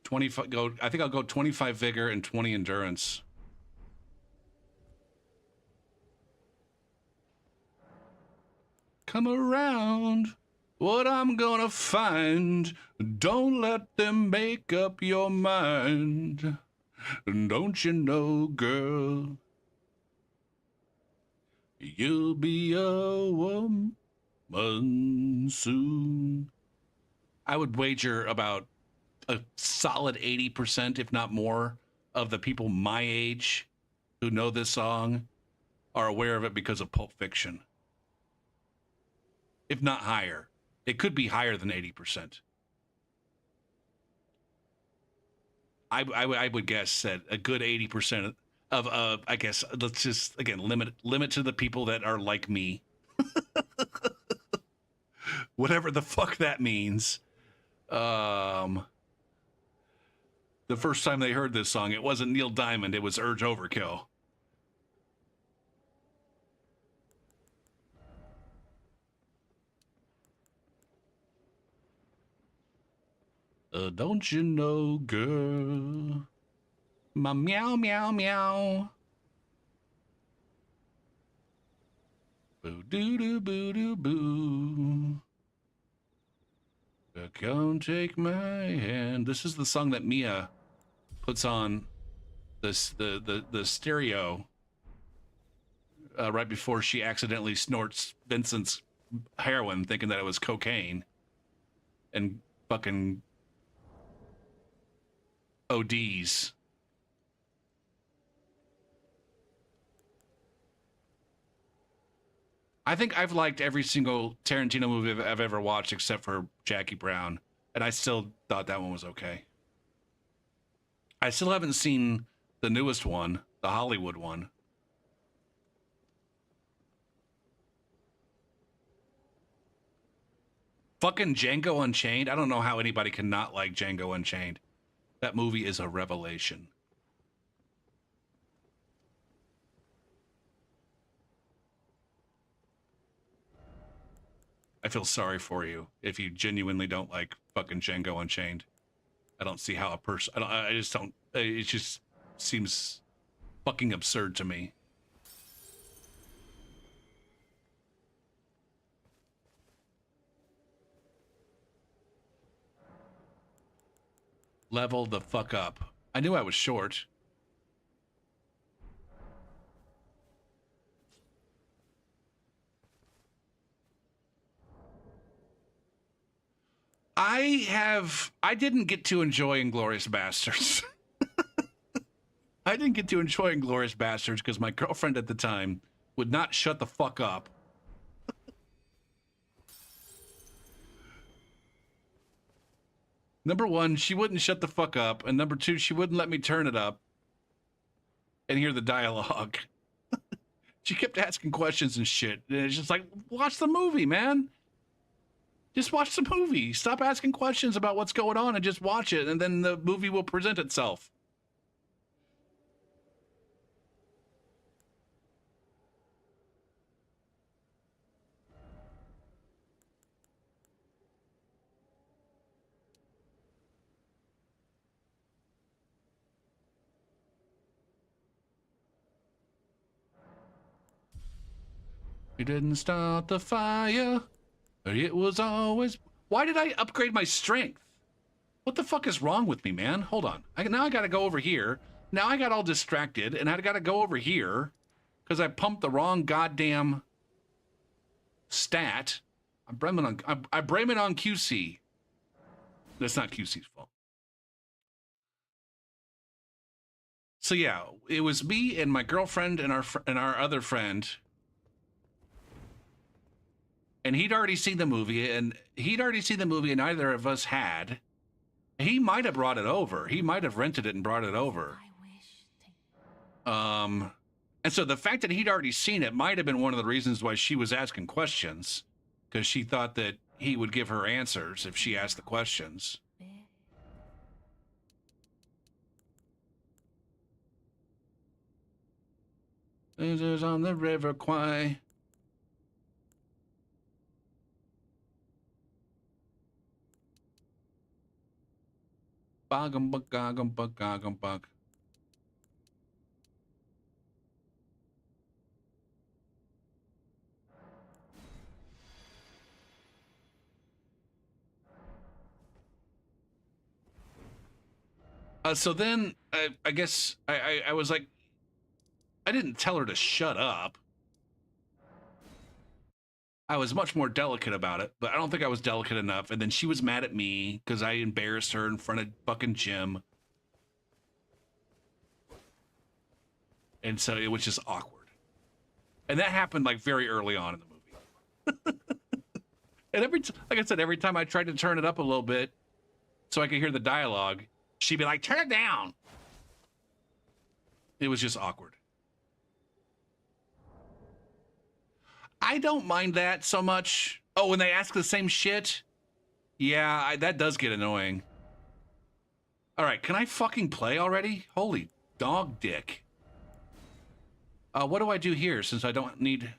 25 go. I think I'll go 25 vigor and 20 endurance. Come around, what I'm gonna find. Don't let them make up your mind. Don't you know, girl, you'll be a woman soon. I would wager about a solid 80%, if not more, of the people my age who know this song are aware of it because of Pulp Fiction. If not higher. It could be higher than 80%. I would guess that a good 80% of I guess, let's just, again, limit to the people that are like me. Whatever the fuck that means. The first time they heard this song, it wasn't Neil Diamond, it was Urge Overkill. Don't you know, girl, my meow, meow, meow. Boo doo doo boo doo boo. Come take my hand. This is the song that Mia puts on the stereo right before she accidentally snorts Vincent's heroin, thinking that it was cocaine, and fucking ODs. I think I've liked every single Tarantino movie I've ever watched except for Jackie Brown, and I still thought that one was okay. I still haven't seen the newest one, the Hollywood one. Fucking Django Unchained. I don't know how anybody can not like Django Unchained. That movie is a revelation. I feel sorry for you if you genuinely don't like fucking Django Unchained. I don't see how a person. I just don't. It just seems fucking absurd to me. Level the fuck up. I knew I was short. I didn't get to enjoy Inglourious Bastards. I didn't get to enjoy Inglourious Bastards because my girlfriend at the time would not shut the fuck up. Number one, she wouldn't shut the fuck up. And number two, she wouldn't let me turn it up and hear the dialogue. She kept asking questions and shit. And it's just like, watch the movie, man. Just watch the movie. Stop asking questions about what's going on and just watch it. And then the movie will present itself. You didn't start the fire. It was always... Why did I upgrade my strength? What the fuck is wrong with me, man? Hold on. Now I gotta go over here. Now I got all distracted, and I gotta go over here because I pumped the wrong goddamn stat. I'm blaming on QC. That's not QC's fault. So yeah, it was me and my girlfriend and our other friend. And he'd already seen the movie, and neither of us had. He might have brought it over. He might have rented it and brought it over. And so the fact that he'd already seen it might have been one of the reasons why she was asking questions, because she thought that he would give her answers if she asked the questions. Losers on the River Kwai. Bogum bug gogum bug gogum bug. So then I guess I was like, I didn't tell her to shut up. I was much more delicate about it, but I don't think I was delicate enough. And then she was mad at me because I embarrassed her in front of fucking Jim. And so it was just awkward. And that happened like very early on in the movie. And like I said, every time I tried to turn it up a little bit so I could hear the dialogue, she'd be like, turn it down. It was just awkward. I don't mind that so much. Oh, when they ask the same shit? Yeah, that does get annoying. All right, can I fucking play already? Holy dog dick. What do I do here since I don't need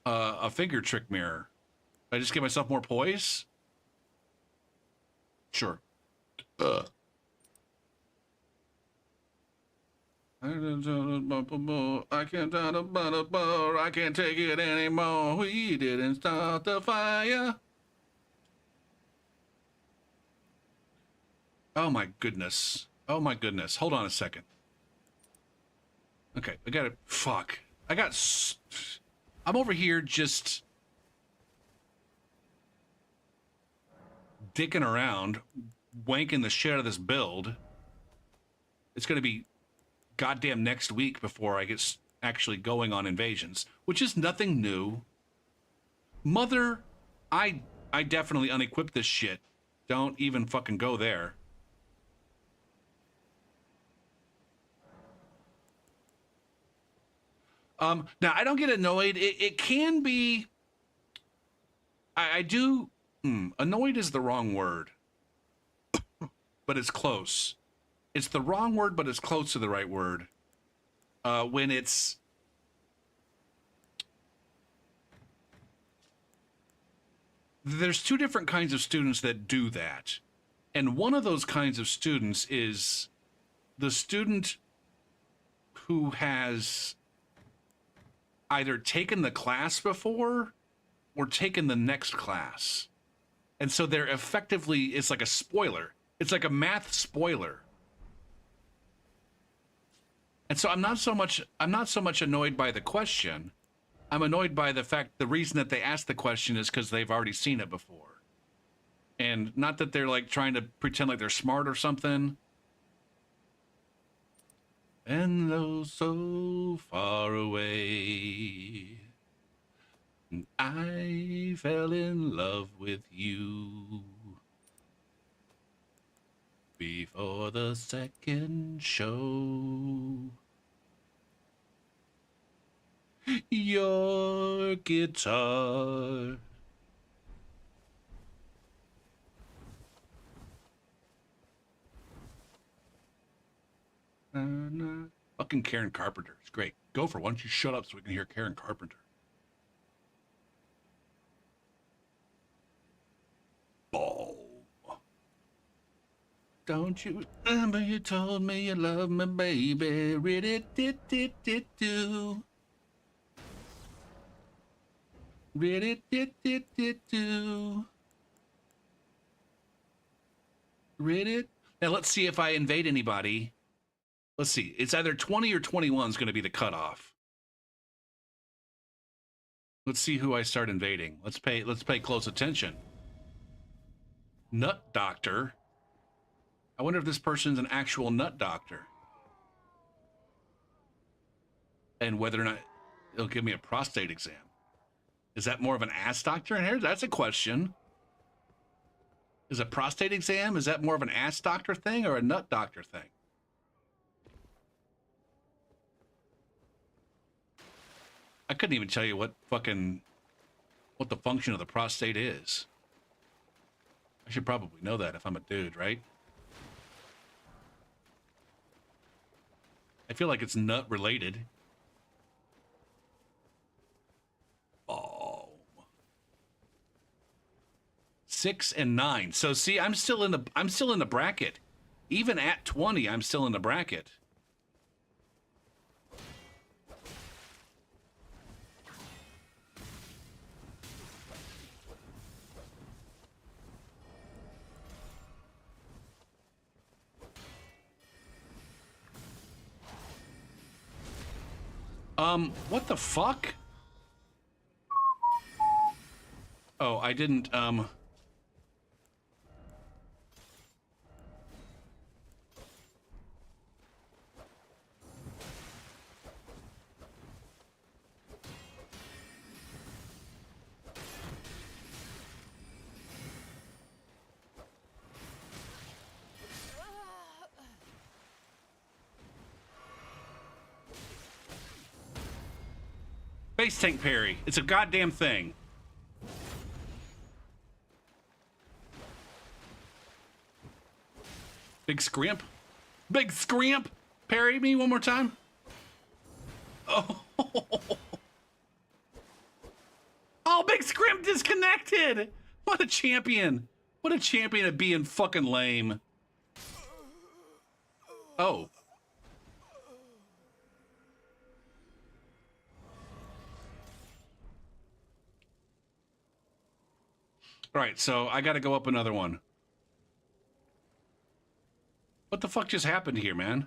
a finger trick mirror? I just give myself more poise? Sure. I can't take it anymore. We didn't start the fire. Oh my goodness. Oh my goodness. Hold on a second. Okay, I got it. Fuck. I'm over here just dicking around, wanking the shit out of this build. It's going to be goddamn next week before I get actually going on invasions, which is nothing new. Mother, I definitely unequipped this shit. Don't even fucking go there. Now I don't get annoyed. It can be. I do. Annoyed is the wrong word, but it's close. It's the wrong word, but it's close to the right word. When it's there's two different kinds of students that do that, and one of those kinds of students is the student who has either taken the class before or taken the next class. And so they're effectively, it's like a spoiler. It's like a math spoiler. And so I'm not so much annoyed by the question. I'm annoyed by the reason that they asked the question is because they've already seen it before. And not that they're like trying to pretend like they're smart or something. And though so far away, I fell in love with you before the second show. Your guitar. Fucking Karen Carpenter. It's great. Gopher, why don't you shut up so we can hear Karen Carpenter? Ball. Don't you remember you told me you love me, baby? Rid-it-dit-dit-dit-do. Rid-it-dit-dit-dit-do. Rid-it. Now let's see if I invade anybody. Let's see. It's either 20 or 21 is going to be the cutoff. Let's see who I start invading. Let's pay close attention. Nut doctor. I wonder if this person's an actual nut doctor. And whether or not it'll give me a prostate exam. Is that more of an ass doctor in here? That's a question. Is a prostate exam? Is that more of an ass doctor thing or a nut doctor thing? I couldn't even tell you what the function of the prostate is. I should probably know that if I'm a dude, right? I feel like it's nut related. Oh. 6 and 9. So see, I'm still in the bracket. Even at 20, I'm still in the bracket. What the fuck? Oh, I didn't, Base tank parry. It's a goddamn thing. Big scrimp. Big scrimp. Parry me one more time. Oh. Oh, Big Scrimp disconnected. What a champion. What a champion of being fucking lame. Oh. All right, so I got to go up another one. What the fuck just happened here, man?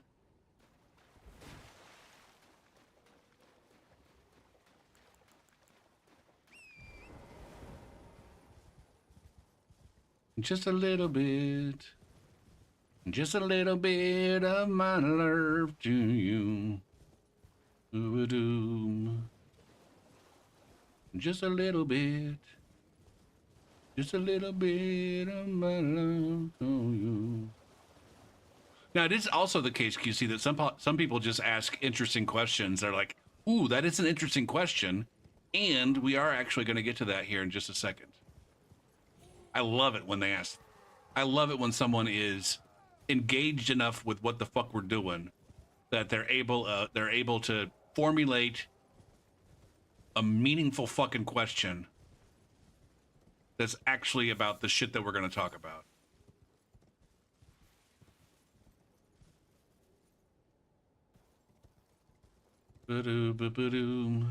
Just a little bit. Just a little bit of my love to you. Ooh-a-doom. Just a little bit. Just a little bit of my love to you. Now, it is also the case, QC, that some people just ask interesting questions. They're like, ooh, that is an interesting question. And we are actually going to get to that here in just a second. I love it when they ask. I love it when someone is engaged enough with what the fuck we're doing that they're able to formulate a meaningful fucking question that's actually about the shit that we're going to talk about. Ba-doo, ba-ba-doo.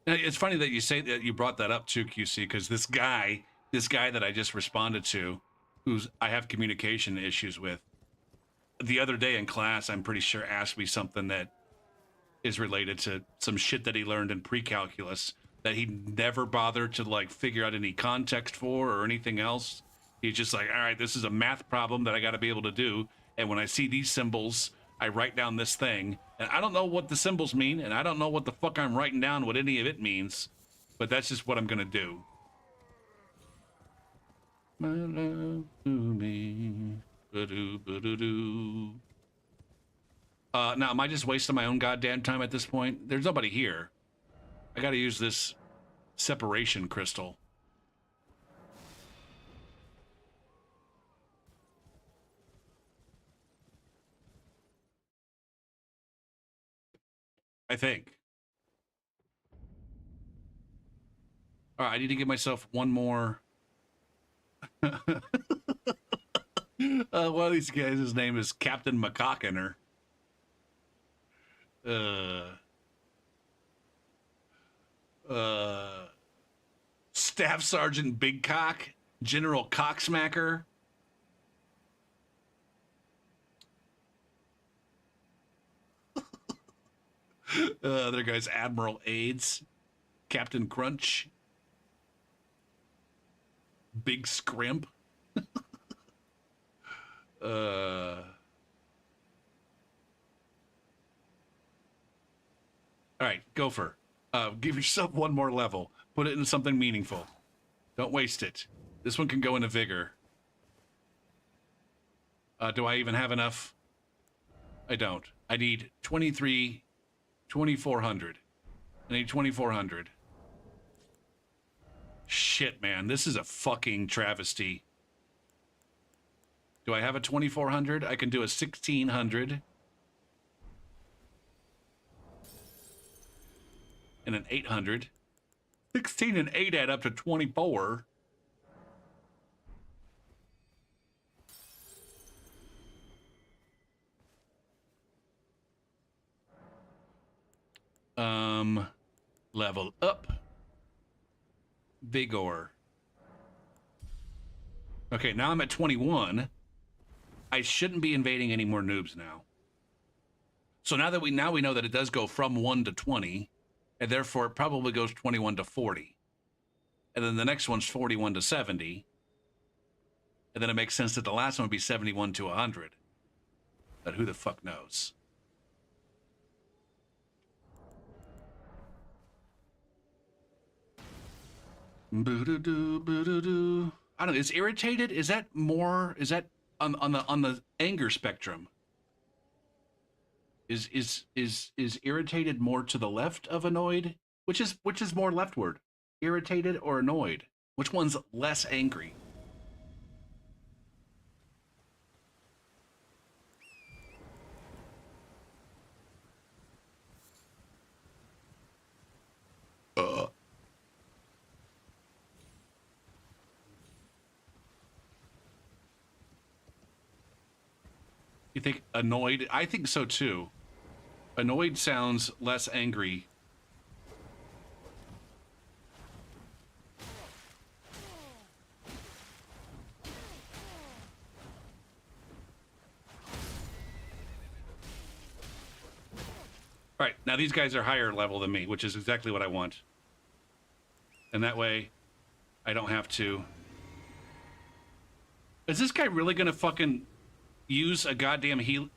Now, it's funny that you say that you brought that up too, QC, because this guy that I just responded to, who's I have communication issues with, the other day in class, I'm pretty sure asked me something that is related to some shit that he learned in pre-calculus that he never bothered to like figure out any context for or anything else. He's just like, all right, this is a math problem that I got to be able to do. And when I see these symbols, I write down this thing. And I don't know what the symbols mean. And I don't know what the fuck I'm writing down, what any of it means. But that's just what I'm going to do. My love to me. Ba-doo, ba-doo-doo. Now, am I just wasting my own goddamn time at this point? There's nobody here. I gotta use this separation crystal. I think. All right, I need to give myself one more. One of these guys, his name is Captain McCockiner. Staff Sergeant Big Cock, General Cocksmacker. Other guy's Admiral AIDS, Captain Crunch. Big scrimp. All right, Gopher. Give yourself one more level. Put it in something meaningful. Don't waste it. This one can go into vigor. Do I even have enough? I don't. I need 2,400. I need 2,400. Shit, man. This is a fucking travesty. Do I have a 2,400? I can do a 1,600. And an 800. 16 and 8 add up to 24. Level up. Vigor. Okay, now I'm at 21. I shouldn't be invading any more noobs now. So now we know that it does go from 1 to 20, and therefore it probably goes 21 to 40. And then the next one's 41 to 70. And then it makes sense that the last one would be 71 to 100. But who the fuck knows? Boo-doo-doo, boo-doo-doo. I don't know. Is irritated? Is that more? Is that on the anger spectrum? Is irritated more to the left of annoyed? Which is more leftward? Irritated or annoyed? Which one's less angry? You think annoyed? I think so too. Annoyed sounds less angry. All right, now these guys are higher level than me, which is exactly what I want. And that way, I don't have to... Is this guy really gonna fucking use a goddamn heal?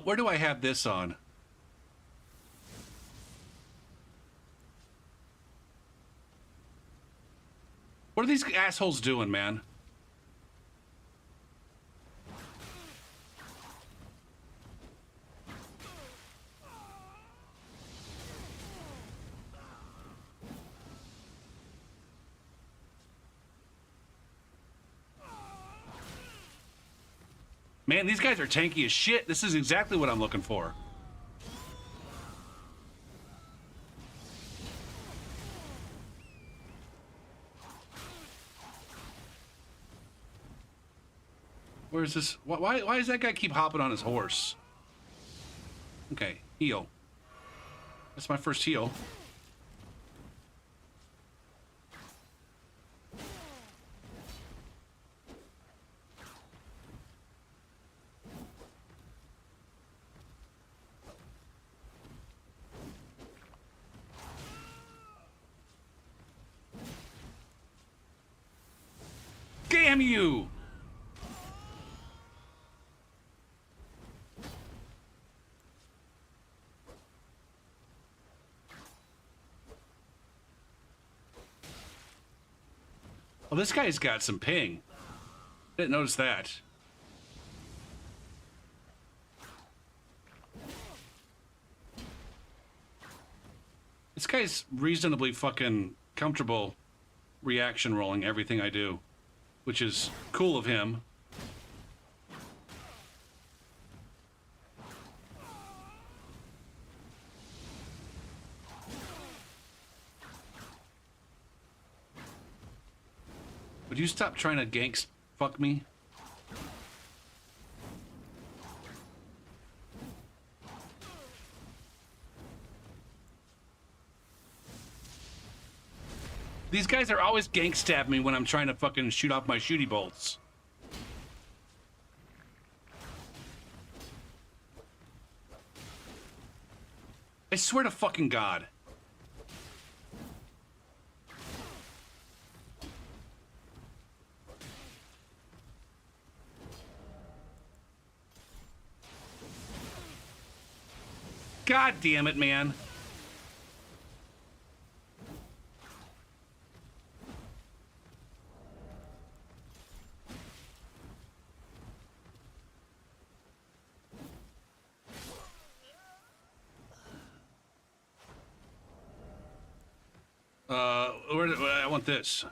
Where do I have this on? What are these assholes doing, man? Man, these guys are tanky as shit. This is exactly what I'm looking for. Where is this? Why does that guy keep hopping on his horse? Okay, heal. That's my first heal. Damn you! Well, this guy's got some ping. Didn't notice that. This guy's reasonably fucking comfortable reaction rolling everything I do, which is cool of him. Would you stop trying to gank fuck me? These guys are always gank stab me when I'm trying to fucking shoot off my shooty bolts. I swear to fucking God. God damn it, man. I want this.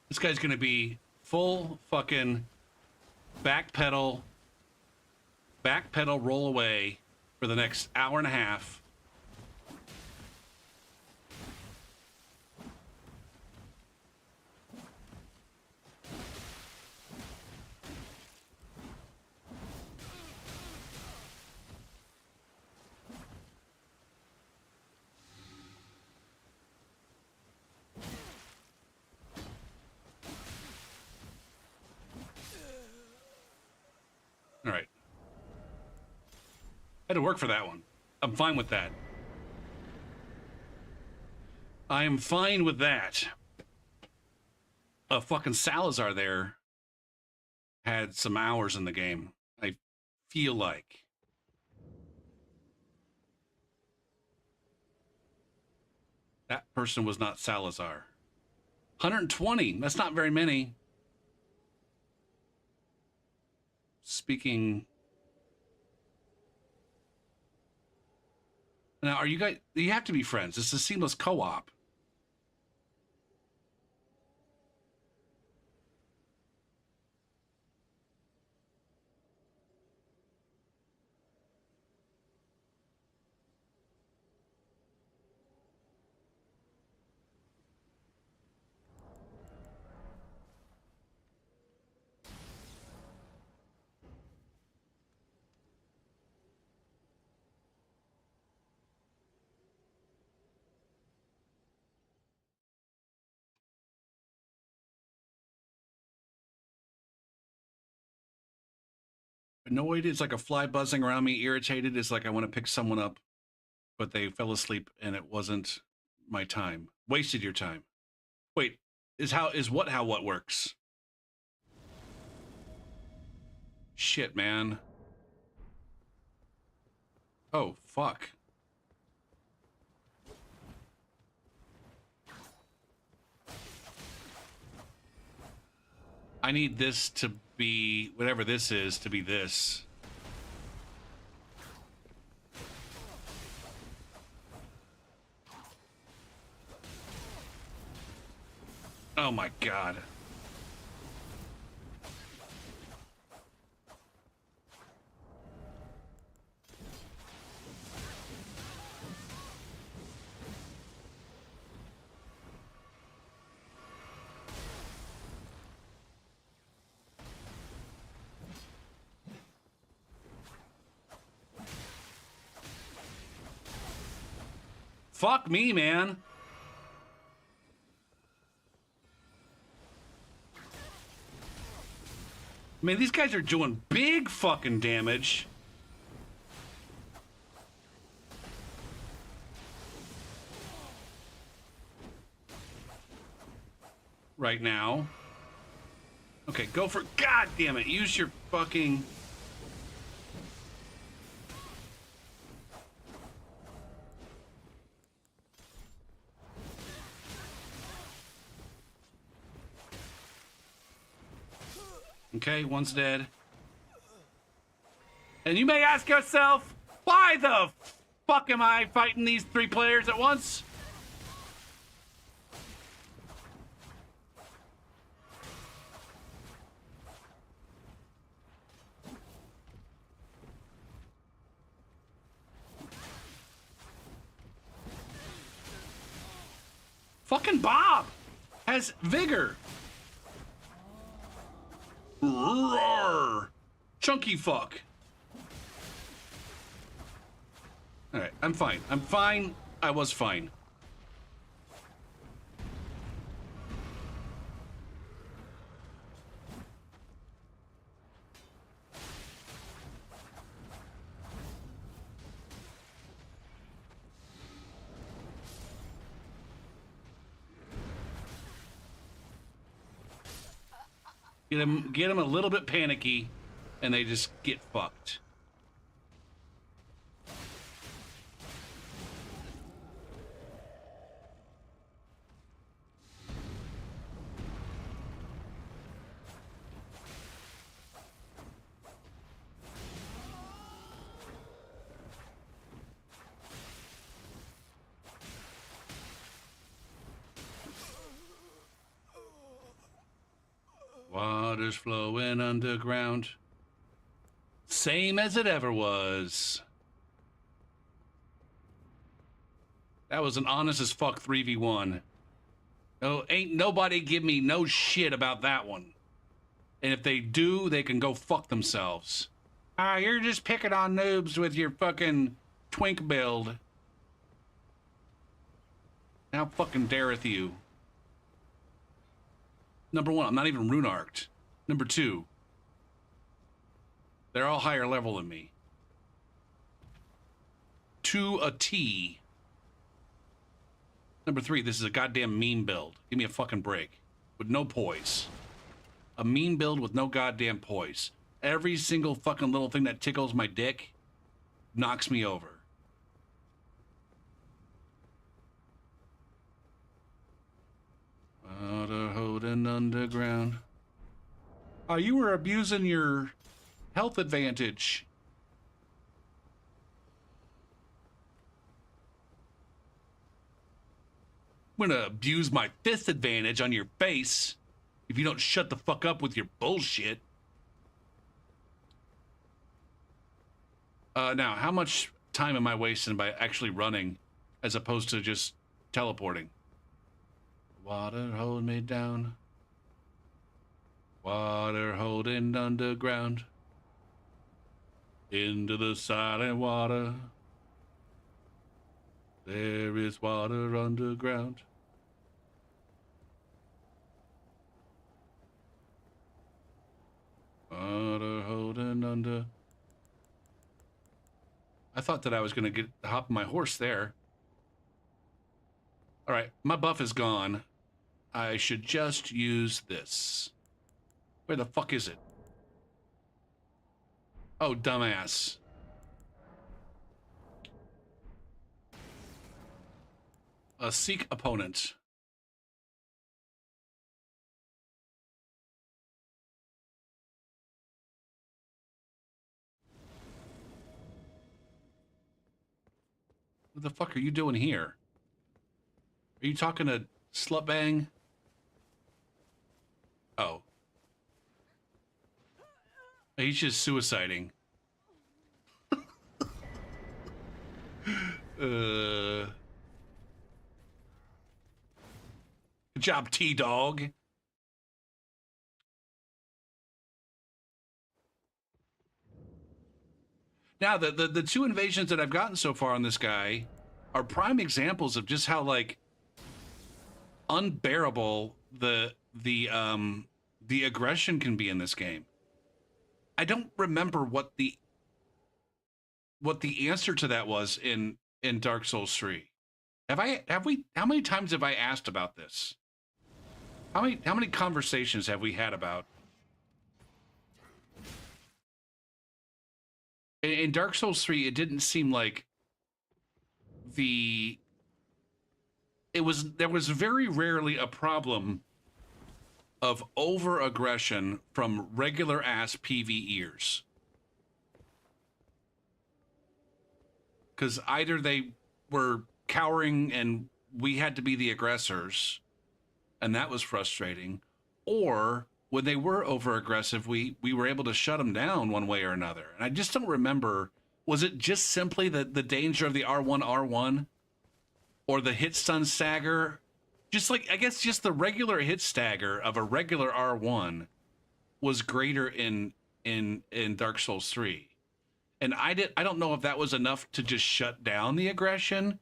This guy's gonna be full fucking backpedal, roll away for the next hour and a half. All right. I had to work for that one. I'm fine with that. I am fine with that. Fucking Salazar there had some hours in the game. I feel like. That person was not Salazar. 120. That's not very many. Speaking. Now, are you guys? You have to be friends. It's a seamless co-op. Annoyed is like a fly buzzing around me. Irritated is like I want to pick someone up, but they fell asleep and it wasn't my time. Wasted your time. Wait, how what works? Shit, man. Oh, fuck. I need this to be, whatever this is, to be this. Oh my God. Fuck me, man. I mean, these guys are doing big fucking damage. Right now. Okay, go for, God damn it, use your fucking... Okay, one's dead. And you may ask yourself, why the fuck am I fighting these 3 players at once? Fucking Bob has vigor. Roar! Chunky fuck. All right, I'm fine. I'm fine. I was fine. Get them a little bit panicky, and they just get fucked. Water's flowing underground. Same as it ever was. That was an honest as fuck 3v1. No, ain't nobody give me no shit about that one. And if they do, they can go fuck themselves. You're just picking on noobs with your fucking twink build. How fucking dareth you? Number one, I'm not even rune arced. Number two, they're all higher level than me. To a T. Number three, this is a goddamn meme build. Give me a fucking break. With no poise. A meme build with no goddamn poise. Every single fucking little thing that tickles my dick knocks me over. Water holding underground. Oh, you were abusing your health advantage. I'm gonna abuse my fist advantage on your face if you don't shut the fuck up with your bullshit. Now, how much time am I wasting by actually running as opposed to just teleporting? Water hold me down. Water holding underground. Into the silent water. There is water underground. Water holding under. I thought that I was going to get hop my horse there. All right, my buff is gone. I should just use this. Where the fuck is it? Oh, dumbass. Seek opponent. What the fuck are you doing here? Are you talking to Slutbang? Oh. He's just suiciding. Good job, T-Dog. Now, the two invasions that I've gotten so far on this guy are prime examples of just how, like, unbearable the aggression can be in this game. I don't remember what the answer to that was in Dark Souls 3. Have we how many times have I asked about this? How many conversations have we had about in Dark Souls 3? It didn't seem like there was very rarely a problem of over aggression from regular ass PvEers. Because either they were cowering and we had to be the aggressors, and that was frustrating, or when they were over aggressive, we were able to shut them down one way or another. And I just don't remember, was it just simply the danger of the R1 or the hit stun stagger? Just like, I guess just the regular hit stagger of a regular R1 was greater in Dark Souls 3. And I don't know if that was enough to just shut down the aggression,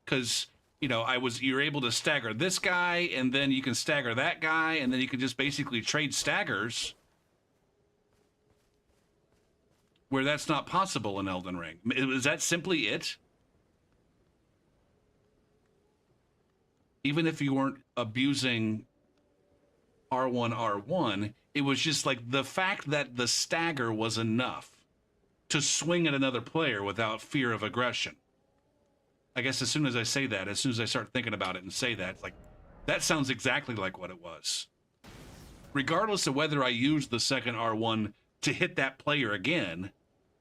cuz you know, you're able to stagger this guy, and then you can stagger that guy, and then you can just basically trade staggers, where that's not possible in Elden Ring. Is that simply it? Even if you weren't abusing R1, it was just like the fact that the stagger was enough to swing at another player without fear of aggression. I guess as soon as I say that, as soon as I start thinking about it and say that, it's like, that sounds exactly like what it was. Regardless of whether I used the second R1 to hit that player again,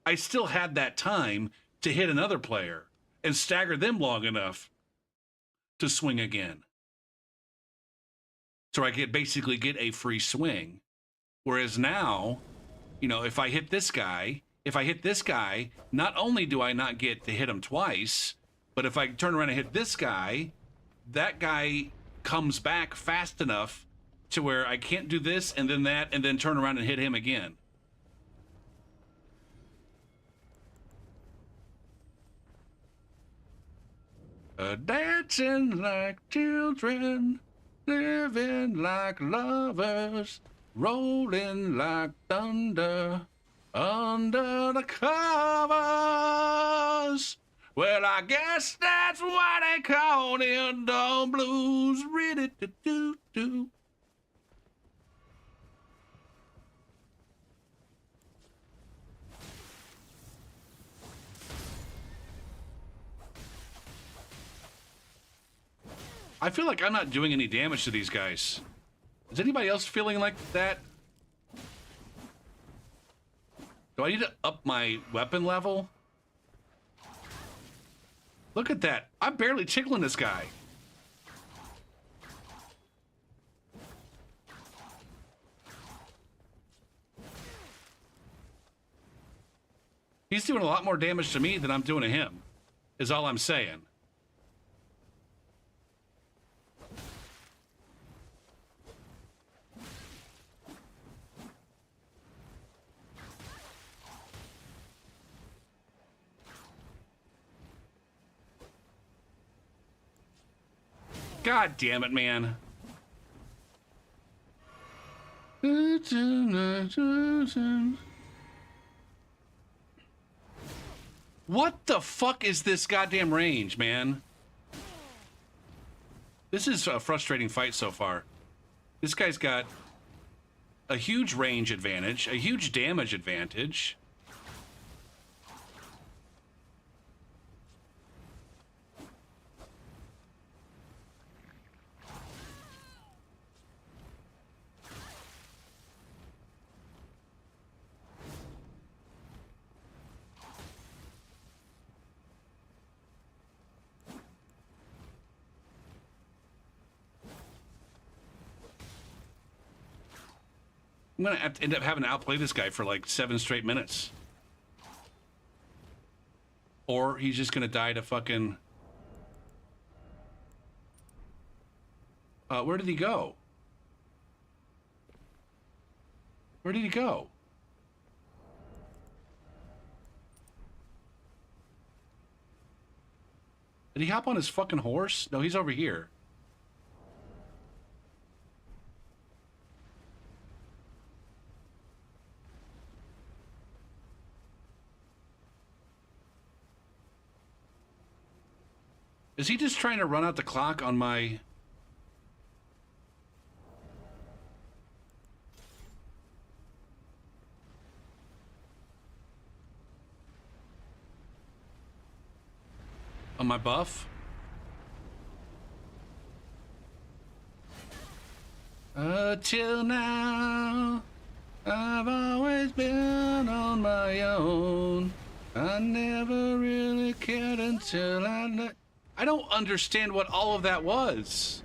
I still had that time to hit another player and stagger them long enough to swing again. So I basically get a free swing. Whereas now, you know, if I hit this guy, not only do I not get to hit him twice, but if I turn around and hit this guy, that guy comes back fast enough to where I can't do this and then that and then turn around and hit him again. Dancing like children, living like lovers, rolling like thunder under the covers. Well, I guess that's why they call it the blues. Really do. I feel like I'm not doing any damage to these guys. Is anybody else feeling like that? Do I need to up my weapon level? Look at that. I'm barely tickling this guy. He's doing a lot more damage to me than I'm doing to him, is all I'm saying. God damn it, man. What the fuck is this goddamn range, man? This is a frustrating fight so far. This guy's got a huge range advantage, a huge damage advantage. I'm gonna have to end up having to outplay this guy for like 7 straight minutes. Or he's just gonna die to fucking... where did he go? Where did he go? Did he hop on his fucking horse? No, he's over here. Is he just trying to run out the clock on my... on my buff? Till now, I've always been on my own. I never really cared until I don't understand what all of that was.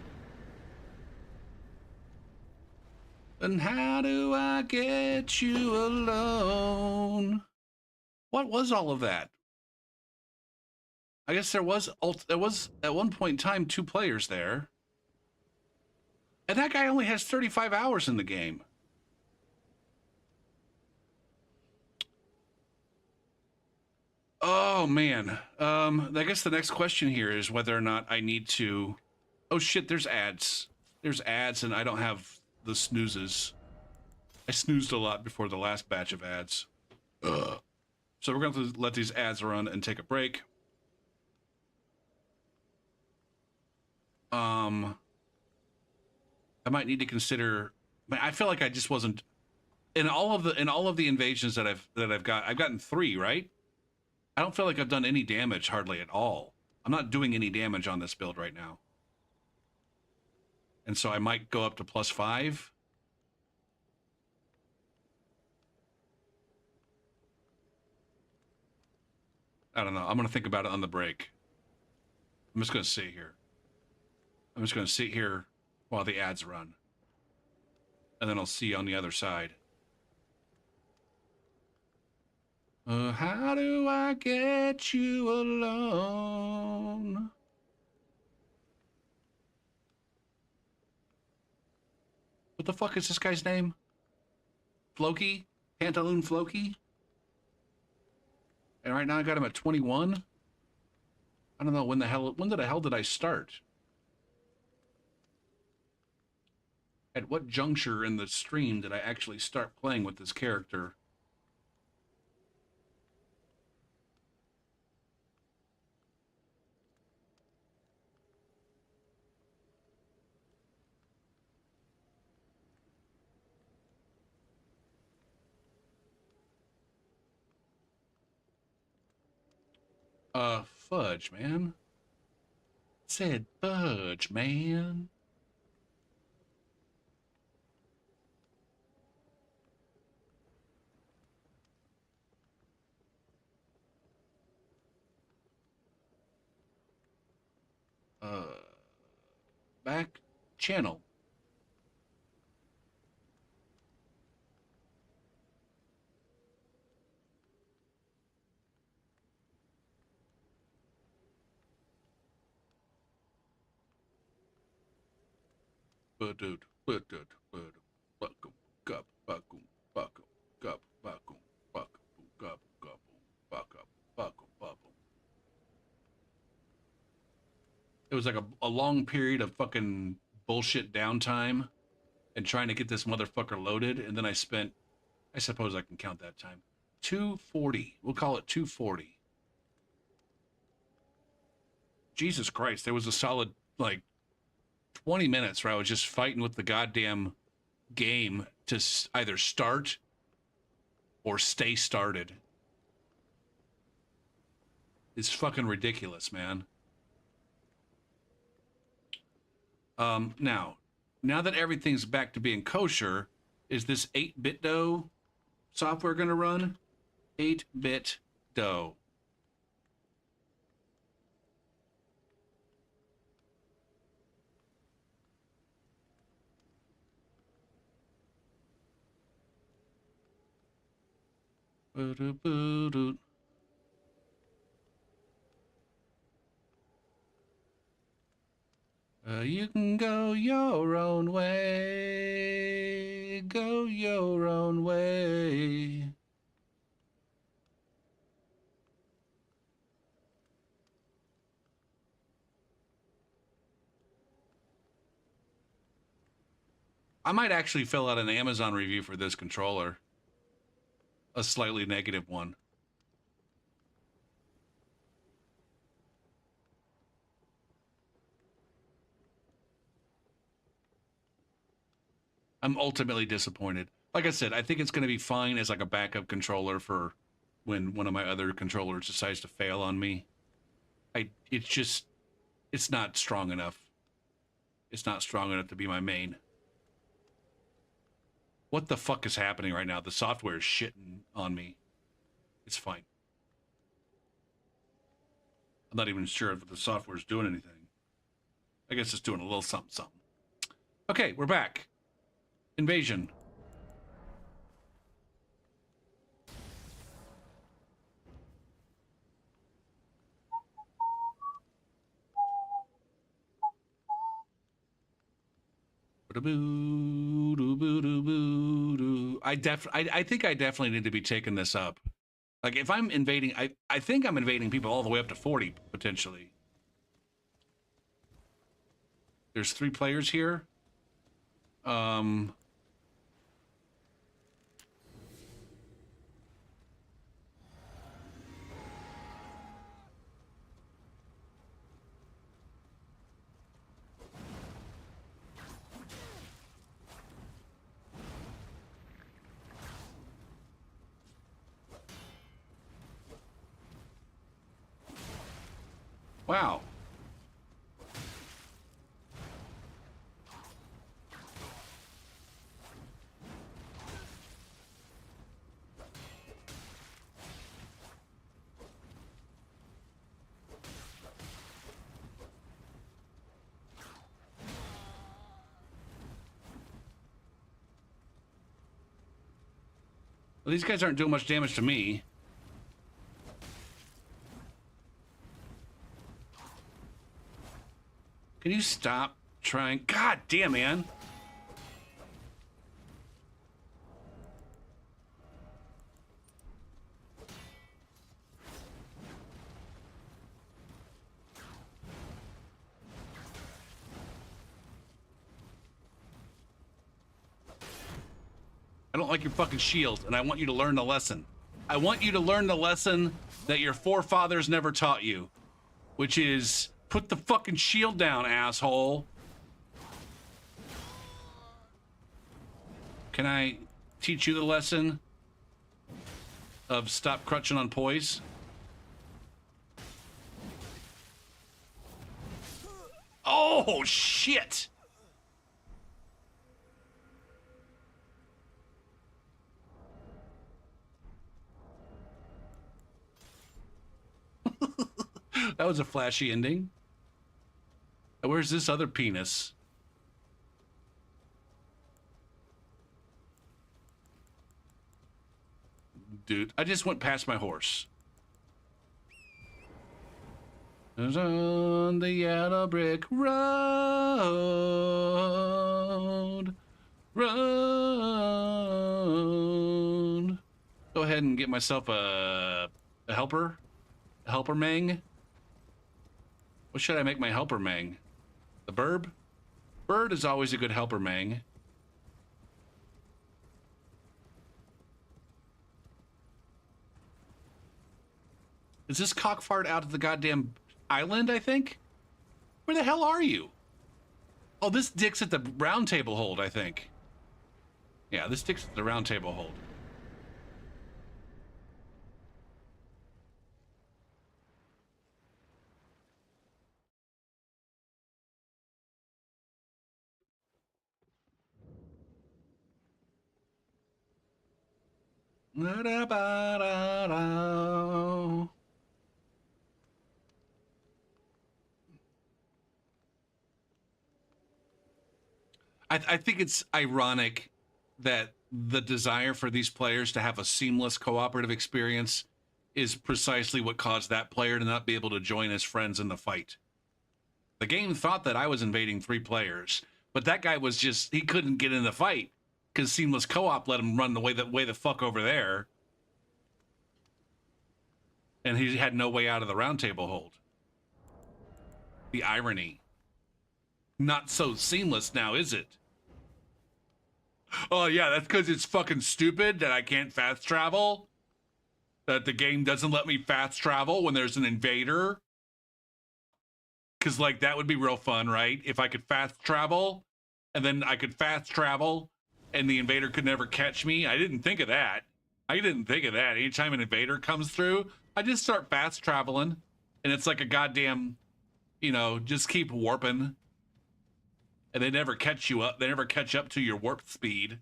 And how do I get you alone? What was all of that? I guess there was at one point in time 2 players there. And that guy only has 35 hours in the game. Oh man. I guess the next question here is whether or not I need to. Oh shit! There's ads. There's ads, and I don't have the snoozes. I snoozed a lot before the last batch of ads. Ugh. So we're going to let these ads run and take a break. I might need to consider. I feel like I just wasn't in all of the invasions that I've got. I've gotten 3, right? I don't feel like I've done any damage hardly at all. I'm not doing any damage on this build right now, and so I might go up to +5. I don't know. I'm gonna think about it on the break. I'm just gonna sit here. I'm just gonna sit here while the ads run, and then I'll see you on the other side. How do I get you alone? What the fuck is this guy's name? Floki? Pantaloon Floki? And right now I got him at 21. I don't know when the hell did I start? At what juncture in the stream did I actually start playing with this character? Fudge, man. Said fudge, man. Uh, Back channel. Ba-doot, ba-doot, ba-doot, buckum, gup, buckum, buckum, gup, buckum, buckum, gup, guppum, buckum, buckum, buckum. It was like a long period of fucking bullshit downtime and trying to get this motherfucker loaded, and then I suppose I can count that time. 240. We'll call it 240. Jesus Christ, there was a solid, like, 20 minutes where I was just fighting with the goddamn game to either start or stay started. It's fucking ridiculous, man. Now that everything's back to being kosher, is this 8-bit dough software going to run? 8-bit dough. You can go your own way. Go your own way. I might actually fill out an Amazon review for this controller. A slightly negative one. I'm ultimately disappointed. Like I said, I think it's going to be fine as like a backup controller for when one of my other controllers decides to fail on me. It's not strong enough. It's not strong enough to be my main. What the fuck is happening right now? The software is shitting on me. It's fine. I'm not even sure if the software is doing anything. I guess it's doing a little something, something. Okay, we're back. Invasion. I think I definitely need to be taking this up. Like if I'm invading, I think I'm invading people all the way up to 40 potentially. There's 3 players here. Um, wow. Well, these guys aren't doing much damage to me. Can you stop trying? God damn, man. I don't like your fucking shield, and I want you to learn the lesson. I want you to learn the lesson that your forefathers never taught you, which is put the fucking shield down, asshole. Can I teach you the lesson of stop crutching on poise? Oh, shit. That was a flashy ending. Where's this other penis? Dude, I just went past my horse. It's on the yellow brick road. Road. Go ahead and get myself a helper. A helper mang. What should I make my helper mang? The burb? Bird is always a good helper mang. Is this cockfart out of the goddamn island, I think? Where the hell are you? Oh, this dick's at the round table hold, I think. Yeah, this dick's at the round table hold. I think it's ironic that the desire for these players to have a seamless cooperative experience is precisely what caused that player to not be able to join his friends in the fight. The game thought that I was invading 3 players, but that guy was just, he couldn't get in the fight because seamless co-op let him run the way the fuck over there. And he had no way out of the round table hold. The irony. Not so seamless now, is it? Oh, yeah, that's because it's fucking stupid that I can't fast travel. That the game doesn't let me fast travel when there's an invader. Because, like, that would be real fun, right? If I could fast travel, and then I could fast travel, and the invader could never catch me. I didn't think of that. I didn't think of that. Anytime an invader comes through, I just start fast traveling, and it's like a goddamn, you know, just keep warping. And they never catch you up. They never catch up to your warp speed.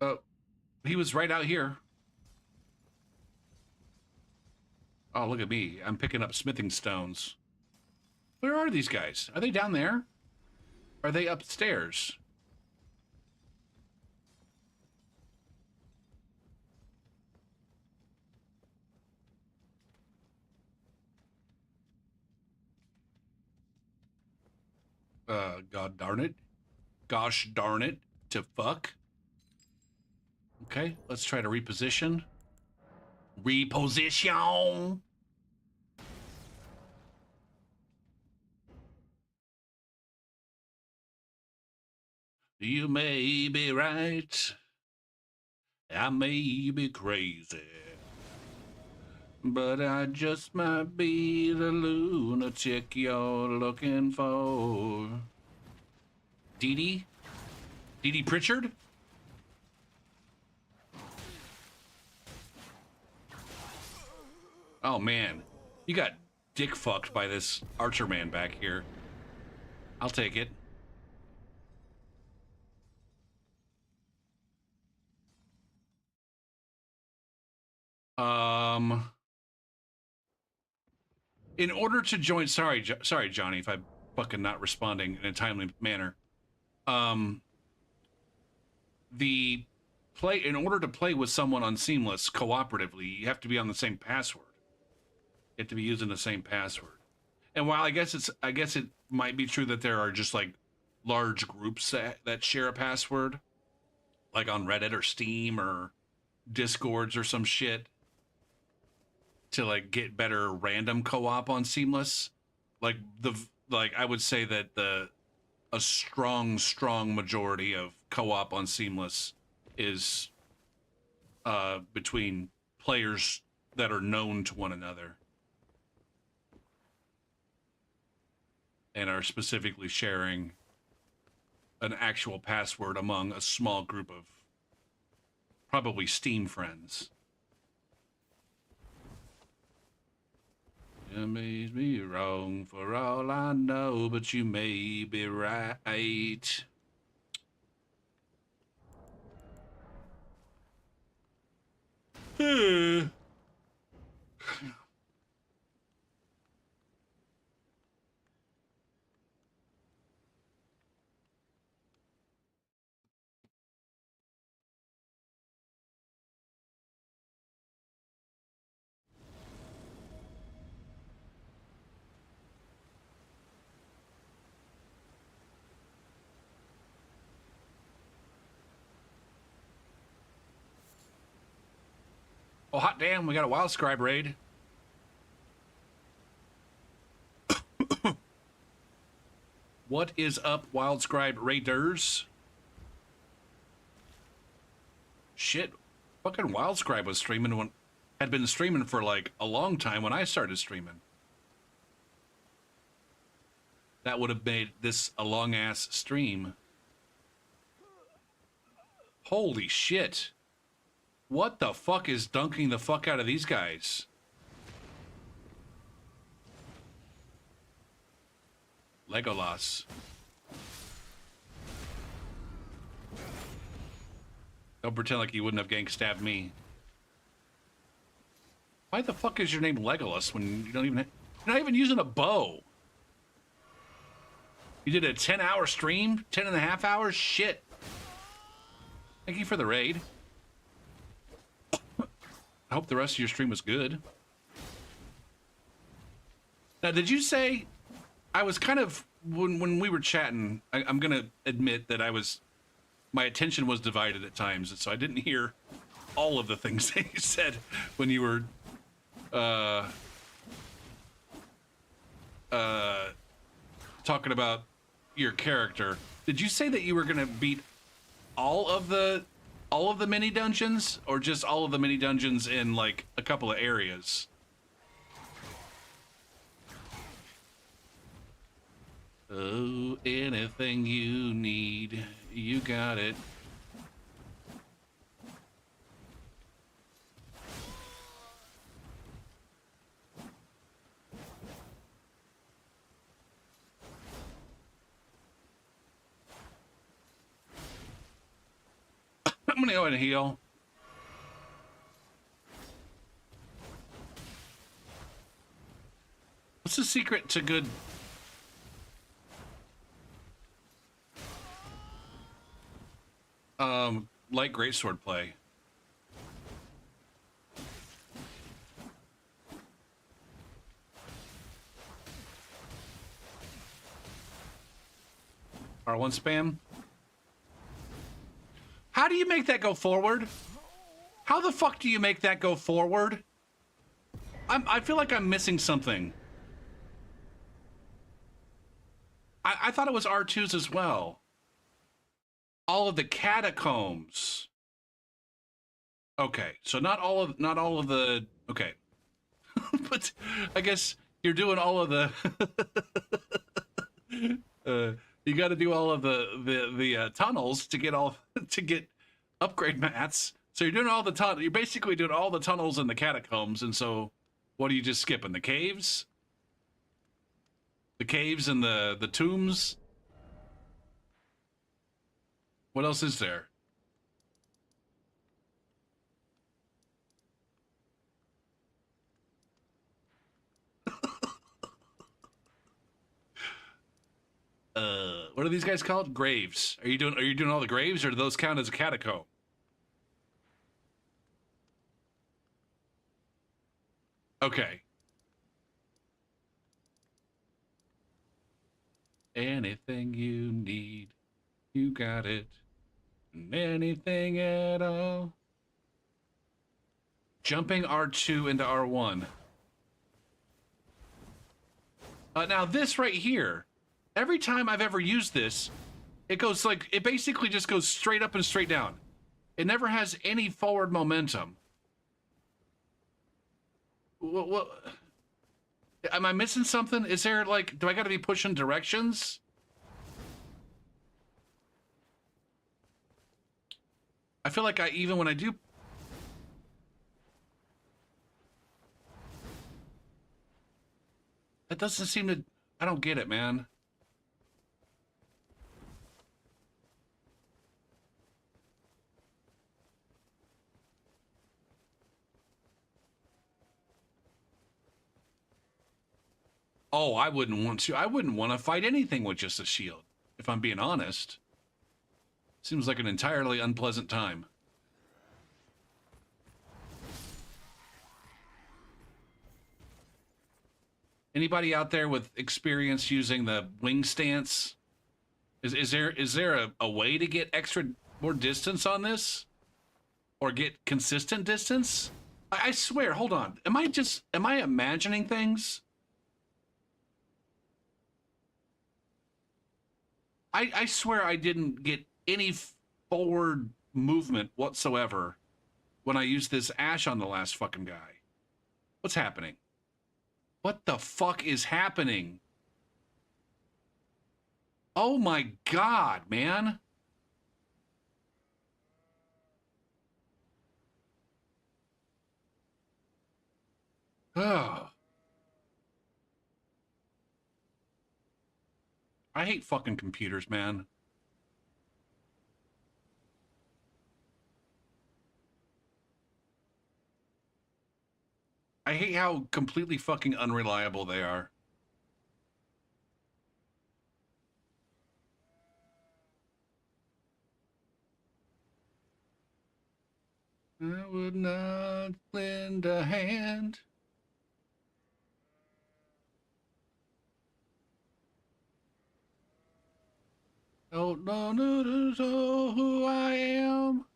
Oh, he was right out here. Oh, look at me. I'm picking up smithing stones. Where are these guys? Are they down there? Are they upstairs? God darn it. Gosh darn it. To fuck. Okay, let's try to reposition. Reposition. You may be right. I may be crazy. But I just might be the lunatic you're looking for. Dee Dee? Dee Dee Pritchard? Oh man, you got dick fucked by this archer man back here. I'll take it. In order to join, sorry, Johnny, if I'm fucking not responding in a timely manner. The play, in order to play with someone on Seamless cooperatively, you have to be on the same password. You have to be using the same password. And while I guess it might be true that there are just like large groups that share a password, like on Reddit or Steam or Discords or some shit, to like get better random co-op on Seamless, like I would say that a strong majority of co-op on Seamless is between players that are known to one another and are specifically sharing an actual password among a small group of probably Steam friends. You may be wrong for all I know, but you may be right. Oh, hot damn, we got a wild scribe raid. What is up, wild scribe raiders? Shit, fucking wild scribe was streaming had been streaming for like a long time when I started streaming. That would have made this a long ass stream. Holy shit. What the fuck is dunking the fuck out of these guys? Legolas. Don't pretend like you wouldn't have gang stabbed me. Why the fuck is your name Legolas when you don't even... You're not even using a bow. You did a 10-hour stream? 10 and a half hours? Shit. Thank you for the raid. I hope the rest of your stream was good. Now, did you say... I was kind of... When we were chatting, I'm going to admit that my attention was divided at times, and so I didn't hear all of the things that you said when you were... talking about your character. Did you say that you were going to beat all of the mini dungeons, or just all of the mini dungeons in like a couple of areas? Oh, anything you need, you got it. I'm gonna go ahead and heal. What's the secret to good... light greatsword play? R1 spam? How do you make that go forward? How the fuck do you make that go forward? I feel like I'm missing something. I thought it was R2's as well. All of the catacombs. Okay, so not all of the okay. But I guess you're doing all of the you got to do all of the tunnels to get upgrade mats. So you're doing all the you're basically doing all the tunnels in the catacombs, and so what are you just skipping? The caves? The caves and the tombs? What else is there? What are these guys called? Graves. Are you doing all the graves, or do those count as a catacomb? Okay. Anything you need, you got it. Anything at all. Jumping R2 into R1. Now this right here, every time I've ever used this, it goes like, it basically just goes straight up and straight down. It never has any forward momentum. What am I missing something? Is there like, do I got to be pushing directions? I feel like even when I do. That doesn't seem to, I don't get it, man. Oh, I wouldn't want to. I wouldn't want to fight anything with just a shield, if I'm being honest. Seems like an entirely unpleasant time. Anybody out there with experience using the wing stance? Is there a way to get more distance on this? Or get consistent distance? I swear, hold on. Am I imagining things? I swear I didn't get any forward movement whatsoever when I used this Ash on the last fucking guy. What's happening? What the fuck is happening? Oh my god, man. Ugh. I hate fucking computers, man. I hate how completely fucking unreliable they are. I would not lend a hand. Don't know who I am.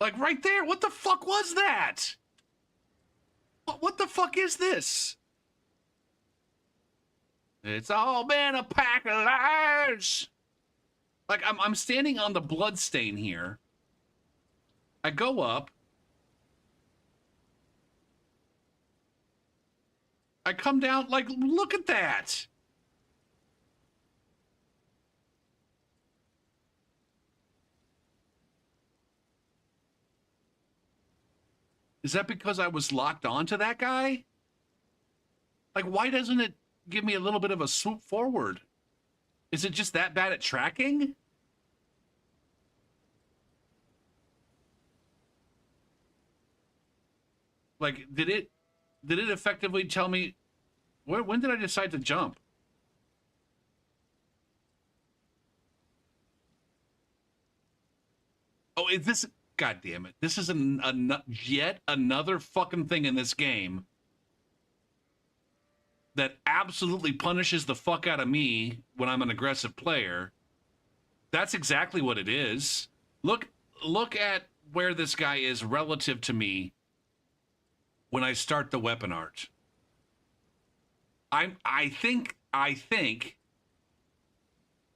Like right there, what the fuck was that? What the fuck is this? It's all been a pack of lies. Like I'm standing on the blood stain here. I go up. I come down, like, look at that. Is that because I was locked onto that guy? Like, why doesn't it give me a little bit of a swoop forward? Is it just that bad at tracking? Like, did it effectively tell me when did I decide to jump? Oh, is this, god damn it. This is yet another fucking thing in this game. that absolutely punishes the fuck out of me when I'm an aggressive player. That's exactly what it is. Look at where this guy is relative to me when I start the weapon art. I think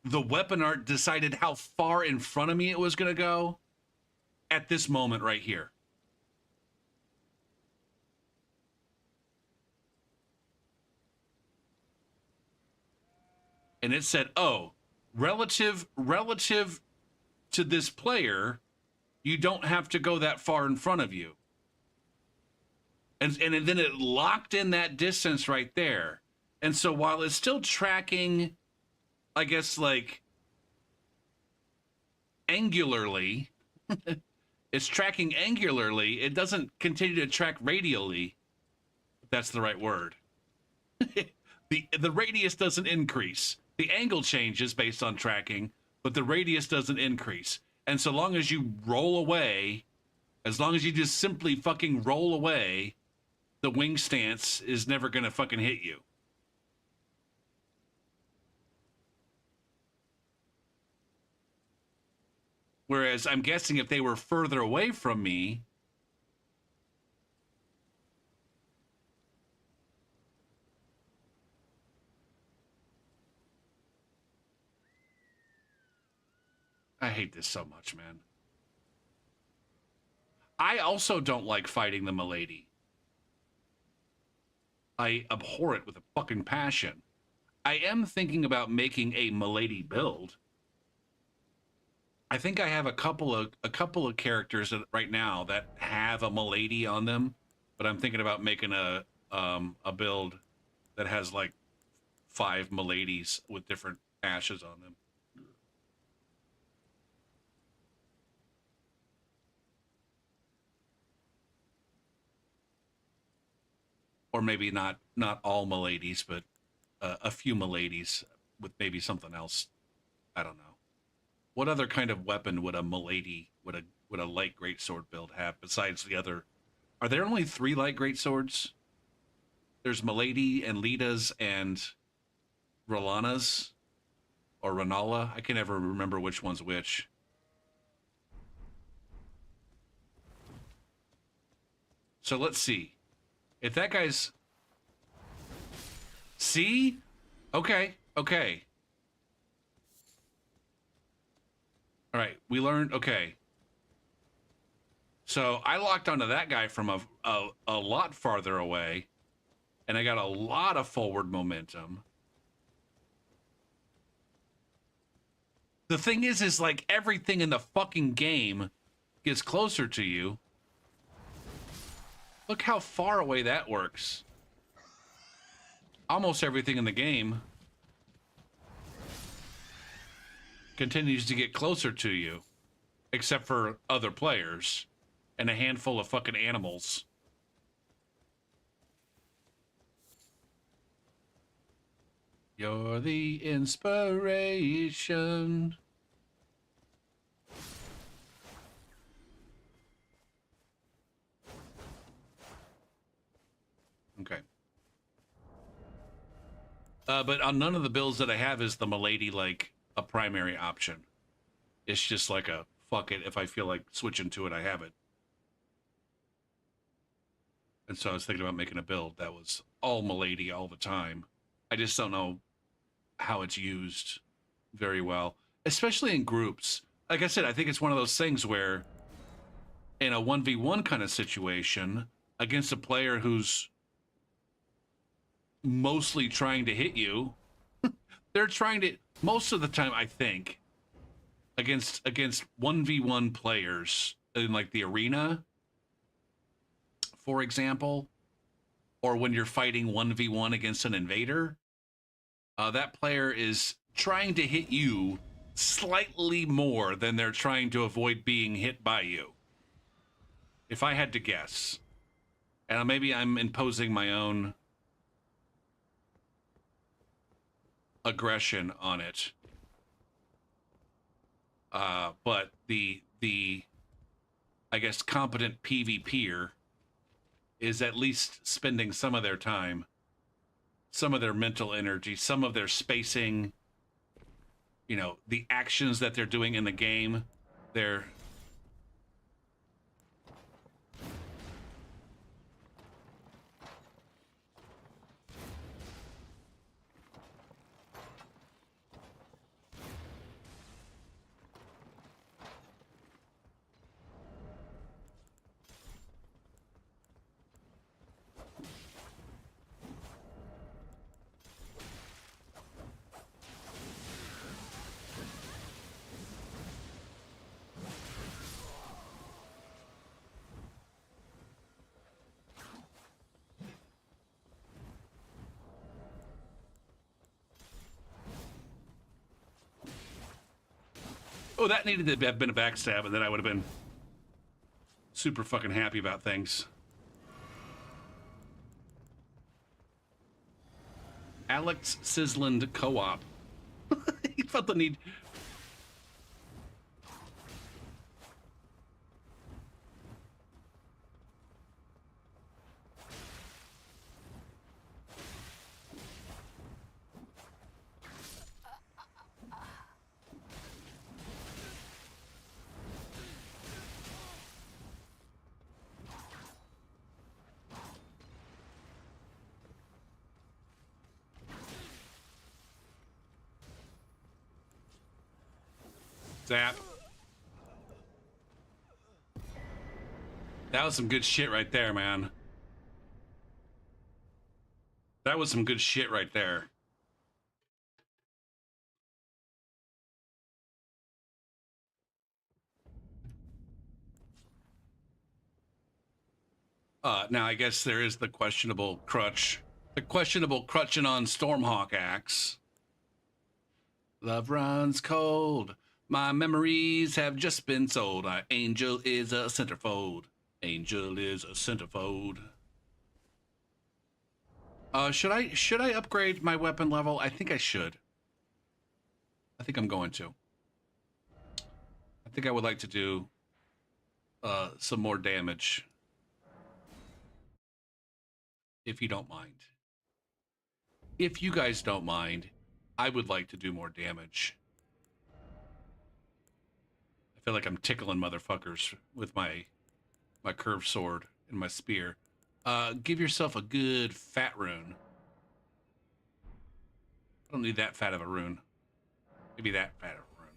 the weapon art decided how far in front of me it was going to go at this moment right here. And it said, "Oh, relative to this player, you don't have to go that far in front of you." And then it locked in that distance right there. And so while it's still tracking, I guess, like, angularly, it's tracking angularly, it doesn't continue to track radially, if that's the right word. The radius doesn't increase. The angle changes based on tracking, but the radius doesn't increase. And so long as you roll away, as long as you just simply fucking roll away, the wing stance is never going to fucking hit you. Whereas I'm guessing if they were further away from me, I hate this so much, man. I also don't like fighting the milady. I abhor it with a fucking passion. I am thinking about making a milady build. I think I have a couple of characters that, right now, that have a milady on them, but I'm thinking about making a build that has like 5 miladies with different ashes on them. Or maybe not all miladies, but a few miladies with maybe something else. I don't know. What other kind of weapon would a milady, would a light greatsword build have besides the other? Are there only 3 light greatswords? There's milady and Lita's and Rolana's, or Renala. I can never remember which one's which. So let's see. If that guy's... See? Okay. All right, we learned, okay. So I locked onto that guy from a lot farther away, and I got a lot of forward momentum. The thing is like everything in the fucking game gets closer to you. Look how far away that works. Almost everything in the game continues to get closer to you, except for other players and a handful of fucking animals. You're the inspiration. Okay. But on none of the builds that I have is the milady like a primary option. It's just like a fuck it, if I feel like switching to it, I have it. And so I was thinking about making a build that was all milady all the time. I just don't know how it's used very well, especially in groups. Like I said, I think it's one of those things where in a 1v1 kind of situation against a player who's mostly trying to hit you, they're trying to, most of the time, I think, against 1v1 players in like the arena, for example, or when you're fighting 1v1 against an invader, that player is trying to hit you slightly more than they're trying to avoid being hit by you. If I had to guess. And maybe I'm imposing my own aggression on it. But the I guess competent PvPer is at least spending some of their time some of their mental energy, some of their spacing, you know, the actions that they're doing in the game. They're oh, that needed to have been a backstab, and then I would have been super fucking happy about things. Alex Sisland Co-op. He felt the need. Zap. That was some good shit right there, man. That was some good shit right there. Now I guess there is the questionable crutch. The questionable crutching on Stormhawk axe. Love runs cold. My memories have just been sold. Angel is a centerfold. Angel is a centerfold. Should I upgrade my weapon level? I think I should. I think I'm going to. I think I would like to do some more damage. If you don't mind. If you guys don't mind, I would like to do more damage. I feel like I'm tickling motherfuckers with my curved sword and my spear. Give yourself a good fat rune. I don't need that fat of a rune. Maybe that fat of a rune.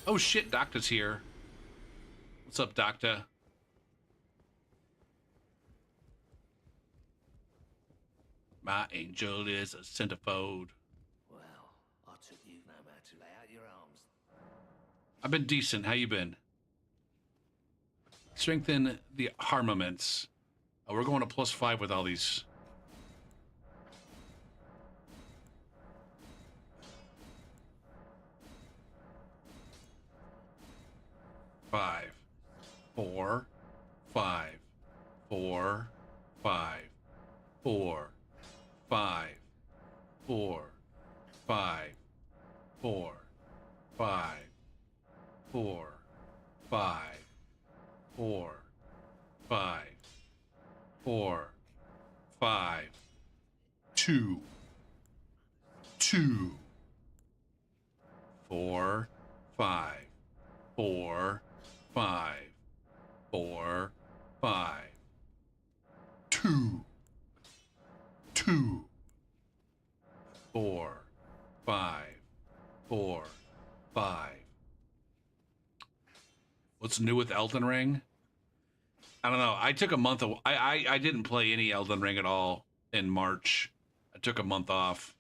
Oh shit, Docta's here. What's up, Docta? My angel is a centerfold. Well, I took you no man to lay out your arms. I've been decent. How you been? Strengthen the armaments. Oh, we're going to +5 with all these. Five, 4, 5, 4, 5, 4, 5, 4, 5, 4, 5, 4, 5, 4, 5, 4, 5, 2, 2, 4, 5, 4, 5, 4, 5, 2, 2, 4, 5, 4, 5. What's new with Elden Ring? I don't know. I took a month of I didn't play any Elden Ring at all in March. I took a month off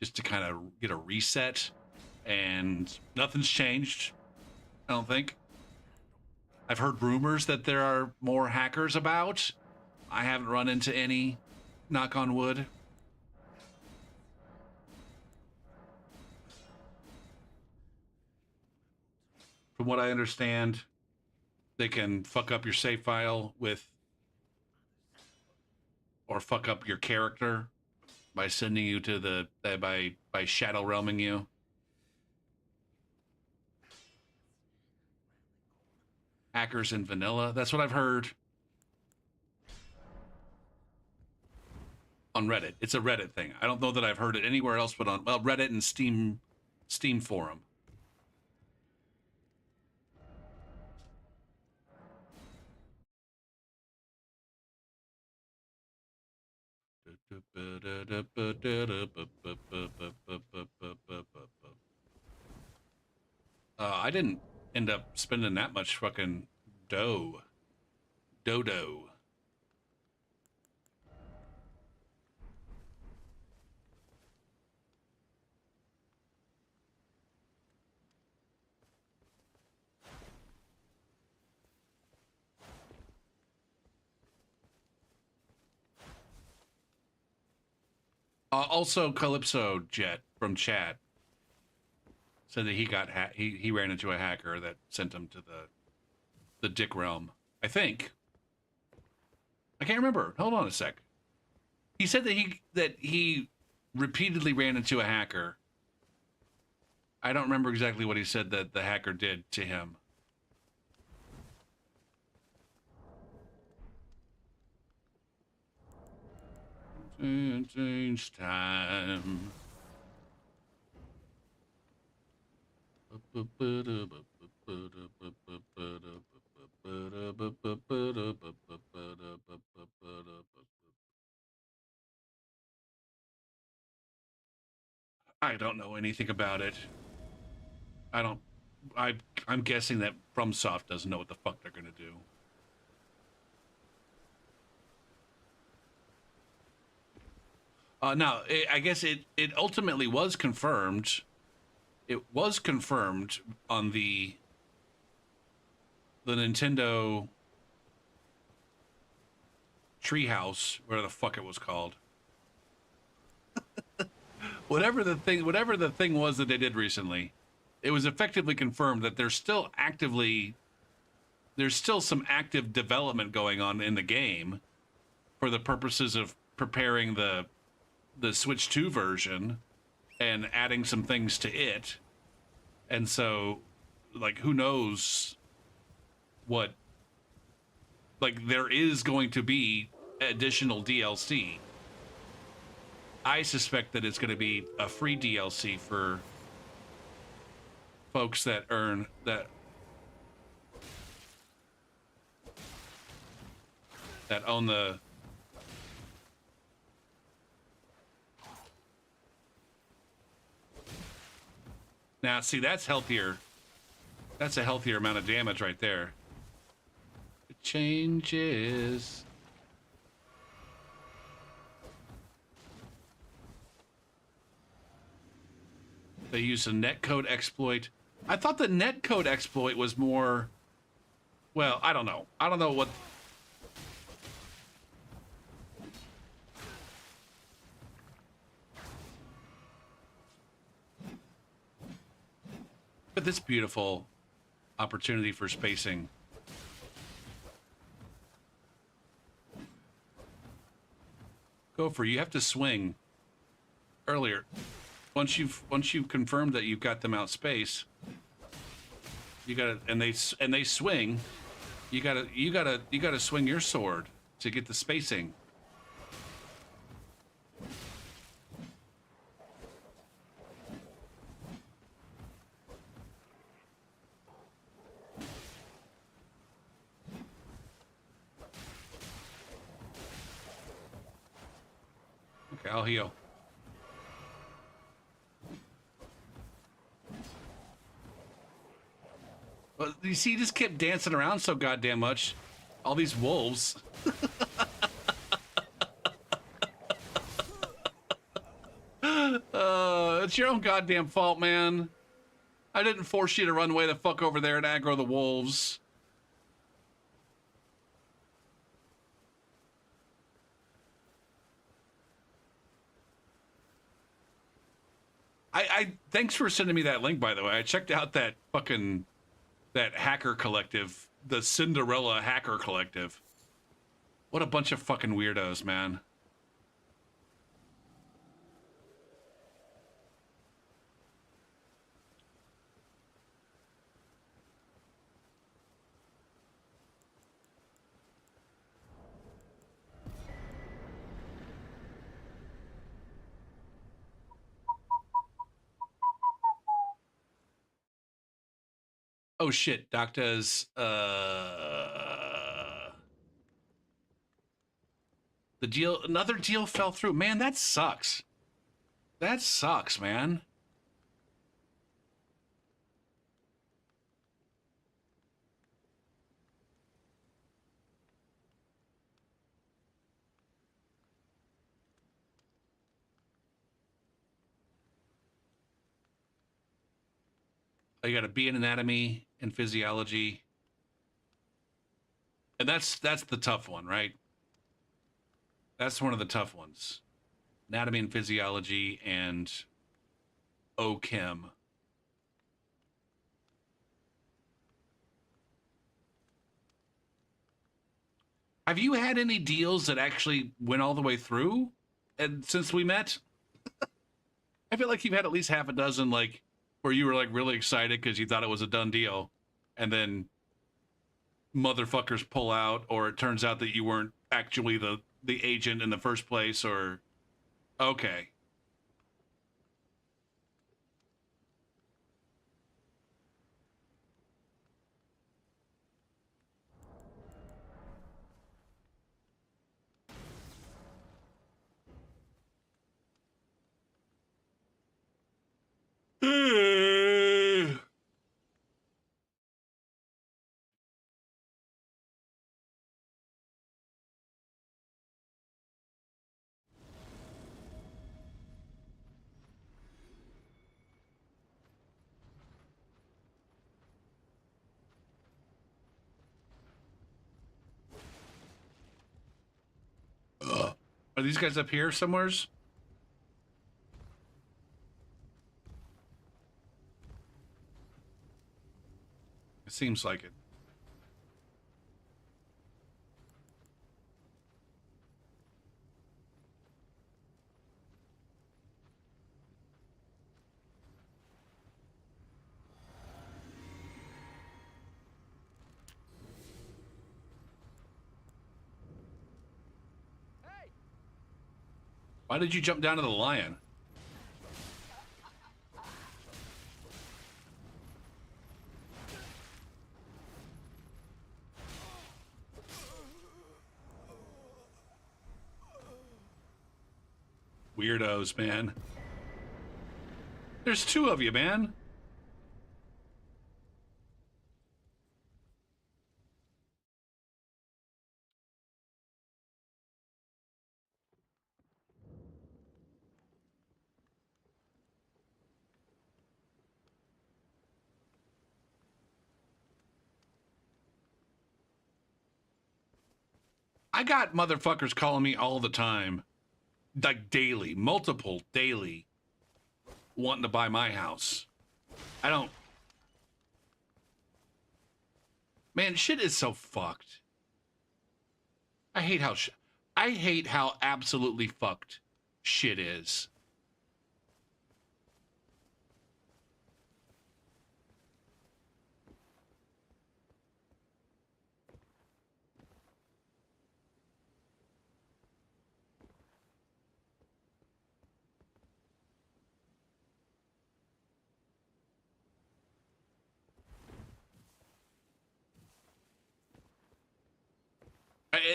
just to kind of get a reset, and nothing's changed. I don't think. I've heard rumors that there are more hackers about. I haven't run into any, knock on wood. From what I understand, they can fuck up your save file with, or fuck up your character by sending you to the, by shadow realming you. Hackers in vanilla, that's what I've heard. on Reddit. It's a Reddit thing. I don't know that I've heard it anywhere else but on Reddit and Steam forum. I didn't end up spending that much fucking dough. Dodo. Also, Calypso Jet from chat said that he got he ran into a hacker that sent him to the dick realm. I think. I can't remember. Hold on a sec. He said that he repeatedly ran into a hacker. I don't remember exactly what he said that the hacker did to him. Change time. I don't know anything about it. I don't. I'm guessing that FromSoft doesn't know what the fuck they're gonna do. Now, I guess it ultimately was confirmed. It was confirmed on the Nintendo Treehouse, whatever the fuck it was called. whatever the thing was that they did recently, it was effectively confirmed that there's still some active development going on in the game for the purposes of preparing the Switch 2 version and adding some things to it. And so, like, who knows what, like, there is going to be additional DLC. I suspect that it's going to be a free DLC for folks that own the now see, that's healthier. That's a healthier amount of damage right there. It changes. They use a netcode exploit. I thought the netcode exploit was more, well, I don't know. I don't know what. But this beautiful opportunity for spacing. Gopher, you have to swing earlier. Once you've confirmed that you've got them out space, you gotta and they swing. You gotta swing your sword to get the spacing. Okay, I'll heal. Well, you see, he just kept dancing around so goddamn much. All these wolves. It's your own goddamn fault, man. I didn't force you to run way the fuck over there and aggro the wolves. I thanks for sending me that link, by the way. I checked out that hacker collective, the Cinderella hacker collective. What a bunch of fucking weirdos, man. Oh shit, Doctor's the deal, another deal fell through. Man, that sucks. That sucks, man. You got to be in anatomy and physiology, and that's the tough one, right? That's one of the tough ones. Anatomy and physiology and OChem. Have you had any deals that actually went all the way through? And since we met, I feel like you've had at least half a dozen, like where you were like really excited because you thought it was a done deal, and then motherfuckers pull out, or it turns out that you weren't actually the agent in the first place, or okay. Are these guys up here somewheres? It seems like it. Why did you jump down to the lion? Weirdos, man. There's two of you, man. I got motherfuckers calling me all the time, like daily, multiple daily, wanting to buy my house. I don't. Man, shit is so fucked. I hate how I hate how absolutely fucked shit is.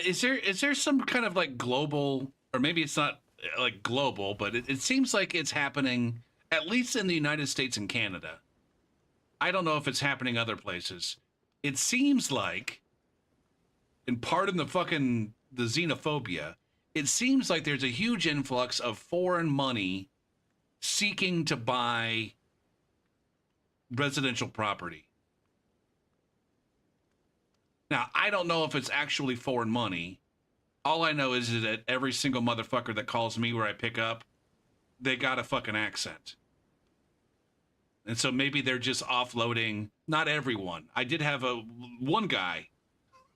Is there some kind of like global, or maybe it's not like global, but it seems like it's happening at least in the United States and Canada. I don't know if it's happening other places. It seems like, and pardon the fucking the xenophobia, it seems like there's a huge influx of foreign money seeking to buy residential property. Now, I don't know if it's actually foreign money. All I know is that every single motherfucker that calls me where I pick up, they got a fucking accent. And so maybe they're just offloading, not everyone. I did have one guy.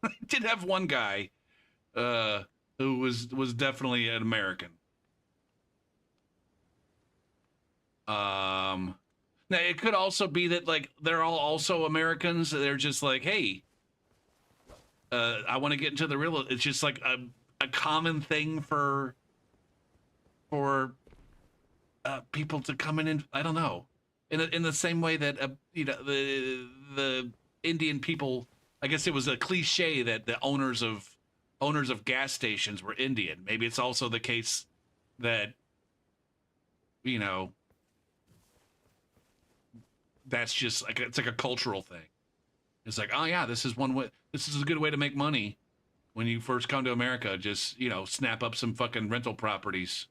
I did have one guy who was definitely an American. Now it could also be that like they're all also Americans. They're just like, hey, I want to get into the real. It's just like a common thing for people to come in and I don't know. in the same way that the Indian people. I guess it was a cliche that the owners of gas stations were Indian. Maybe it's also the case that you know that's just like it's like a cultural thing. It's like, oh yeah, this is one way. This is a good way to make money when you first come to America. Just snap up some fucking rental properties.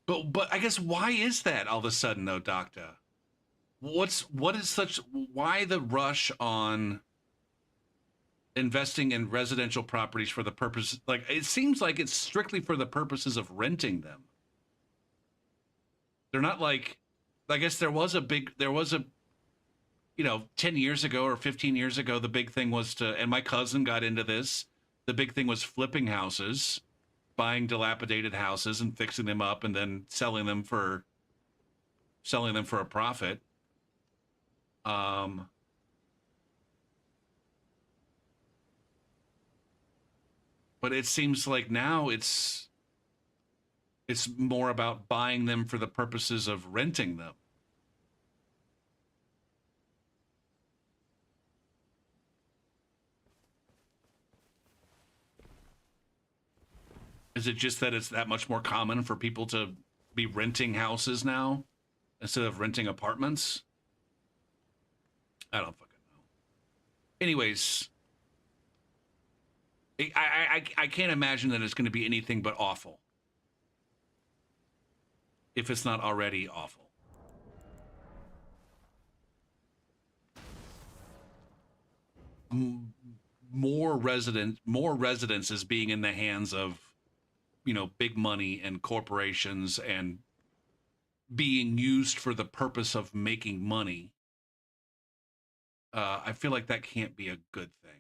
But I guess why is that all of a sudden though, Doctor? What is such why the rush on investing in residential properties for the purpose like it seems like it's strictly for the purposes of renting them. They're not like I guess there was a 10 years ago or 15 years ago the big thing was to and my cousin got into this. The big thing was flipping houses, buying dilapidated houses and fixing them up and then selling them for a profit. Um but it seems like now it's more about buying them for the purposes of renting them. Is it just that it's that much more common for people to be renting houses now instead of renting apartments? I don't fucking know. Anyways, I can't imagine that it's going to be anything but awful if it's not already awful. More residences being in the hands of big money and corporations and being used for the purpose of making money. I feel like that can't be a good thing.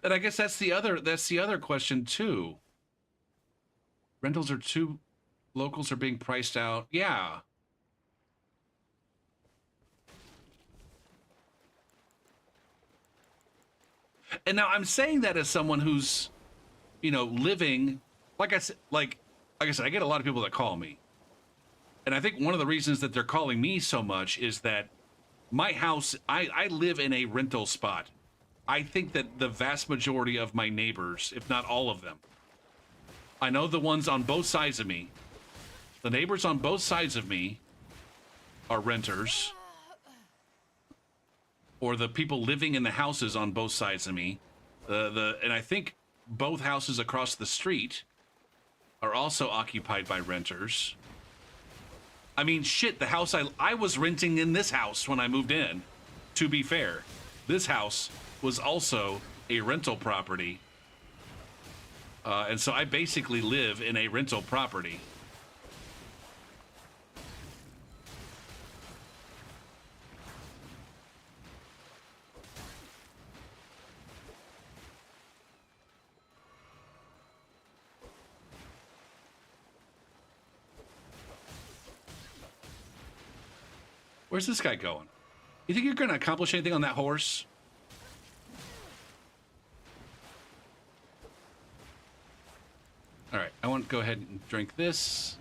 And I guess that's the other question too. Rentals are too locals are being priced out. Yeah. And now I'm saying that as someone who's, living like I said, I get a lot of people that call me. And I think one of the reasons that they're calling me so much is that my house, I live in a rental spot. I think that the vast majority of my neighbors, if not all of them, I know the ones on both sides of me, the neighbors on both sides of me are renters, or the people living in the houses on both sides of me. And I think both houses across the street are also occupied by renters. I mean, shit, the house I was renting in this house when I moved in, to be fair. This house was also a rental property. And so I basically live in a rental property. Where's this guy going? You think you're going to accomplish anything on that horse? All right, I want to go ahead and drink this.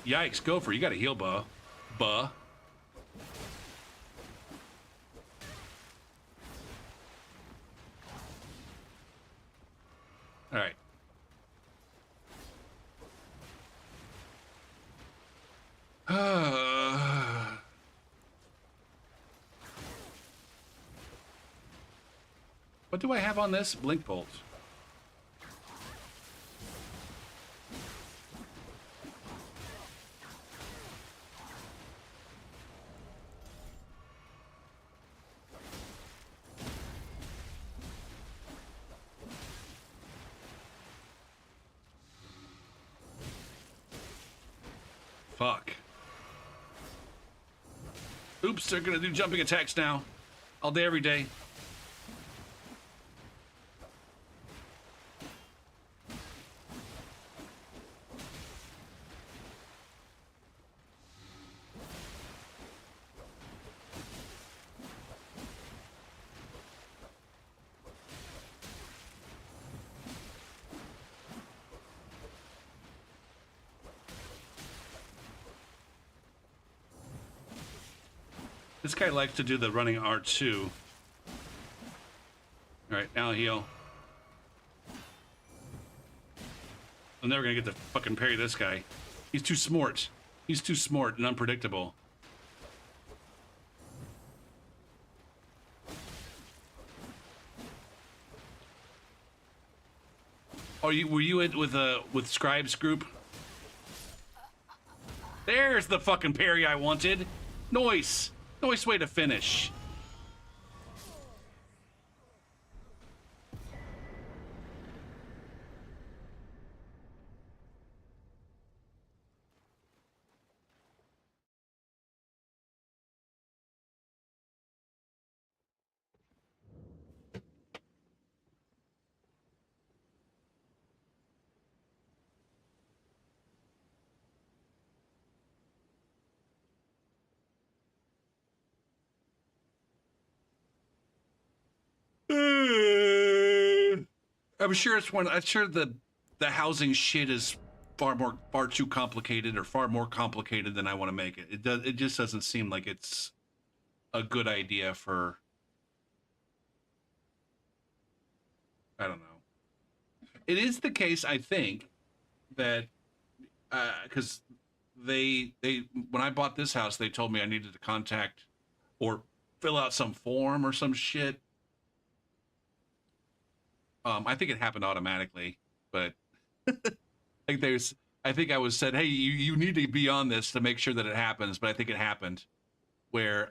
Yikes, Gopher, you got to heal, buh. Buh. All right. What do I have on this? Blink bolt. Fuck. Oops, they're gonna do jumping attacks now. All day, every day. This guy likes to do the running R2. Alright, now heal. I'm never gonna get to fucking parry this guy. He's too smart. He's too smart and unpredictable. Were you in with Scribe's group? There's the fucking parry I wanted. Nice. Nice way to finish. I'm sure it's one. I'm sure the housing shit is far too complicated or far more complicated than I want to make it. It just doesn't seem like it's a good idea for. I don't know. It is the case, I think, that because they when I bought this house, they told me I needed to contact or fill out some form or some shit. I think it happened automatically, but like I think I was said, hey, you need to be on this to make sure that it happens. But I think it happened where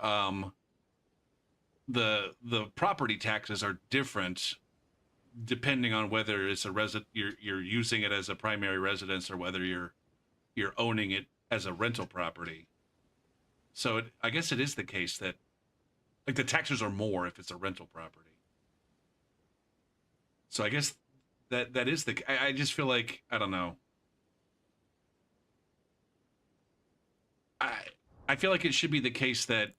the property taxes are different depending on whether it's a you're using it as a primary residence or whether you're owning it as a rental property. So I guess it is the case that like the taxes are more if it's a rental property. So I guess that is I just feel like I don't know. I feel like it should be the case that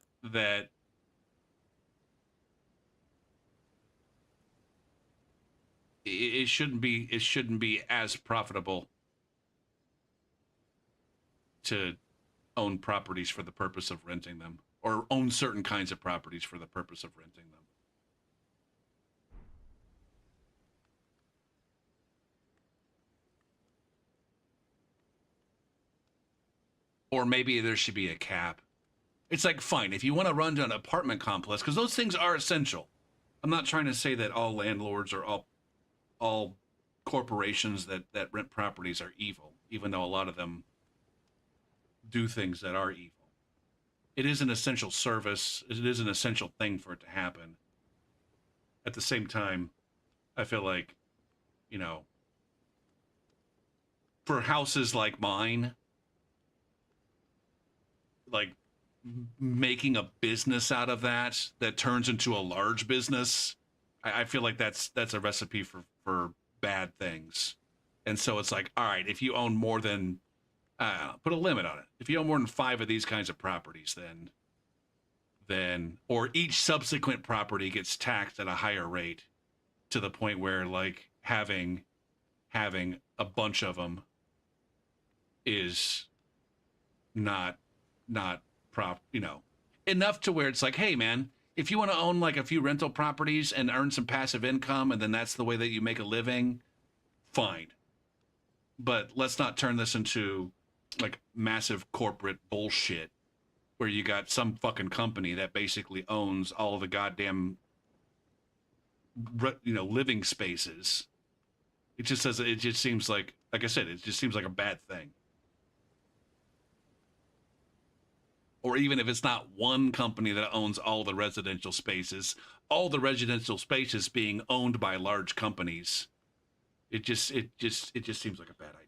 it shouldn't be as profitable to own properties for the purpose of renting them or own certain kinds of properties for the purpose of renting them. Or maybe there should be a cap. It's like, fine, if you want to run an apartment complex, because those things are essential. I'm not trying to say that all landlords or all corporations that rent properties are evil, even though a lot of them do things that are evil. It is an essential service. It is an essential thing for it to happen. At the same time, I feel like, you know, for houses like mine, like making a business out of that turns into a large business, I feel like that's a recipe for bad things. And so it's like, all right, if you own more than put a limit on it. If you own more than 5 of these kinds of properties, then or each subsequent property gets taxed at a higher rate to the point where like having a bunch of them is not enough to where it's like, hey man, if you want to own like a few rental properties and earn some passive income and then that's the way that you make a living, fine. But let's not turn this into like massive corporate bullshit where you got some fucking company that basically owns all the goddamn living spaces. It just seems like I said, it just seems like a bad thing. Or even if it's not one company that owns all the residential spaces being owned by large companies, it just seems like a bad idea.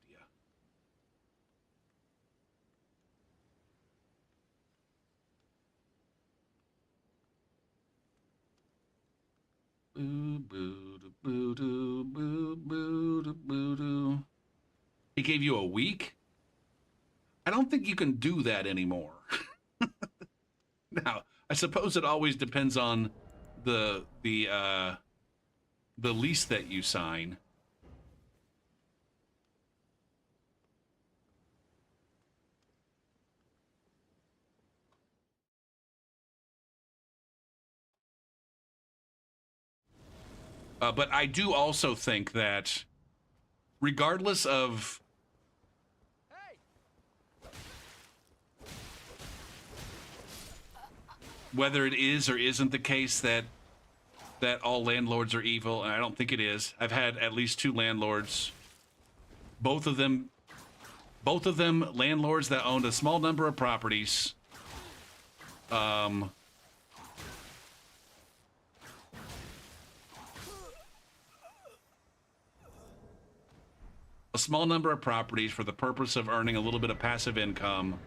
Boo, boo, doo, boo, doo, boo, boo, doo, boo, doo. He gave you a week? I don't think you can do that anymore. Now, I suppose it always depends on the lease that you sign. But I do also think that regardless of whether it is or isn't the case that all landlords are evil, and I don't think it is. I've had at least 2 landlords, both of them landlords that owned a small number of properties. A small number of properties for the purpose of earning a little bit of passive income.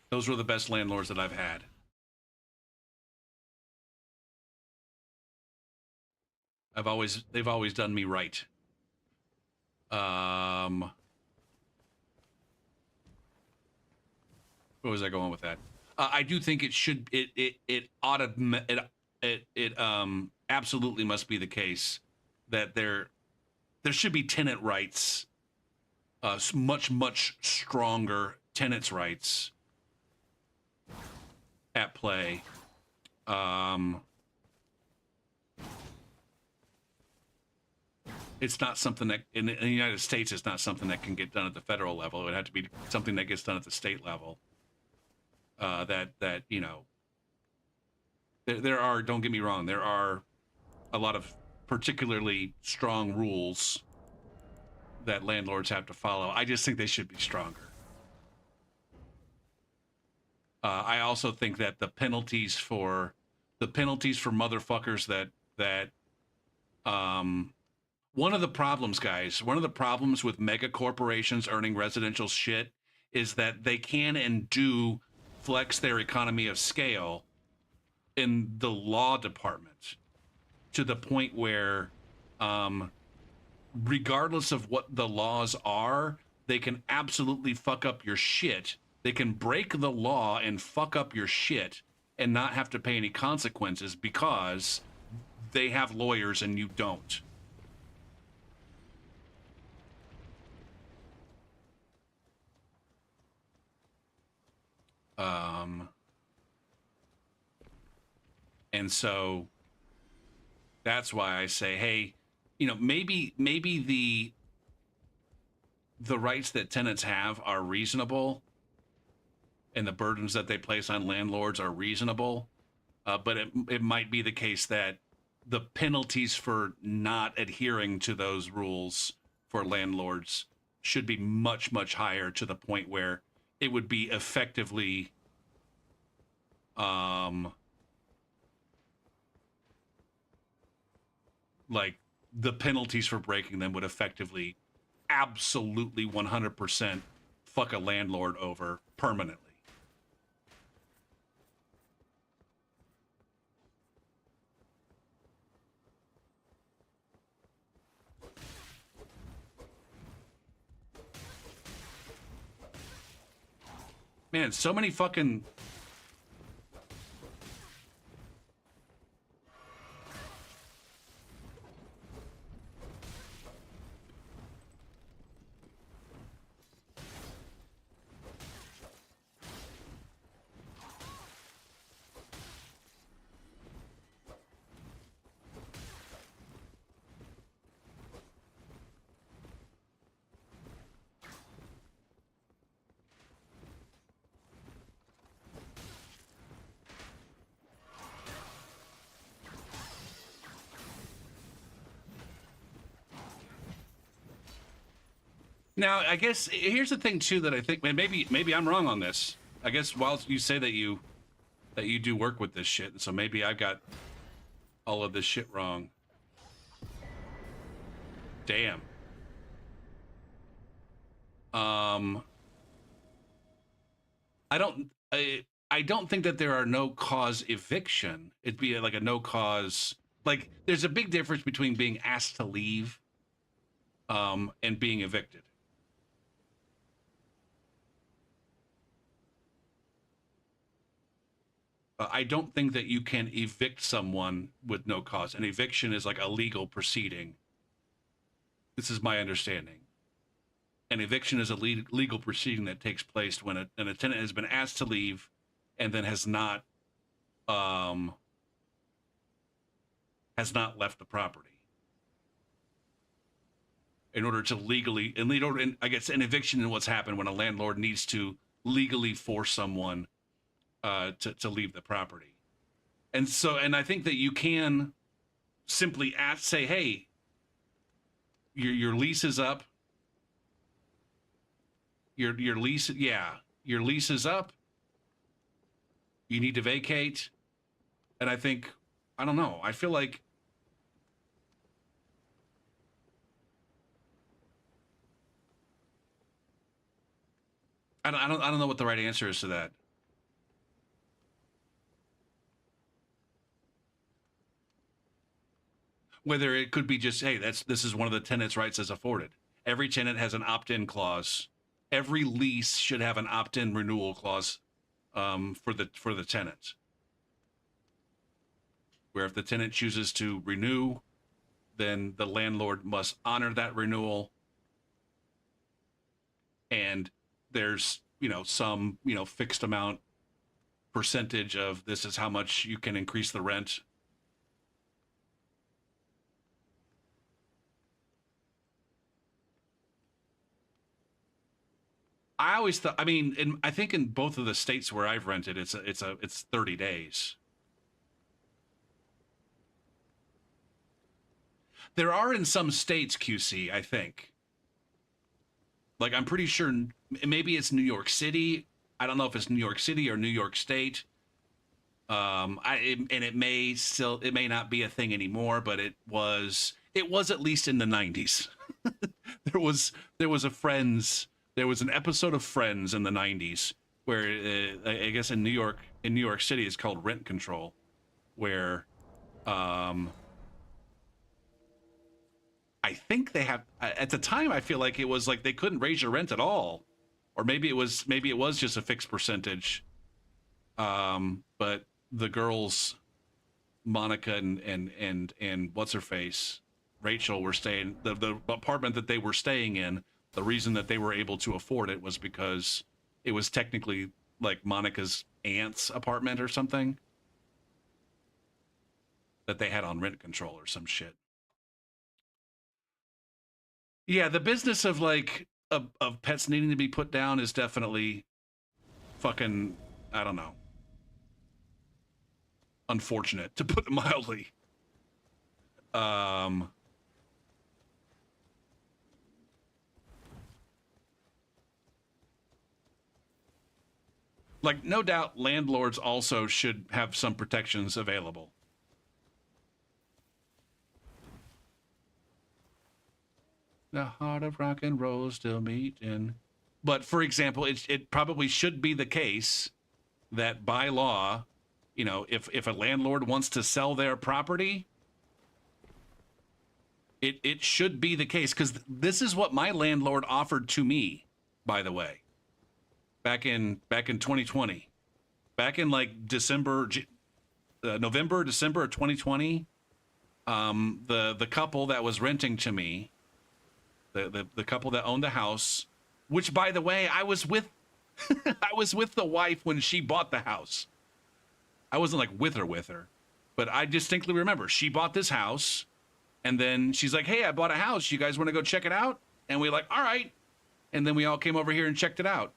Those were the best landlords that I've had. They've always done me right. Where was I going with that? I do think it ought to it absolutely must be the case that there should be tenant rights, much stronger tenants' rights at play. It's not something that in the United States, it's not something that can get done at the federal level. It would have to be something that gets done at the state level. That you know, there are, don't get me wrong, there are a lot of particularly strong rules that landlords have to follow. I just think they should be stronger. I also think that the penalties for motherfuckers that one of the problems, guys, one of the problems with mega corporations earning residential shit is that they can and do flex their economy of scale in the law department to the point where, regardless of what the laws are, they can absolutely fuck up your shit. They can break the law and fuck up your shit and not have to pay any consequences because they have lawyers and you don't. And so that's why I say, hey, you know, maybe the rights that tenants have are reasonable and the burdens that they place on landlords are reasonable. But it might be the case that the penalties for not adhering to those rules for landlords should be much higher, to the point where it would be effectively like the penalties for breaking them would effectively absolutely 100% fuck a landlord over permanently. Man, so many fucking... Now, I guess here's the thing too that I think, man, maybe I'm wrong on this. I guess while you say that you do work with this shit, so maybe I got all of this shit wrong. Damn. I I don't think that there are no cause eviction. It'd be like a no cause. Like there's a big difference between being asked to leave, and being evicted. I don't think that you can evict someone with no cause. An eviction is like a legal proceeding. This is my understanding. An eviction is a legal proceeding that takes place when a tenant has been asked to leave and then has not left the property. In order to legally, and I guess an eviction is what's happened when a landlord needs to legally force someone to leave the property. And so, and I think that you can simply say, hey, your lease is up. Your lease, yeah, your lease is up. You need to vacate. And I think, I don't know, I feel like I don't know what the right answer is to that. Whether it could be just, hey, this is one of the tenant's rights as afforded. Every tenant has an opt-in clause. Every lease should have an opt-in renewal clause for the tenant. Where if the tenant chooses to renew, then the landlord must honor that renewal. And there's, some, fixed amount percentage of this is how much you can increase the rent. I always thought, I think in both of the states where I've rented, it's 30 days. There are in some states, QC, I think. Like, I'm pretty sure maybe it's New York City. I don't know if it's New York City or New York State. It may not be a thing anymore, but it was at least in the 90s. there was an episode of Friends in the 90s where I guess in New York City it's called rent control, where I think they have, at the time I feel like it was like they couldn't raise your rent at all, or maybe it was just a fixed percentage. But the girls, Monica and what's her face, Rachel, were staying, the apartment that they were staying in. The reason that they were able to afford it was because it was technically like Monica's aunt's apartment or something that they had on rent control or some shit. Yeah, the business of like of pets needing to be put down is definitely fucking, I don't know, unfortunate, to put it mildly. Like, no doubt landlords also should have some protections available. The heart of rock and roll still beating. But for example, it probably should be the case that by law, if a landlord wants to sell their property, it should be the case, because this is what my landlord offered to me, by the way, back in 2020, back in like November, December of 2020. The couple that was renting to me, the couple that owned the house, which by the way, I was with I was with the wife when she bought the house. I wasn't like with her, but I distinctly remember she bought this house, and then she's like, hey, I bought a house, you guys want to go check it out? And we like, all right. And then we all came over here and checked it out.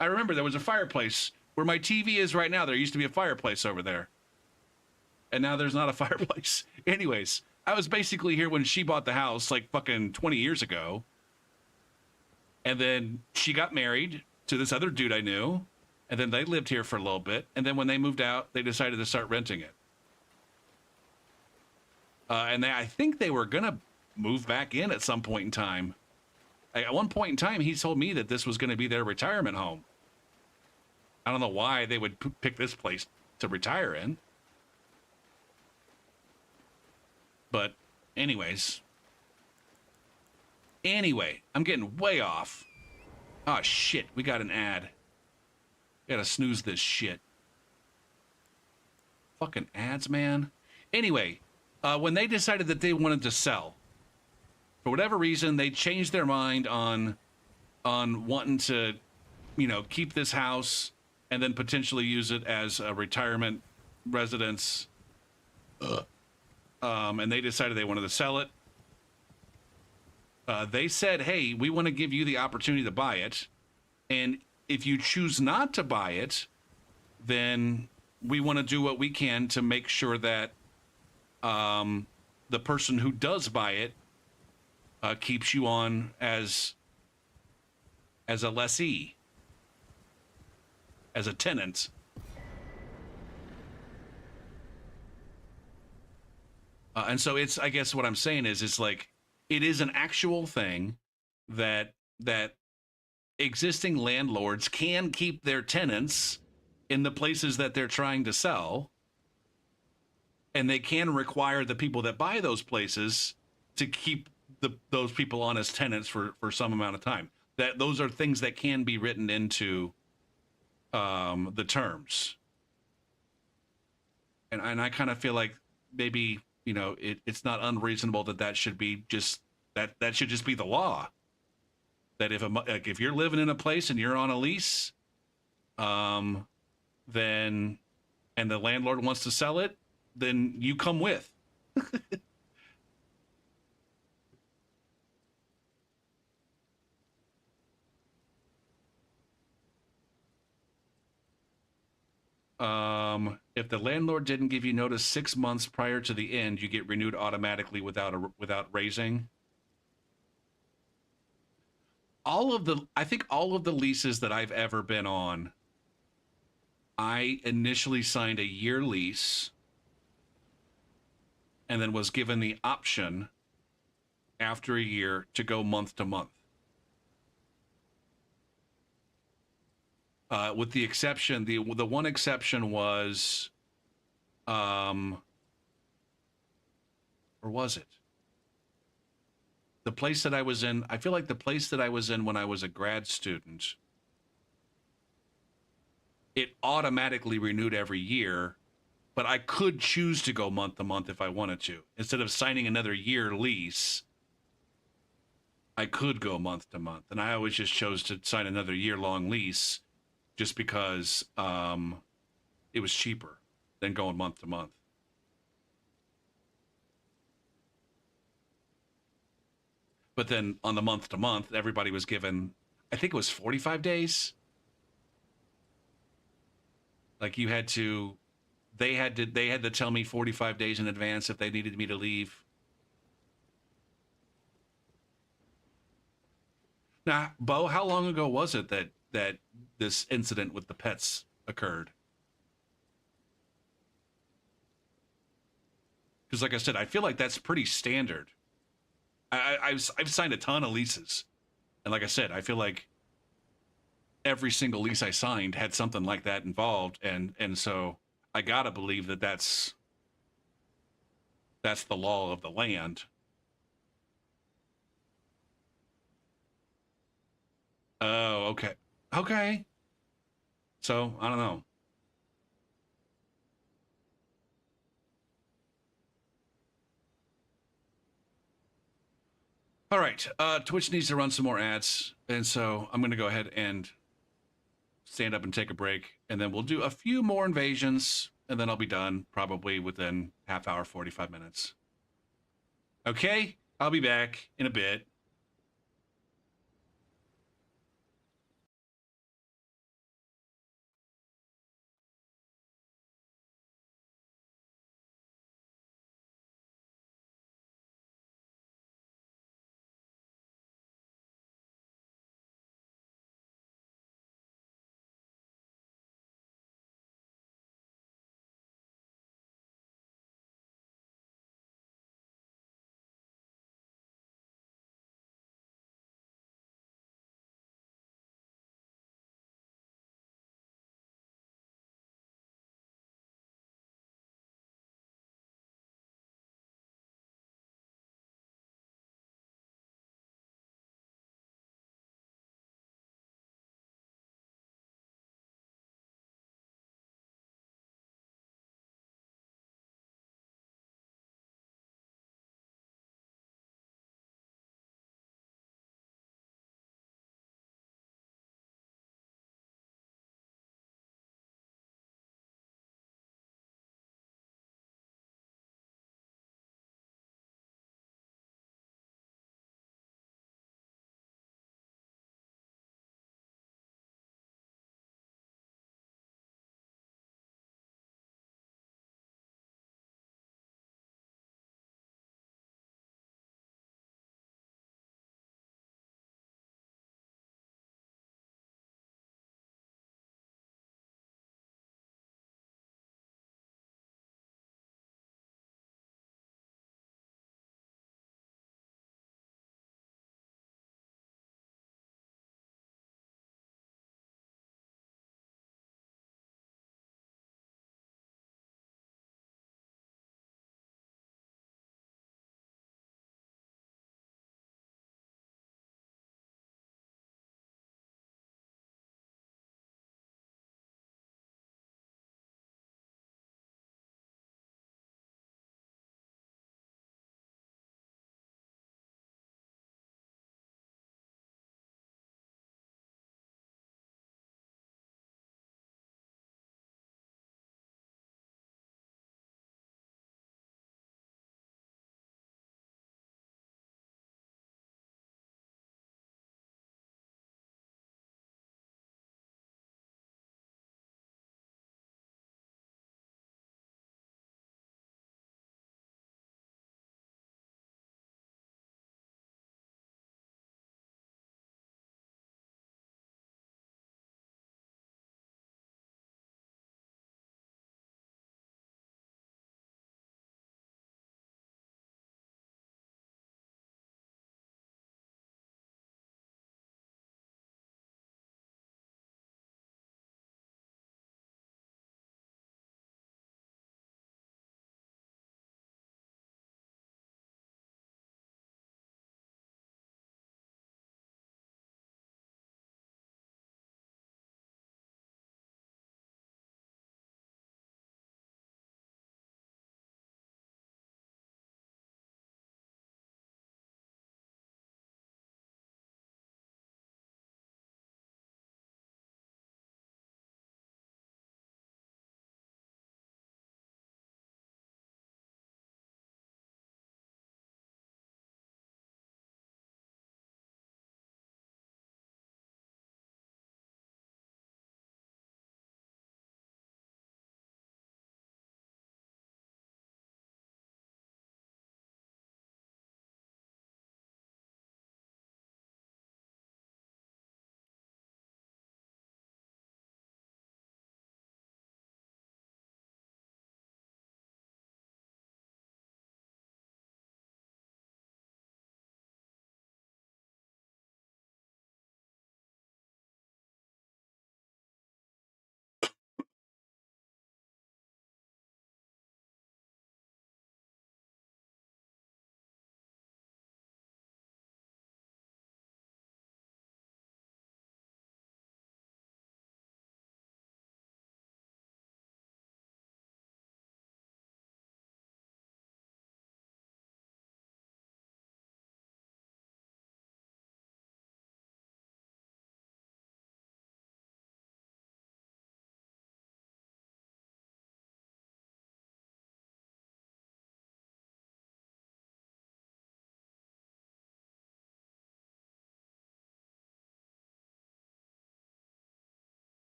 I remember there was a fireplace where my TV is right now. There used to be a fireplace over there, and now there's not a fireplace. Anyways, I was basically here when she bought the house, like fucking 20 years ago. And then she got married to this other dude I knew. And then they lived here for a little bit. And then when they moved out, they decided to start renting it. And I think they were going to move back in at some point in time. At one point in time, he told me that this was going to be their retirement home. I don't know why they would pick this place to retire in. But anyways. Anyway, I'm getting way off. Oh, shit. We got an ad. Gotta snooze this shit. Fucking ads, man. Anyway, when they decided that they wanted to sell, for whatever reason, they changed their mind on wanting to, keep this house and then potentially use it as a retirement residence. And they decided they wanted to sell it. They said, hey, we want to give you the opportunity to buy it. And if you choose not to buy it, then we want to do what we can to make sure that the person who does buy it keeps you on as a lessee, as a tenant. And so it's, I guess what I'm saying is, it's like, it is an actual thing that existing landlords can keep their tenants in the places that they're trying to sell, and they can require the people that buy those places to keep those people on as tenants for some amount of time. That those are things that can be written into the terms. And I kind of feel like maybe, it's not unreasonable that should be just that should just be the law. That if you're living in a place and you're on a lease, then and the landlord wants to sell it, then you come with. If the landlord didn't give you notice 6 months prior to the end, you get renewed automatically without raising. I think all of the leases that I've ever been on, I initially signed a year lease and then was given the option after a year to go month to month. With the exception, the one exception was, or was it? The place that I was in, I feel like the place that I was in when I was a grad student, it automatically renewed every year, but I could choose to go month to month if I wanted to. Instead of signing another year lease, I could go month to month. And I always just chose to sign another year-long lease just because it was cheaper than going month to month. But then on the month to month, everybody was given, I think it was 45 days. Like they had to tell me 45 days in advance if they needed me to leave. Now, Bo, how long ago was it that this incident with the pets occurred? Because, like I said, I feel like that's pretty standard. I've signed a ton of leases, and like I said, I feel like every single lease I signed had something like that involved, and so I gotta believe that that's the law of the land. Oh, okay, okay. So I don't know. All right, Twitch needs to run some more ads, and so I'm gonna go ahead and stand up and take a break, and then we'll do a few more invasions, and then I'll be done probably within half hour, 45 minutes. Okay, I'll be back in a bit.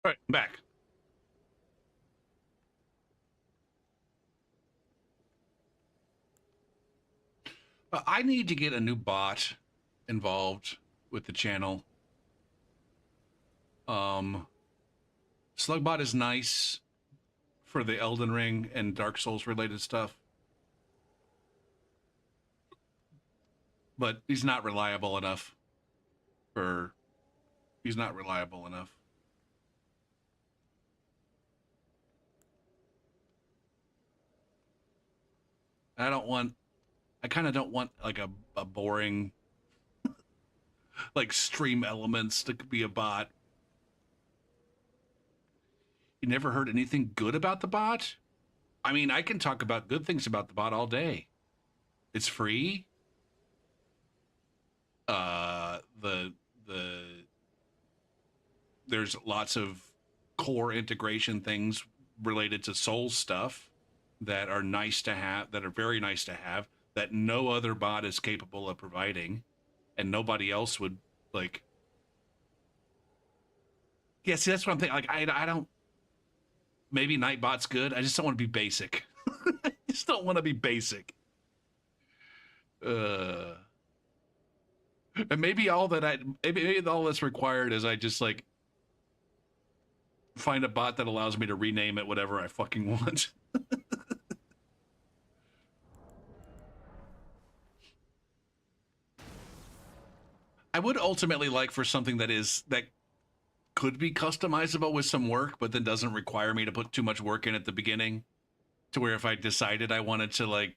All right, I'm back. I need to get a new bot involved with the channel. Slugbot is nice for the Elden Ring and Dark Souls related stuff, but he's not reliable enough. He's not reliable enough. I kind of don't want like a boring like stream elements to be a bot. You never heard anything good about the bot? I mean, I can talk about good things about the bot all day. It's free. There's lots of core integration things related to Souls stuff that are nice to have, that are very nice to have, that no other bot is capable of providing, and nobody else would like. Yeah, see, that's what I'm thinking. Like, I don't. Maybe Nightbot's good. I just don't want to be basic. I just don't want to be basic. And maybe all that's required is I just like find a bot that allows me to rename it whatever I fucking want. I would ultimately like for something that could be customizable with some work, but then doesn't require me to put too much work in at the beginning, to where if I decided I wanted to like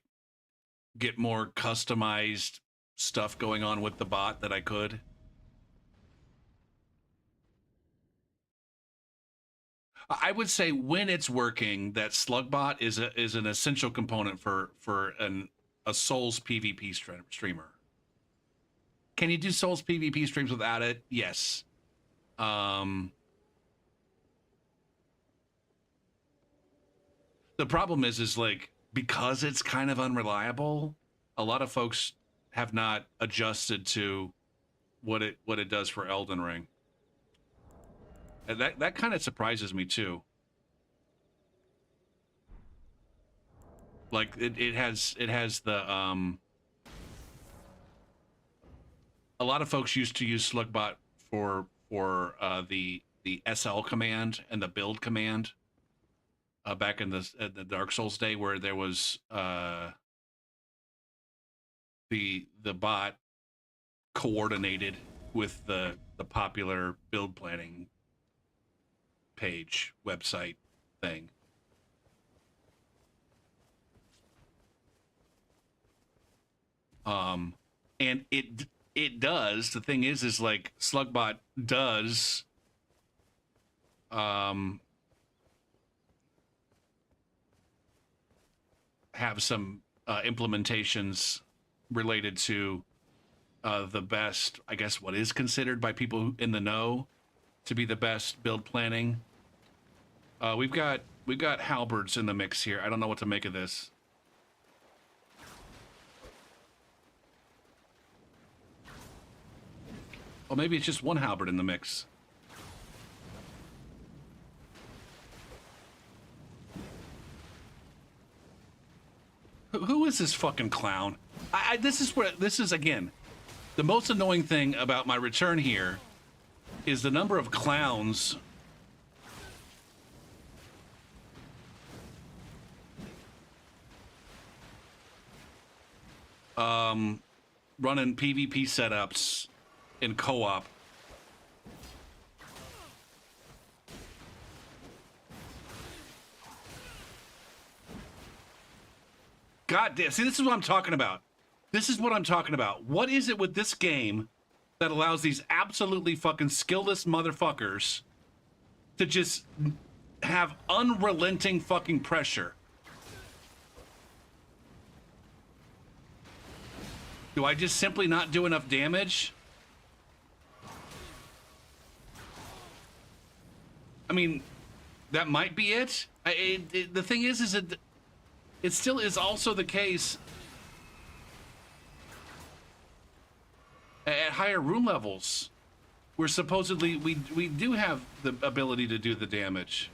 get more customized stuff going on with the bot, that I could. I would say when it's working, that Slugbot is an essential component for a Souls PvP streamer. Can you do Souls PvP streams without it? Yes. The problem is like, because it's kind of unreliable, a lot of folks have not adjusted to what it does for Elden Ring. And that kind of surprises me too. Like it has the a lot of folks used to use Slugbot for the SL command and the build command back in the Dark Souls day, where there was the bot coordinated with the popular build planning page website thing. And it does. The thing is like Slugbot does have some implementations related to the best, I guess, what is considered by people in the know to be the best build planning. We've got halberds in the mix here. I don't know what to make of this. Well, maybe it's just one halberd in the mix. Who is this fucking clown? This is again, the most annoying thing about my return here is the number of clowns running PvP setups in co-op. God damn, see, this is what I'm talking about. This is what I'm talking about. What is it with this game that allows these absolutely fucking skillless motherfuckers to just have unrelenting fucking pressure? Do I just simply not do enough damage? I mean, that might be it. The thing is it still is also the case at higher room levels. we're supposedly we do have the ability to do the damage.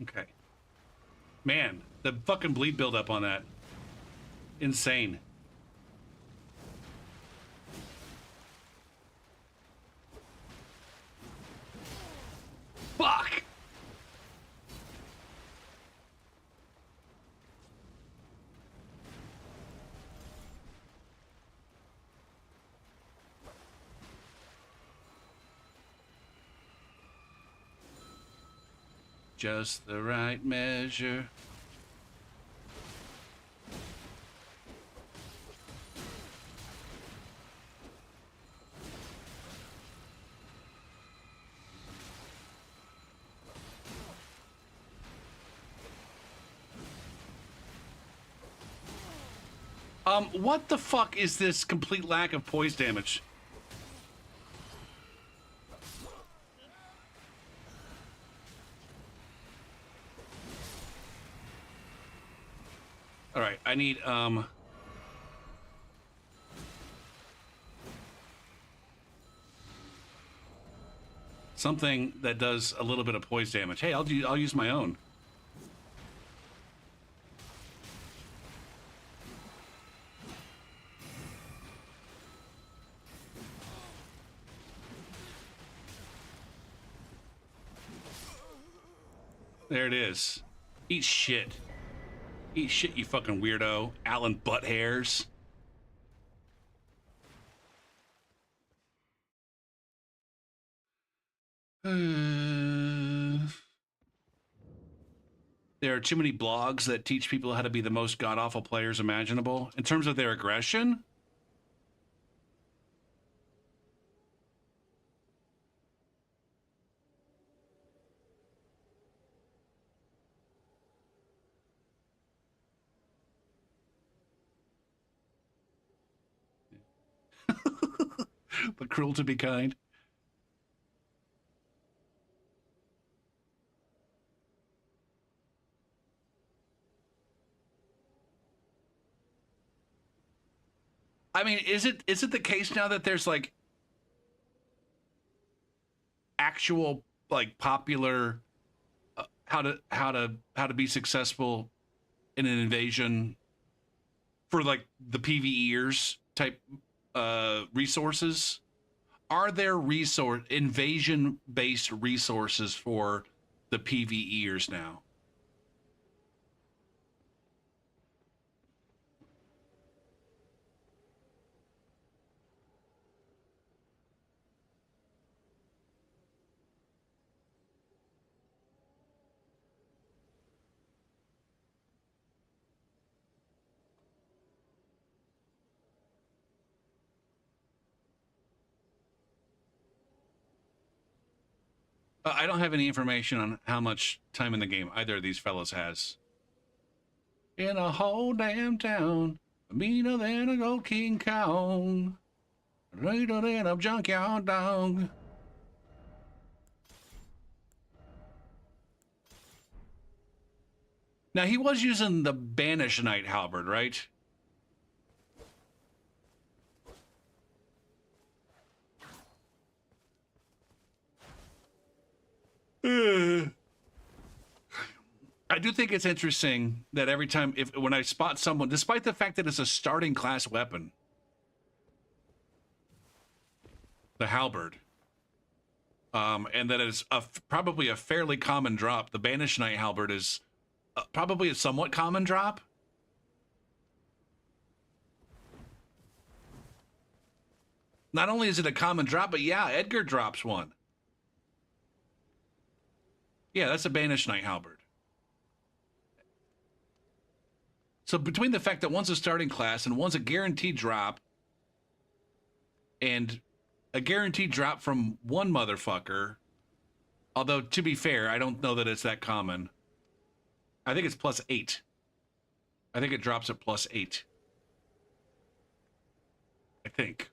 Okay. Man, the fucking bleed buildup on that. Insane. Fuck! Just the right measure. What the fuck is this complete lack of poise damage? All right, I need something that does a little bit of poise damage. Hey, I'll use my own. There it is. Eat shit. Eat shit, you fucking weirdo. Alan Butt Hairs. There are too many blogs that teach people how to be the most god-awful players imaginable. In terms of their aggression, but cruel to be kind. I mean, is it the case now that there's like actual like popular how to be successful in an invasion for like the PvEers type resources? Are there invasion based resources for the PvEers now? I don't have any information on how much time in the game either of these fellows has. In a whole damn town, meaner than a gold king cow, later than a junkyard dog. Now he was using the Banish Knight halberd, right? I do think it's interesting that every time when I spot someone, despite the fact that it's a starting class weapon, the halberd, And that is probably a fairly common drop. The Banished Knight Halberd is probably a somewhat common drop. Not only is it a common drop, but yeah, Edgar drops one. Yeah, that's a Banished Knight Halberd. So between the fact that one's a starting class and one's a guaranteed drop, and a guaranteed drop from one motherfucker, although to be fair, I don't know that it's that common. I think it's +8. I think it drops at +8. I think.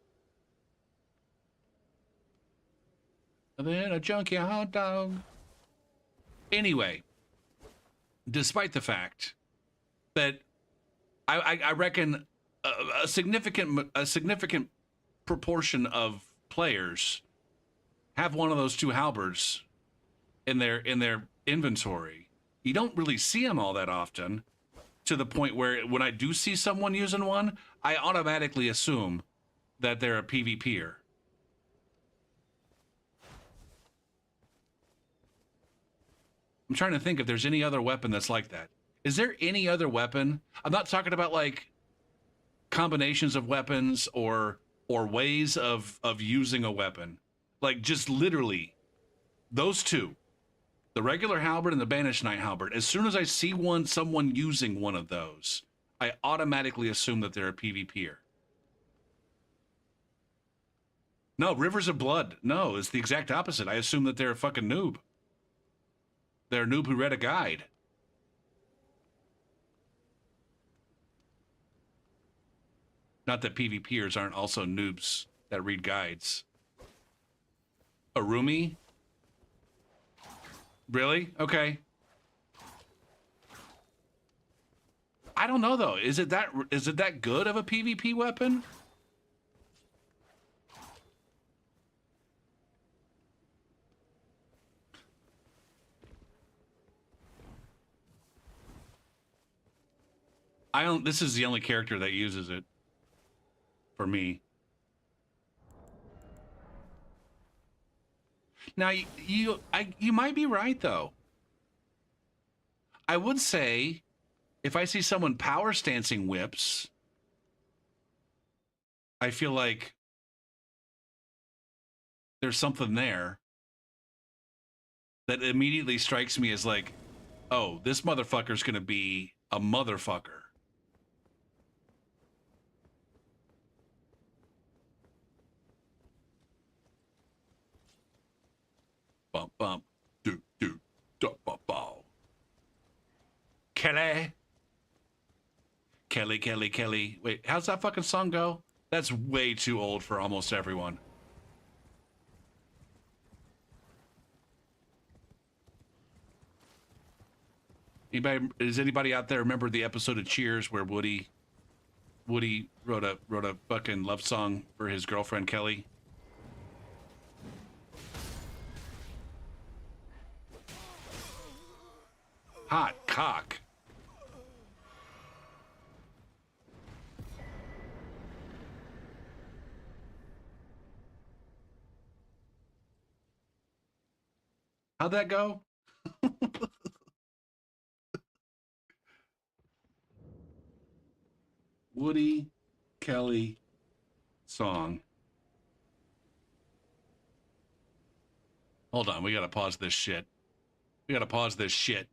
And then a junky hot dog. Anyway, despite the fact that I reckon a significant proportion of players have one of those two halberds in their inventory. You don't really see them all that often, to the point where when I do see someone using one, I automatically assume that they're a PvPer. I'm trying to think if there's any other weapon that's like that. Is there any other weapon? I'm not talking about like combinations of weapons or ways of using a weapon. Like just literally those two, the regular halberd and the Banished Knight Halberd. As soon as I see someone using one of those, I automatically assume that they're a PvPer. No, Rivers of Blood. No, it's the exact opposite. I assume that they're a fucking noob. They're a noob who read a guide. Not that PvPers aren't also noobs that read guides. Arumi? Really? Okay. I don't know though. Is it that good of a PvP weapon? This is the only character that uses it for me. Now you might be right though. I would say if I see someone power stancing whips, I feel like there's something there that immediately strikes me as like, oh, this motherfucker's gonna be a motherfucker. Bump, bump, do, do, do, bump, bow. Kelly. Kelly, Kelly, Kelly. Wait, how's that fucking song go? That's way too old for almost everyone. Does anybody out there remember the episode of Cheers where Woody wrote a fucking love song for his girlfriend Kelly? Hot cock. How'd that go? Woody Kelly song. Hold on, we gotta pause this shit. We gotta pause this shit.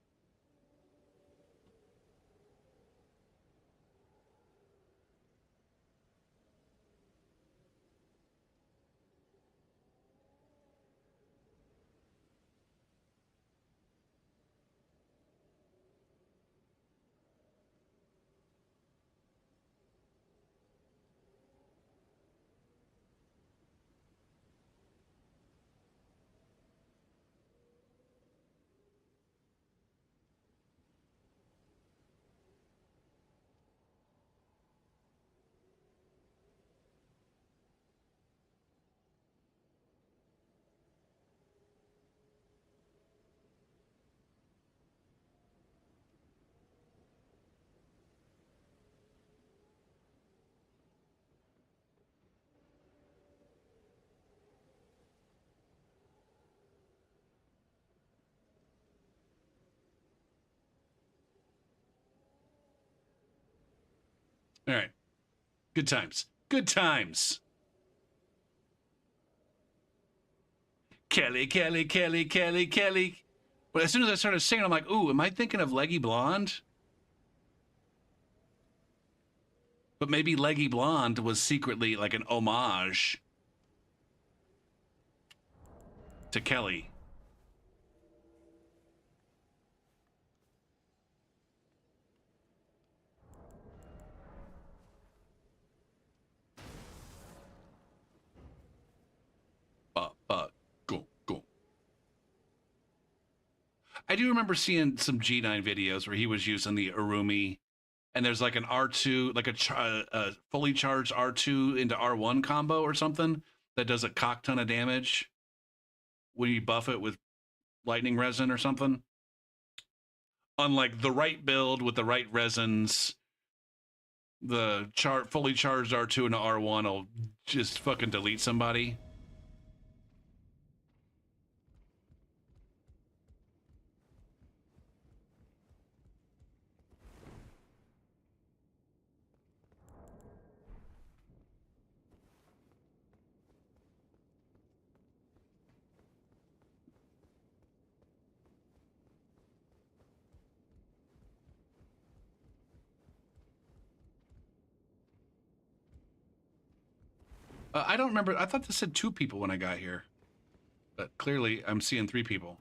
All right. Good times. Good times. Kelly, Kelly, Kelly, Kelly, Kelly. But as soon as I started singing, I'm like, ooh, am I thinking of Leggy Blonde? But maybe Leggy Blonde was secretly like an homage to Kelly. Go, go. I do remember seeing some G9 videos where he was using the Arumi, and there's like an R2, like a fully charged R2 into R1 combo or something that does a cock ton of damage when you buff it with lightning resin or something. On like the right build with the right resins, the fully charged R2 into R1 will just fucking delete somebody. I don't remember. I thought this said 2 people when I got here, but clearly I'm seeing 3 people.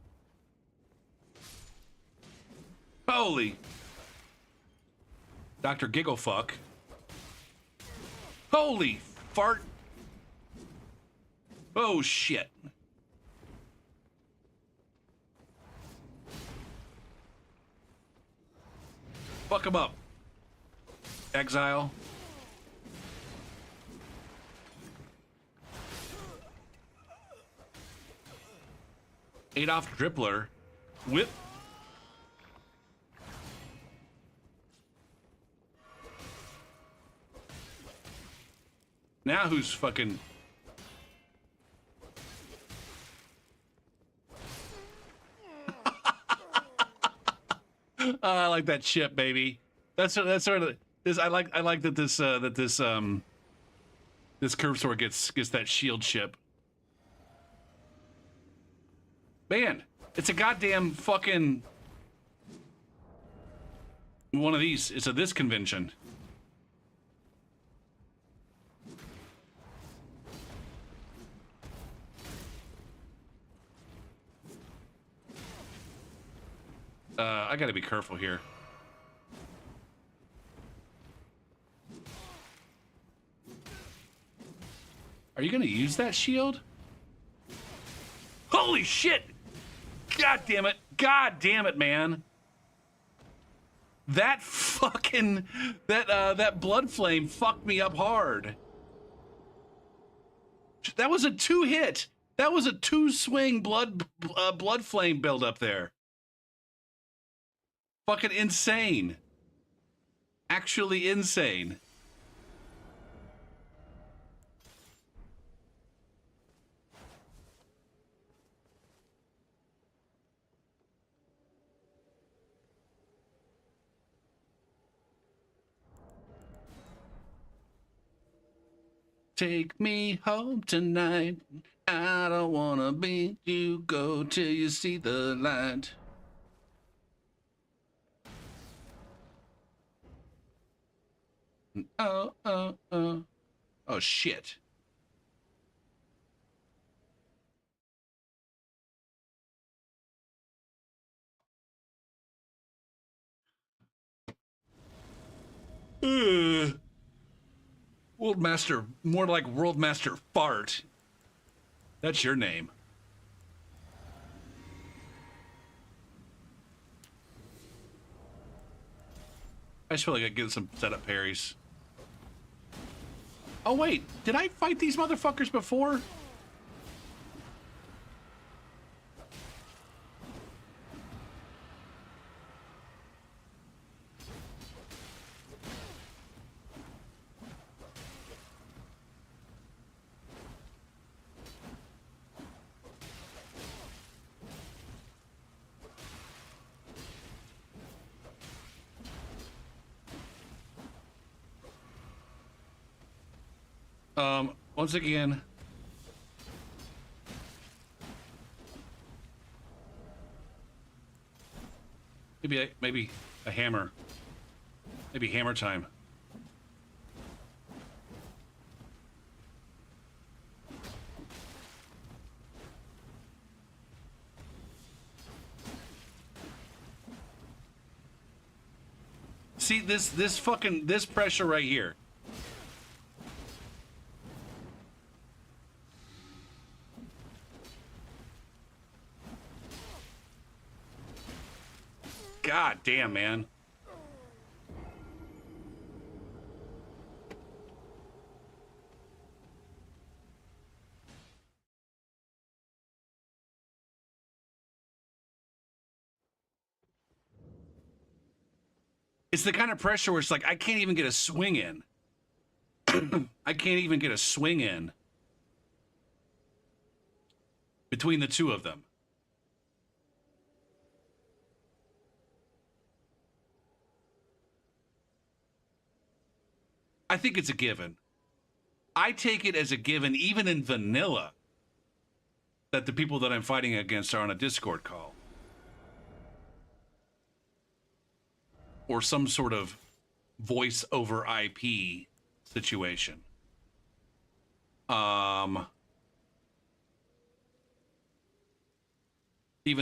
Holy Dr. Gigglefuck. Holy fart. Oh shit. Fuck him up. Exile. Adolf Drippler. Whip. Now who's fucking... I like that ship, baby. That's sort of this. I like that this curve sword gets that shield ship. Man, it's a goddamn fucking one of these. It's a this convention. I gotta be careful here. Are you gonna use that shield? Holy shit! God damn it! God damn it, man! That fucking that blood flame fucked me up hard. That was a 2-hit. That was a 2-swing blood flame build up there. Fucking insane. Actually insane. Take me home tonight. I don't wanna be you. Go till you see the light. Oh, oh, oh. Oh, shit. World Master, more like World Master Fart. That's your name. I just feel like I get some setup parries. Oh wait, did I fight these motherfuckers before? Once again, maybe a hammer. Maybe hammer time. See this pressure right here. God damn, man. It's the kind of pressure where it's like I can't even get a swing in. I can't even get a swing in between the two of them. I think it's a given. I take it as a given, even in vanilla, that the people that I'm fighting against are on a Discord call. Or some sort of voice over IP situation. Even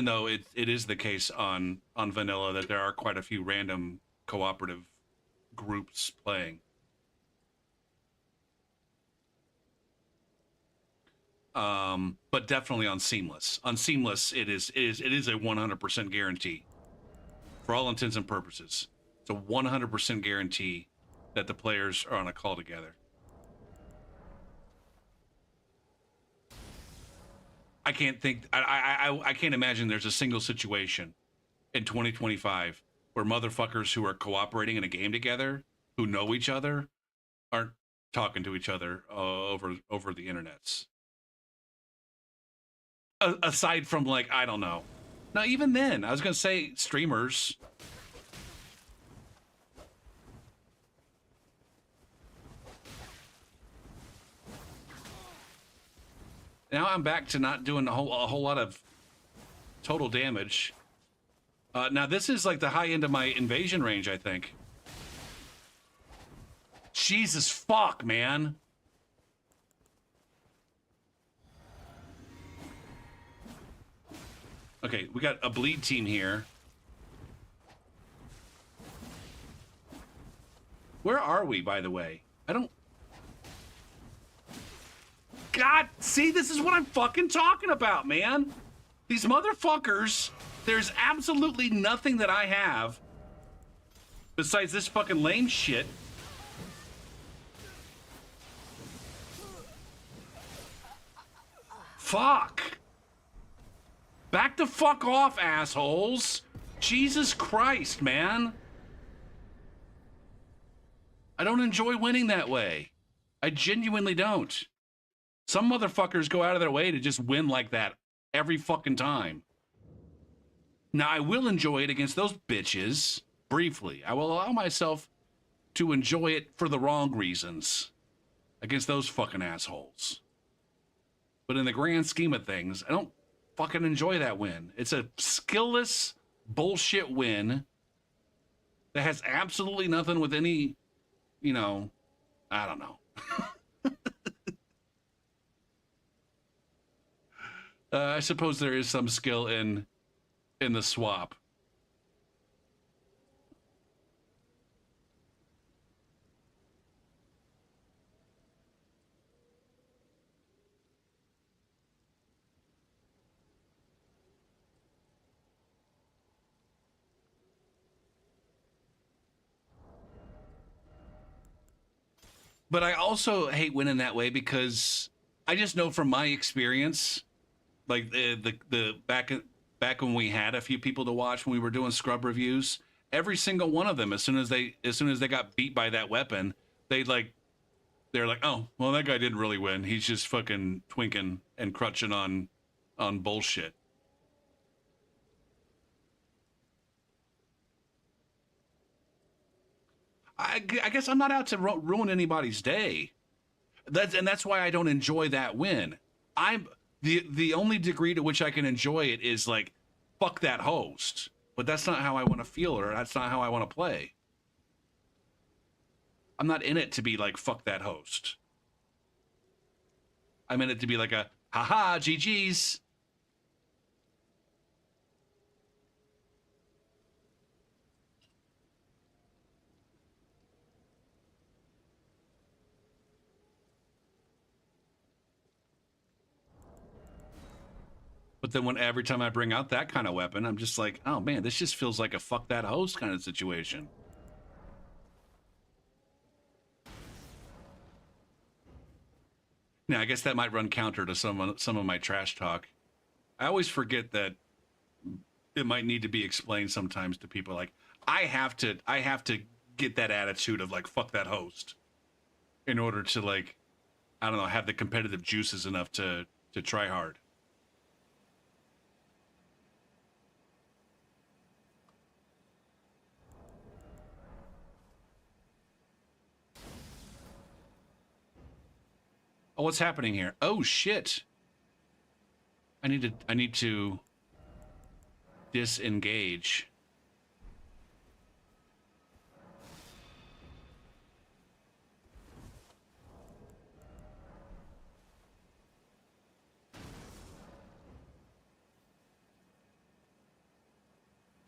though it is the case on vanilla that there are quite a few random cooperative groups playing. But definitely on Seamless. On Seamless, it is a 100% guarantee. For all intents and purposes, it's a 100% guarantee that the players are on a call together. I can't think. I can't imagine there's a single situation in 2025 where motherfuckers who are cooperating in a game together, who know each other, aren't talking to each other over the internets. Aside from, like, I don't know. Now, even then, I was going to say streamers. Now I'm back to not doing a whole lot of total damage. Now, this is like the high end of my invasion range, I think. Jesus fuck, man. Okay, we got a bleed team here. Where are we, by the way? I don't... God, see, this is what I'm fucking talking about, man. These motherfuckers, there's absolutely nothing that I have besides this fucking lame shit. Fuck. Back the fuck off, assholes. Jesus Christ, man. I don't enjoy winning that way. I genuinely don't. Some motherfuckers go out of their way to just win like that every fucking time. Now, I will enjoy it against those bitches briefly. I will allow myself to enjoy it for the wrong reasons against those fucking assholes. But in the grand scheme of things, I don't fucking enjoy that win. It's a skillless bullshit win that has absolutely nothing with any, you know, I don't know. I suppose there is some skill in the swap. But I also hate winning that way because I just know from my experience, like the back when we had a few people to watch when we were doing scrub reviews, every single one of them, as soon as they got beat by that weapon, they're like, oh, well, that guy didn't really win. He's just fucking twinking and crutching on bullshit. I guess I'm not out to ruin anybody's day. That's why I don't enjoy that win. I'm the only degree to which I can enjoy it is like, fuck that host. But that's not how I want to feel, or that's not how I want to play. I'm not in it to be like, fuck that host. I'm in it to be like a, haha, GG's. But then every time I bring out that kind of weapon, I'm just like, oh man, this just feels like a fuck that host kind of situation. Now, I guess that might run counter to some of my trash talk. I always forget that it might need to be explained sometimes to people. Like, I have to get that attitude of like, fuck that host, in order to, like, I don't know, have the competitive juices enough to try hard. Oh, what's happening here? Oh shit. I need to disengage.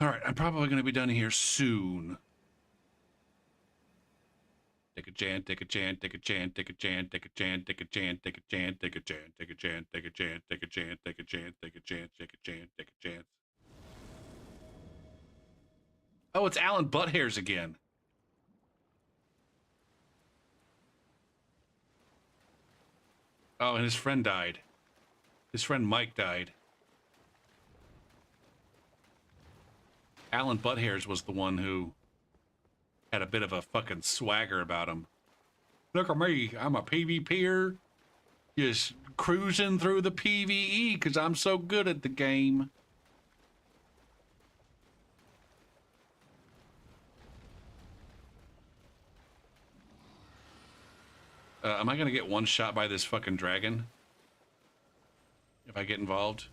All right, I'm probably going to be done here soon. Take a chance, take a chance, take a chance, take a chance, take a chance, take a chance, take a chance, take a chance, take a chance, take a chance, take a chance, take a chance, take a chance, take a chance, take a chance. Oh, it's Alan Butthairs again. Oh, and his friend died. His friend Mike died. Alan Butthairs was the one who had a bit of a fucking swagger about him. Look at me, I'm a PvPer. Just cruising through the PvE because I'm so good at the game. Am I gonna get one shot by this fucking dragon if I get involved?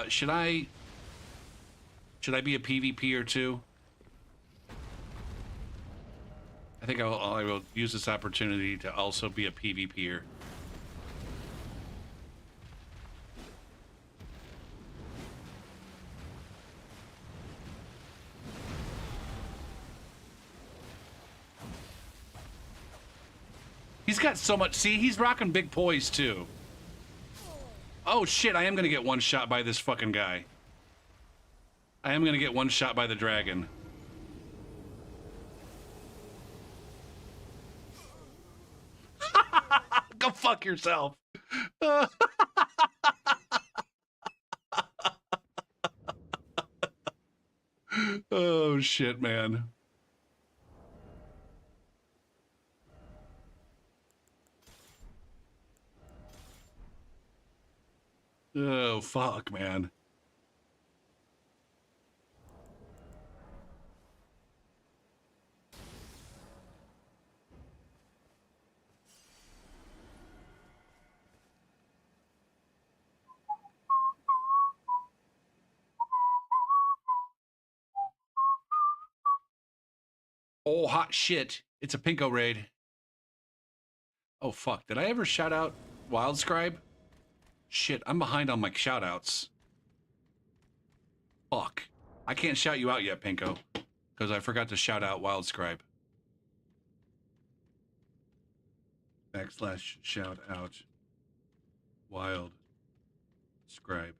Should I be a PvPer too? I think I will use this opportunity to also be a PvPer. He's got so much. See, he's rocking big poise too. Oh shit, I am gonna get one shot by this fucking guy. I am gonna get one shot by the dragon. Go fuck yourself. Oh shit, man. Oh fuck, man. Oh, hot shit. It's a Pinko raid. Oh, fuck. Did I ever shout out Wildscribe? Shit, I'm behind on my shout outs. Fuck. I can't shout you out yet, Pinko, because I forgot to shout out Wildscribe. / shout out Wild Scribe.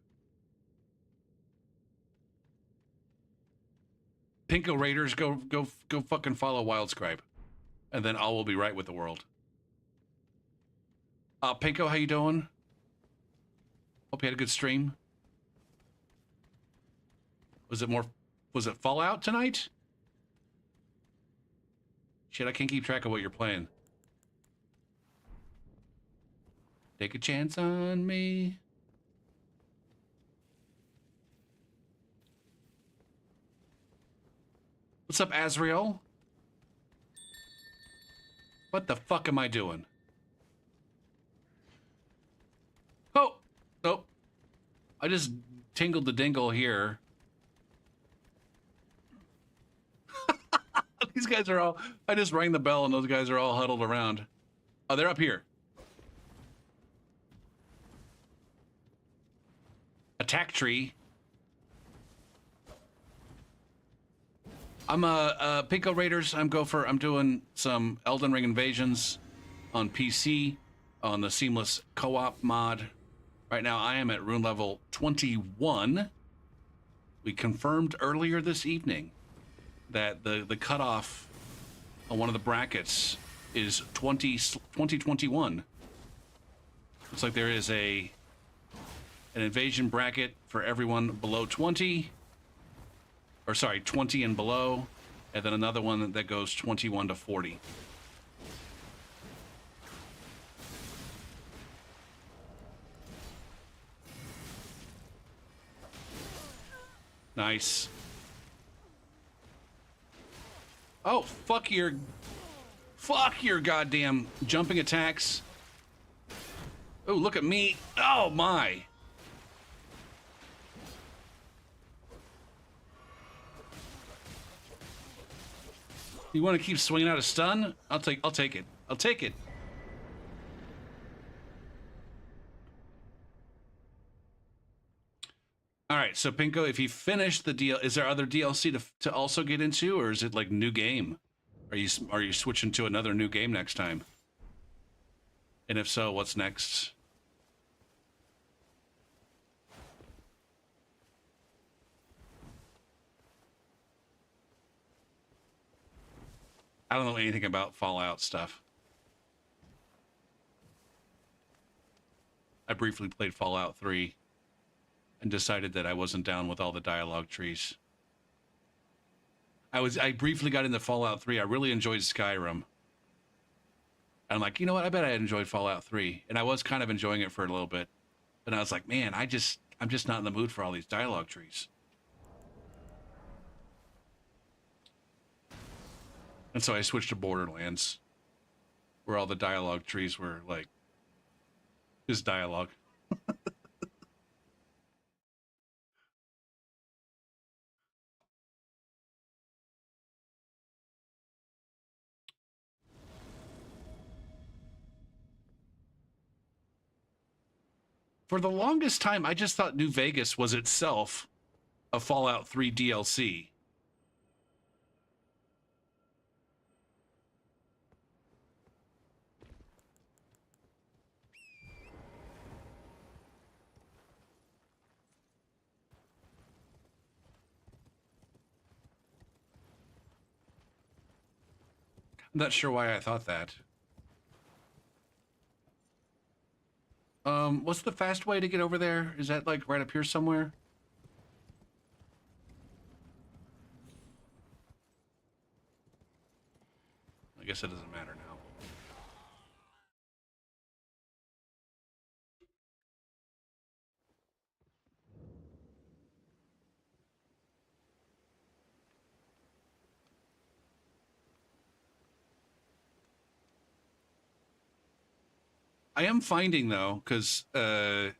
Pinko Raiders, go fucking follow Wildscribe, and then all will be right with the world. Pinko, how you doing? Hope you had a good stream. Was it Fallout tonight? Shit, I can't keep track of what you're playing. Take a chance on me. What's up, Azrael? What the fuck am I doing? Oh! Nope. I just tingled the dingle here. These guys are all... I just rang the bell and those guys are all huddled around. Oh, they're up here. Attack tree. I'm Pinko Raiders. I'm doing some Elden Ring invasions on PC on the seamless co-op mod. Right now I am at rune level 21. We confirmed earlier this evening that the cutoff on one of the brackets is 2021. Looks like there is an invasion bracket for everyone below 20. Or sorry, 20 and below, and then another one that goes 21 to 40. Nice. Oh, fuck your goddamn jumping attacks. Oh, look at me. Oh, my. You want to keep swinging out a stun? I'll take it. I'll take it. All right, so Pinko, if you finish the deal, is there other DLC to also get into, or is it like new game? Are you switching to another new game next time? And if so, what's next? I don't know anything about Fallout stuff. I briefly played Fallout 3 and decided that I wasn't down with all the dialogue trees. I briefly got into Fallout 3. I really enjoyed Skyrim. And I'm like, you know what? I bet I enjoyed Fallout 3. And I was kind of enjoying it for a little bit. And I was like, man, I'm just not in the mood for all these dialogue trees. And so I switched to Borderlands, where all the dialogue trees were like, just dialogue. For the longest time, I just thought New Vegas was itself a Fallout 3 DLC. I'm not sure why I thought that. What's the fast way to get over there? Is that like right up here somewhere? I guess it doesn't matter now. I am finding though, because I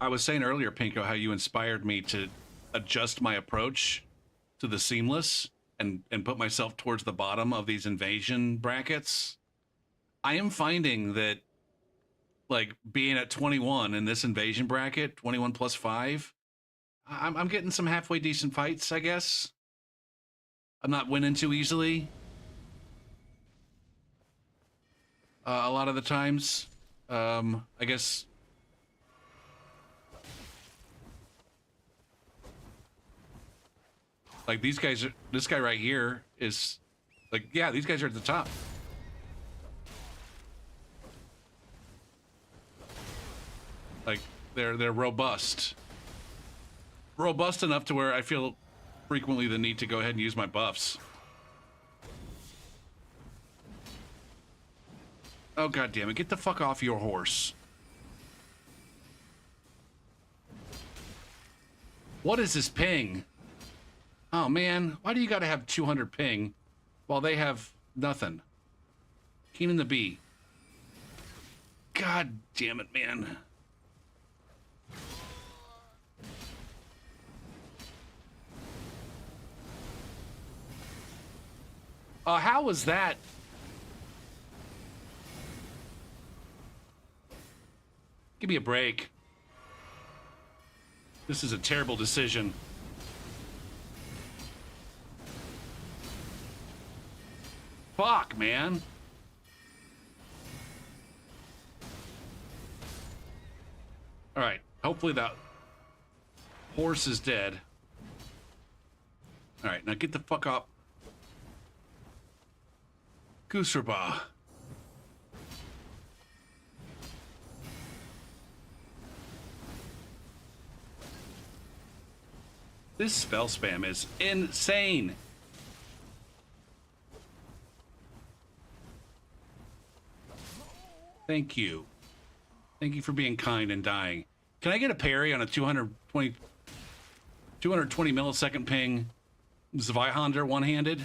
was saying earlier, Pinko, how you inspired me to adjust my approach to the seamless and put myself towards the bottom of these invasion brackets. I am finding that, like, being at 21 in this invasion bracket, 21 plus 5, I'm getting some halfway decent fights, I guess. I'm not winning too easily. A lot of the times, I guess. Like these guys, this guy right here is like, yeah, these guys are at the top. Like they're robust. Robust enough to where I feel frequently the need to go ahead and use my buffs. Oh, God damn it. Get the fuck off your horse. What is this ping? Oh, man. Why do you gotta have 200 ping while they have nothing. Keenan the Bee. God damn it, man. How was that? Give me a break. This is a terrible decision. Fuck, man. All right. Hopefully that horse is dead. All right. Now get the fuck up. Gooserba. This spell spam is insane. Thank you. Thank you for being kind and dying. Can I get a parry on a 220 millisecond ping Zweihander one-handed?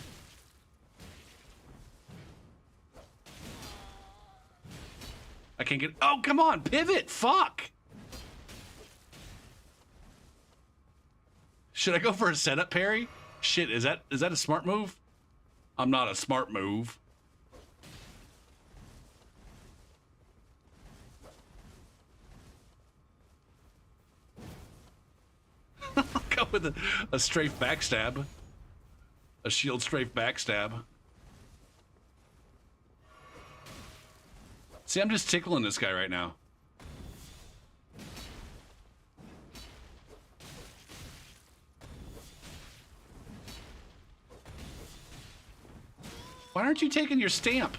I can't get... Oh, come on, pivot! Fuck! Should I go for a setup parry? Shit, is that a smart move? I'm not a smart move. I'll go with a strafe backstab. A shield strafe backstab. See, I'm just tickling this guy right now. Why aren't you taking your stamp?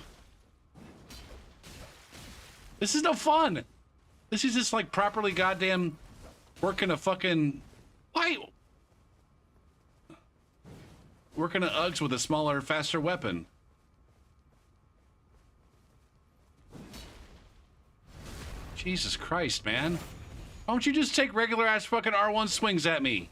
This is no fun. This is just like properly goddamn working a fucking... Why? Working at Uggs with a smaller, faster weapon. Jesus Christ, man. Why don't you just take regular ass fucking R1 swings at me?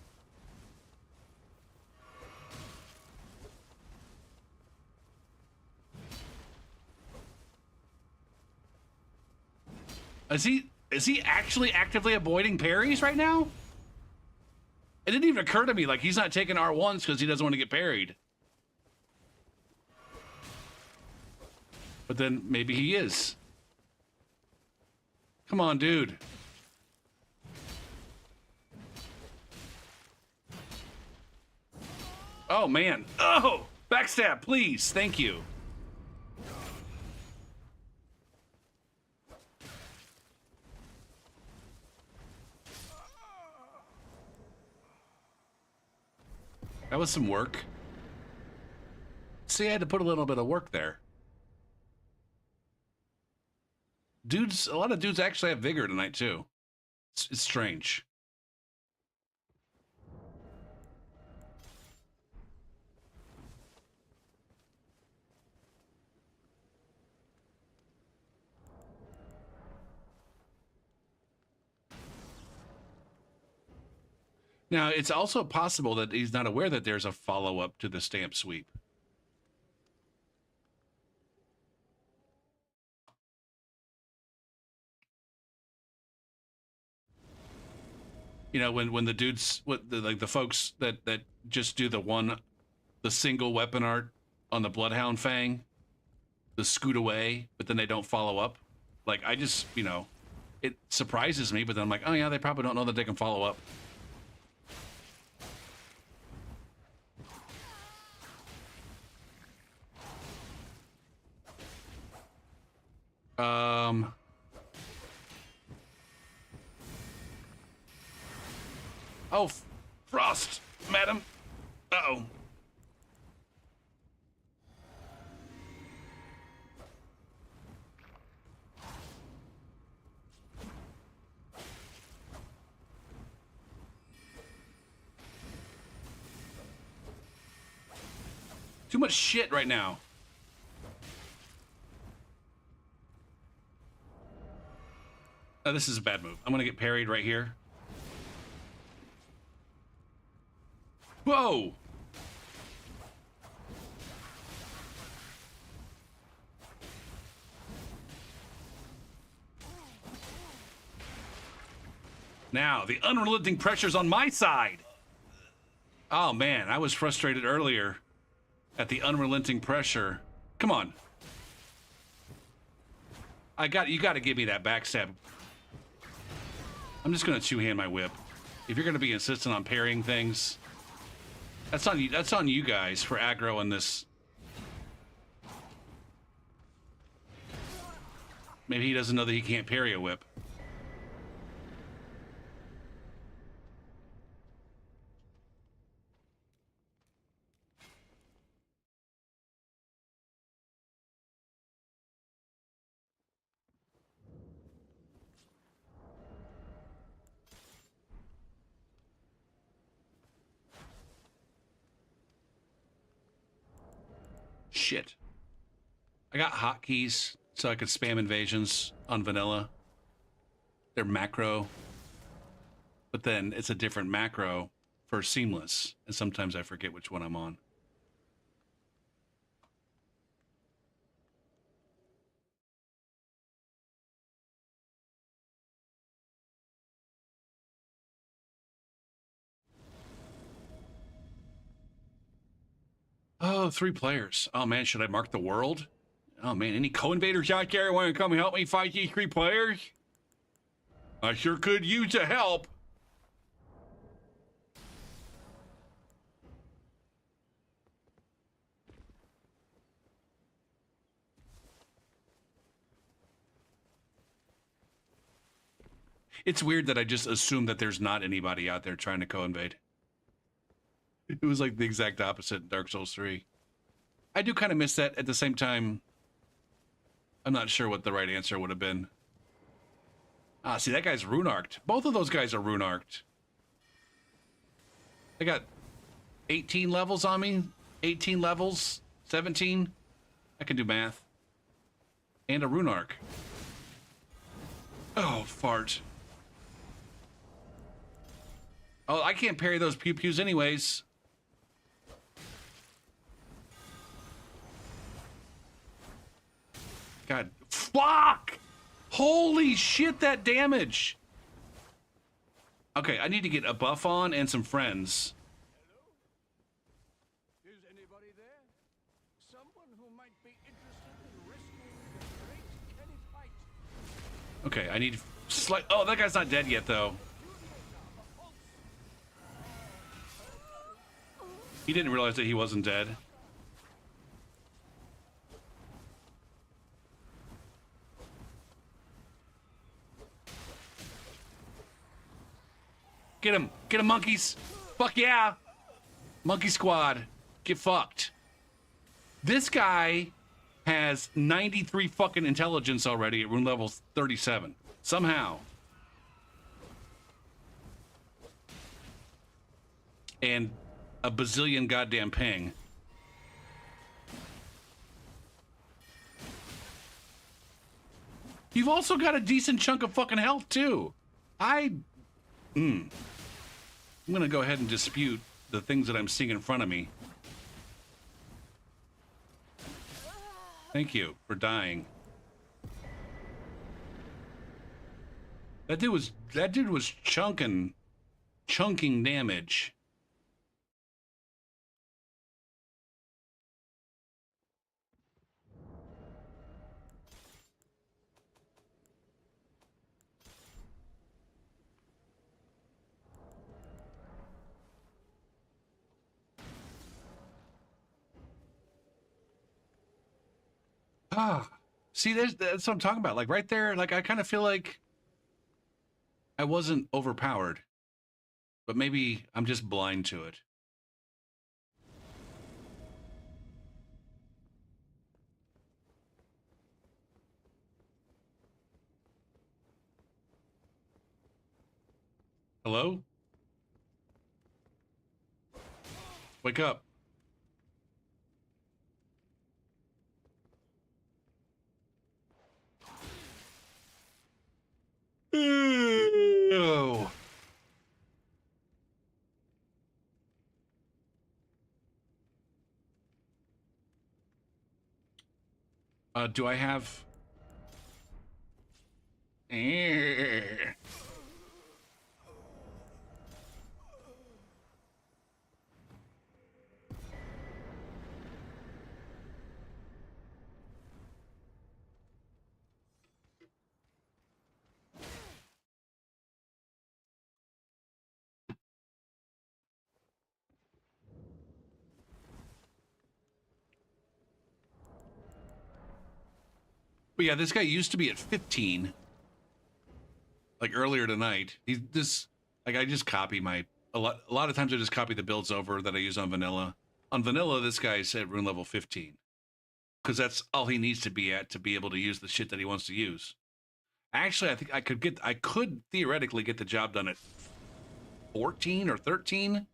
Is he actually actively avoiding parries right now? It didn't even occur to me, like, he's not taking R1s because he doesn't want to get parried. But then maybe he is. Come on, dude. Oh, man. Oh! Backstab, please. Thank you. That was some work. See, I had to put a little bit of work there. Dudes, a lot of dudes actually have vigor tonight, too. It's strange. Now, it's also possible that he's not aware that there's a follow-up to the stamp sweep. You know, when the dudes, like the folks that just do the single weapon art on the Bloodhound Fang, the scoot away, but then they don't follow up. Like, I just, you know, it surprises me, but then I'm like, oh yeah, they probably don't know that they can follow up. Oh, Frost, madam. Uh-oh. Too much shit right now. Oh, this is a bad move. I'm gonna get parried right here. Whoa! Now, the unrelenting pressure's on my side. Oh man, I was frustrated earlier at the unrelenting pressure. Come on. You got to give me that backstab. I'm just going to two-hand my whip. If you're going to be insistent on parrying things, that's on you. That's on you guys for aggro in this. Maybe he doesn't know that he can't parry a whip. Shit. I got hotkeys so I could spam invasions on vanilla. They're macro. But then it's a different macro for seamless. And sometimes I forget which one I'm on. Oh, 3 players. Oh man, should I mark the world? Oh man, any co-invaders out there want to come help me fight these 3 players? I sure could use the help. It's weird that I just assume that there's not anybody out there trying to co-invade. It was like the exact opposite in Dark Souls 3. I do kind of miss that. At the same time, I'm not sure what the right answer would have been. Ah, see, that guy's rune-arced. Both of those guys are rune-arced. I got 18 levels on me. 18 levels. 17. I can do math. And a rune arc. Oh, fart. Oh, I can't parry those pew-pews anyways. God, fuck! Holy shit, that damage! Okay, I need to get a buff on and some friends. Hello? Is anybody there? Someone who might be interested in rescuing the great Kenny fight. Okay, I need slight. Oh, that guy's not dead yet, though. He didn't realize that he wasn't dead. Get him! Get him, monkeys! Fuck yeah! Monkey squad, get fucked. This guy has 93 fucking intelligence already at rune level 37. Somehow. And a bazillion goddamn ping. You've also got a decent chunk of fucking health, too. I'm gonna go ahead and dispute the things that I'm seeing in front of me. Thank you for dying. That dude was chunking damage. Ah, see, that's what I'm talking about. Like right there, like I kind of feel like I wasn't overpowered, but maybe I'm just blind to it. Hello? Wake up. Ew. Do I have... But yeah, this guy used to be at 15. Like earlier tonight. He's this like I just copy my a lot of times I just copy the builds over that I use on vanilla. On vanilla, this guy's at rune level 15. Because that's all he needs to be at to be able to use the shit that he wants to use. Actually, I think I could theoretically get the job done at 14 or 13.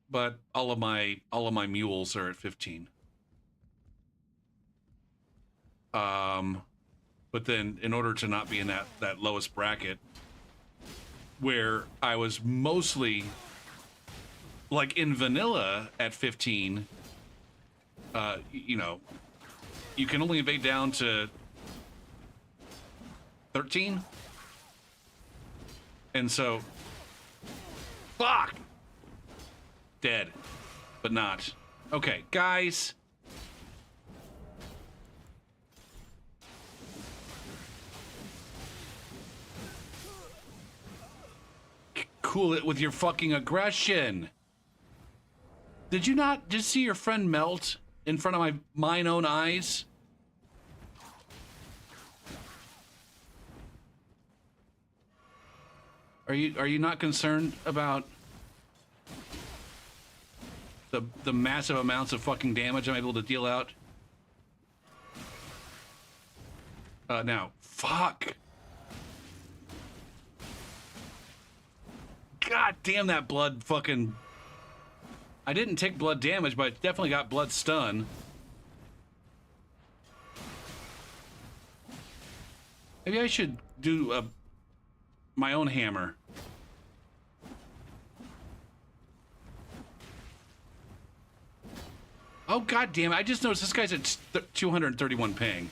But all of my mules are at 15. But then in order to not be in that lowest bracket where I was mostly like in vanilla at 15, you know, you can only invade down to 13. And so, fuck, dead, but not. Okay, guys. Cool it with your fucking aggression. Did you not just see your friend melt in front of mine own eyes? Are you not concerned about the massive amounts of fucking damage I'm able to deal out? Now, fuck. God damn, that blood fucking... I didn't take blood damage, but I definitely got blood stun. Maybe I should do my own hammer. Oh, god damn it. I just noticed this guy's at 231 ping.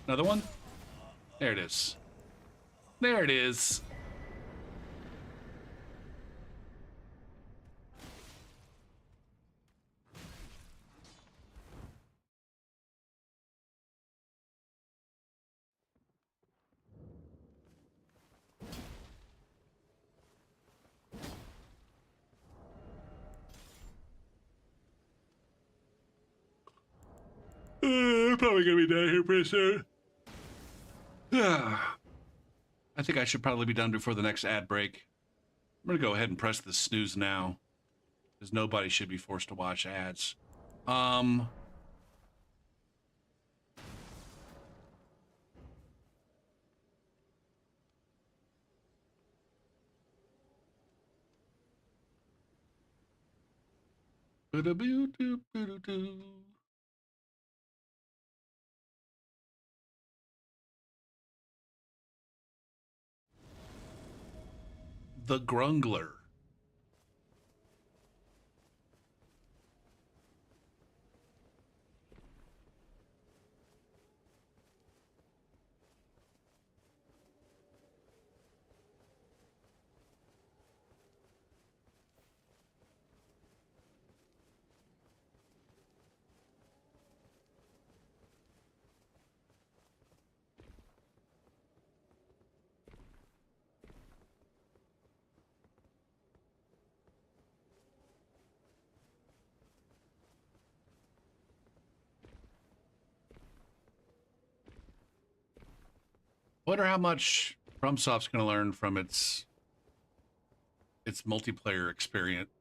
Another one? There it is. There it is. I'm probably gonna be done here pretty soon. I think I should probably be done before the next ad break. I'm gonna go ahead and press the snooze now, because nobody should be forced to watch ads. The Grungler. Wonder how much FromSoft's going to learn from its multiplayer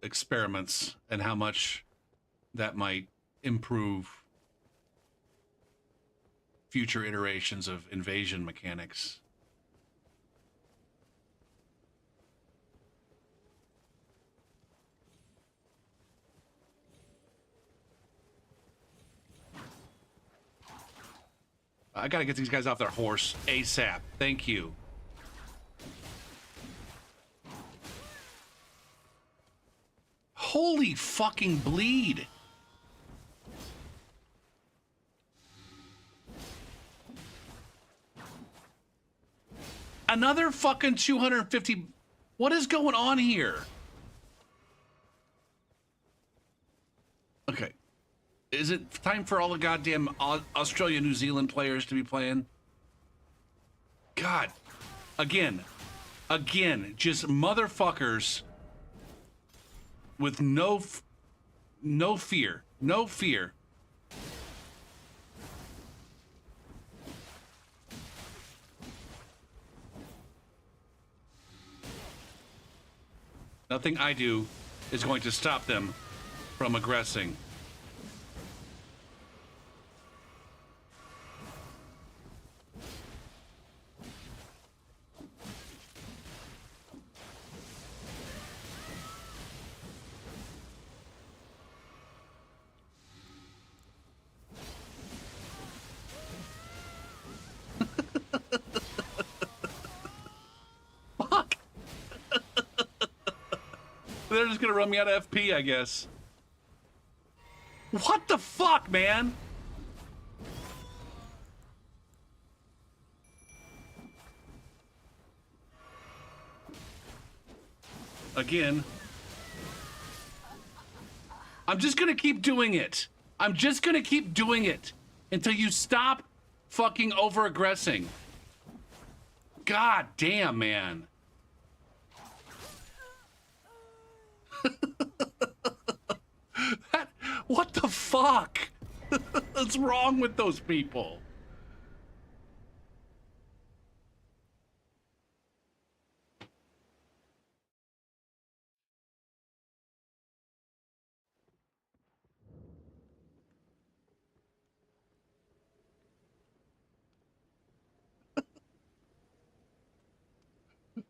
experiments, and how much that might improve future iterations of invasion mechanics. I gotta get these guys off their horse ASAP. Thank you. Holy fucking bleed. Another fucking 250. What is going on here? Okay. Is it time for all the goddamn Australia, New Zealand players to be playing? God. Again, Again, just motherfuckers with no fear. No fear. Nothing I do is going to stop them from aggressing. Fuck. They're just gonna run me out of FP, I guess. What the fuck, man? Again. I'm just gonna keep doing it. I'm just gonna keep doing it until you stop fucking over-aggressing. God damn, man. What the fuck? What's wrong with those people?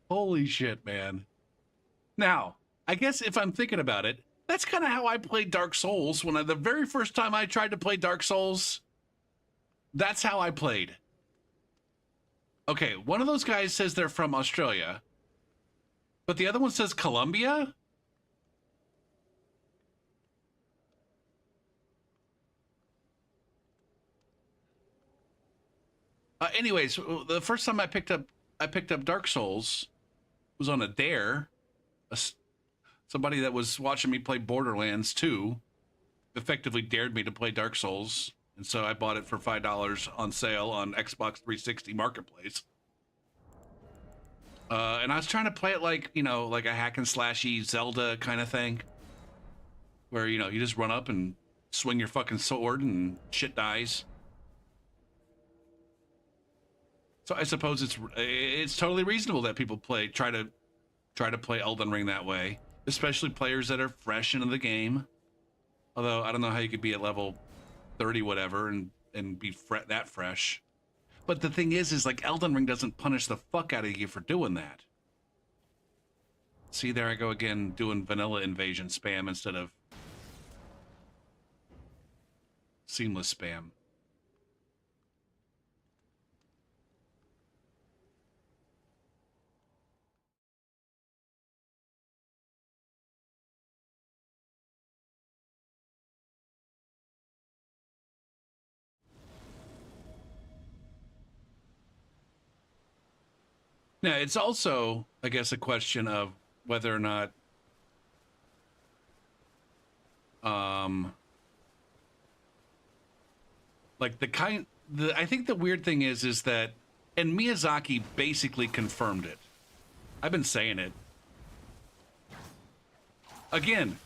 Holy shit, man. Now, I guess if I'm thinking about it, that's kind of how I played Dark Souls. The very first time I tried to play Dark Souls, that's how I played. Okay, one of those guys says they're from Australia, but the other one says Colombia? Anyways, the first time I picked up Dark Souls was on a dare. Somebody that was watching me play Borderlands 2 effectively dared me to play Dark Souls, and so I bought it for $5 on sale on Xbox 360 Marketplace. And I was trying to play it like, you know, like a hack and slashy Zelda kind of thing, where, you know, you just run up and swing your fucking sword and shit dies. So I suppose it's totally reasonable that people try to play Elden Ring that way, especially players that are fresh into the game. Although I don't know how you could be at level 30 whatever and be that fresh. But the thing is like Elden Ring doesn't punish the fuck out of you for doing that. See, there I go again, doing vanilla invasion spam instead of seamless spam. Now, it's also, I guess, a question of whether or not like I think the weird thing is that, and Miyazaki basically confirmed it. I've been saying it. Again.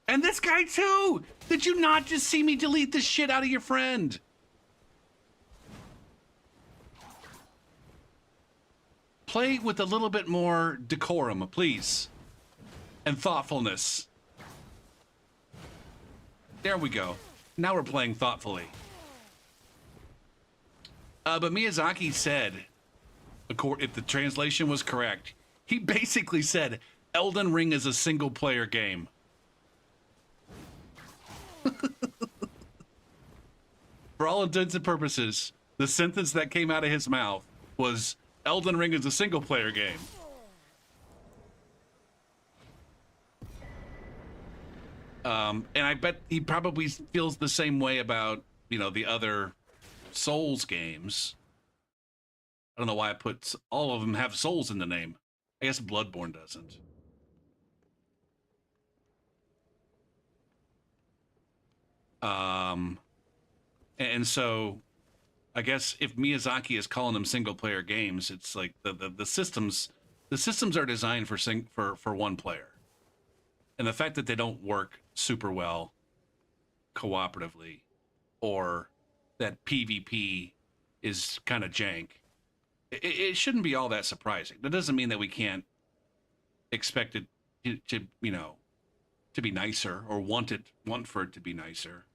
And this guy too! Did you not just see me delete the shit out of your friend? Play with a little bit more decorum, please. And thoughtfulness. There we go. Now we're playing thoughtfully. But Miyazaki said, if the translation was correct, he basically said, Elden Ring is a single-player game. For all intents and purposes, the sentence that came out of his mouth was, Elden Ring is a single-player game. And I bet he probably feels the same way about, you know, the other Souls games. I don't know why I put all of them have souls in the name. I guess Bloodborne doesn't. Um, and so I guess if Miyazaki is calling them single player games, it's like the systems are designed for one player, and the fact that they don't work super well cooperatively, or that PvP is kind of jank, it shouldn't be all that surprising. That doesn't mean that we can't expect it to to be nicer, or want for it to be nicer.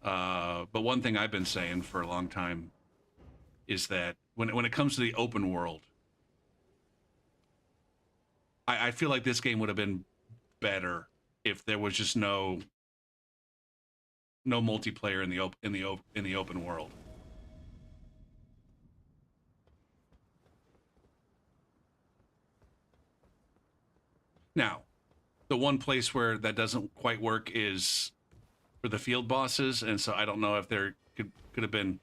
But one thing I've been saying for a long time is that when it comes to the open world, I feel like this game would have been better if there was just no multiplayer in the open world. Now, the one place where that doesn't quite work is for the field bosses, and so I don't know if there could have been,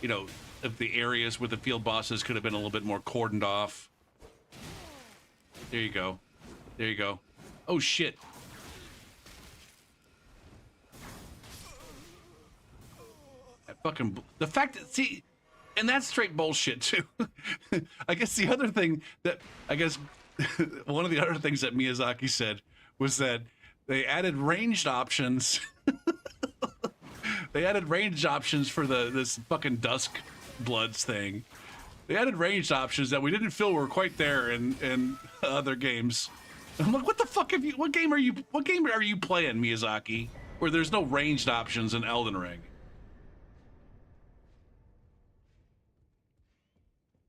if the areas with the field bosses could have been a little bit more cordoned off. There you go. There you go. Oh shit. The fact that, see, and that's straight bullshit too. I guess the other thing that one of the other things that Miyazaki said was that they added ranged options. They added ranged options for this fucking Dusk Bloods thing. They added ranged options that we didn't feel were quite there in other games. I'm like, what the fuck have you? What game are you playing, Miyazaki? Where there's no ranged options in Elden Ring?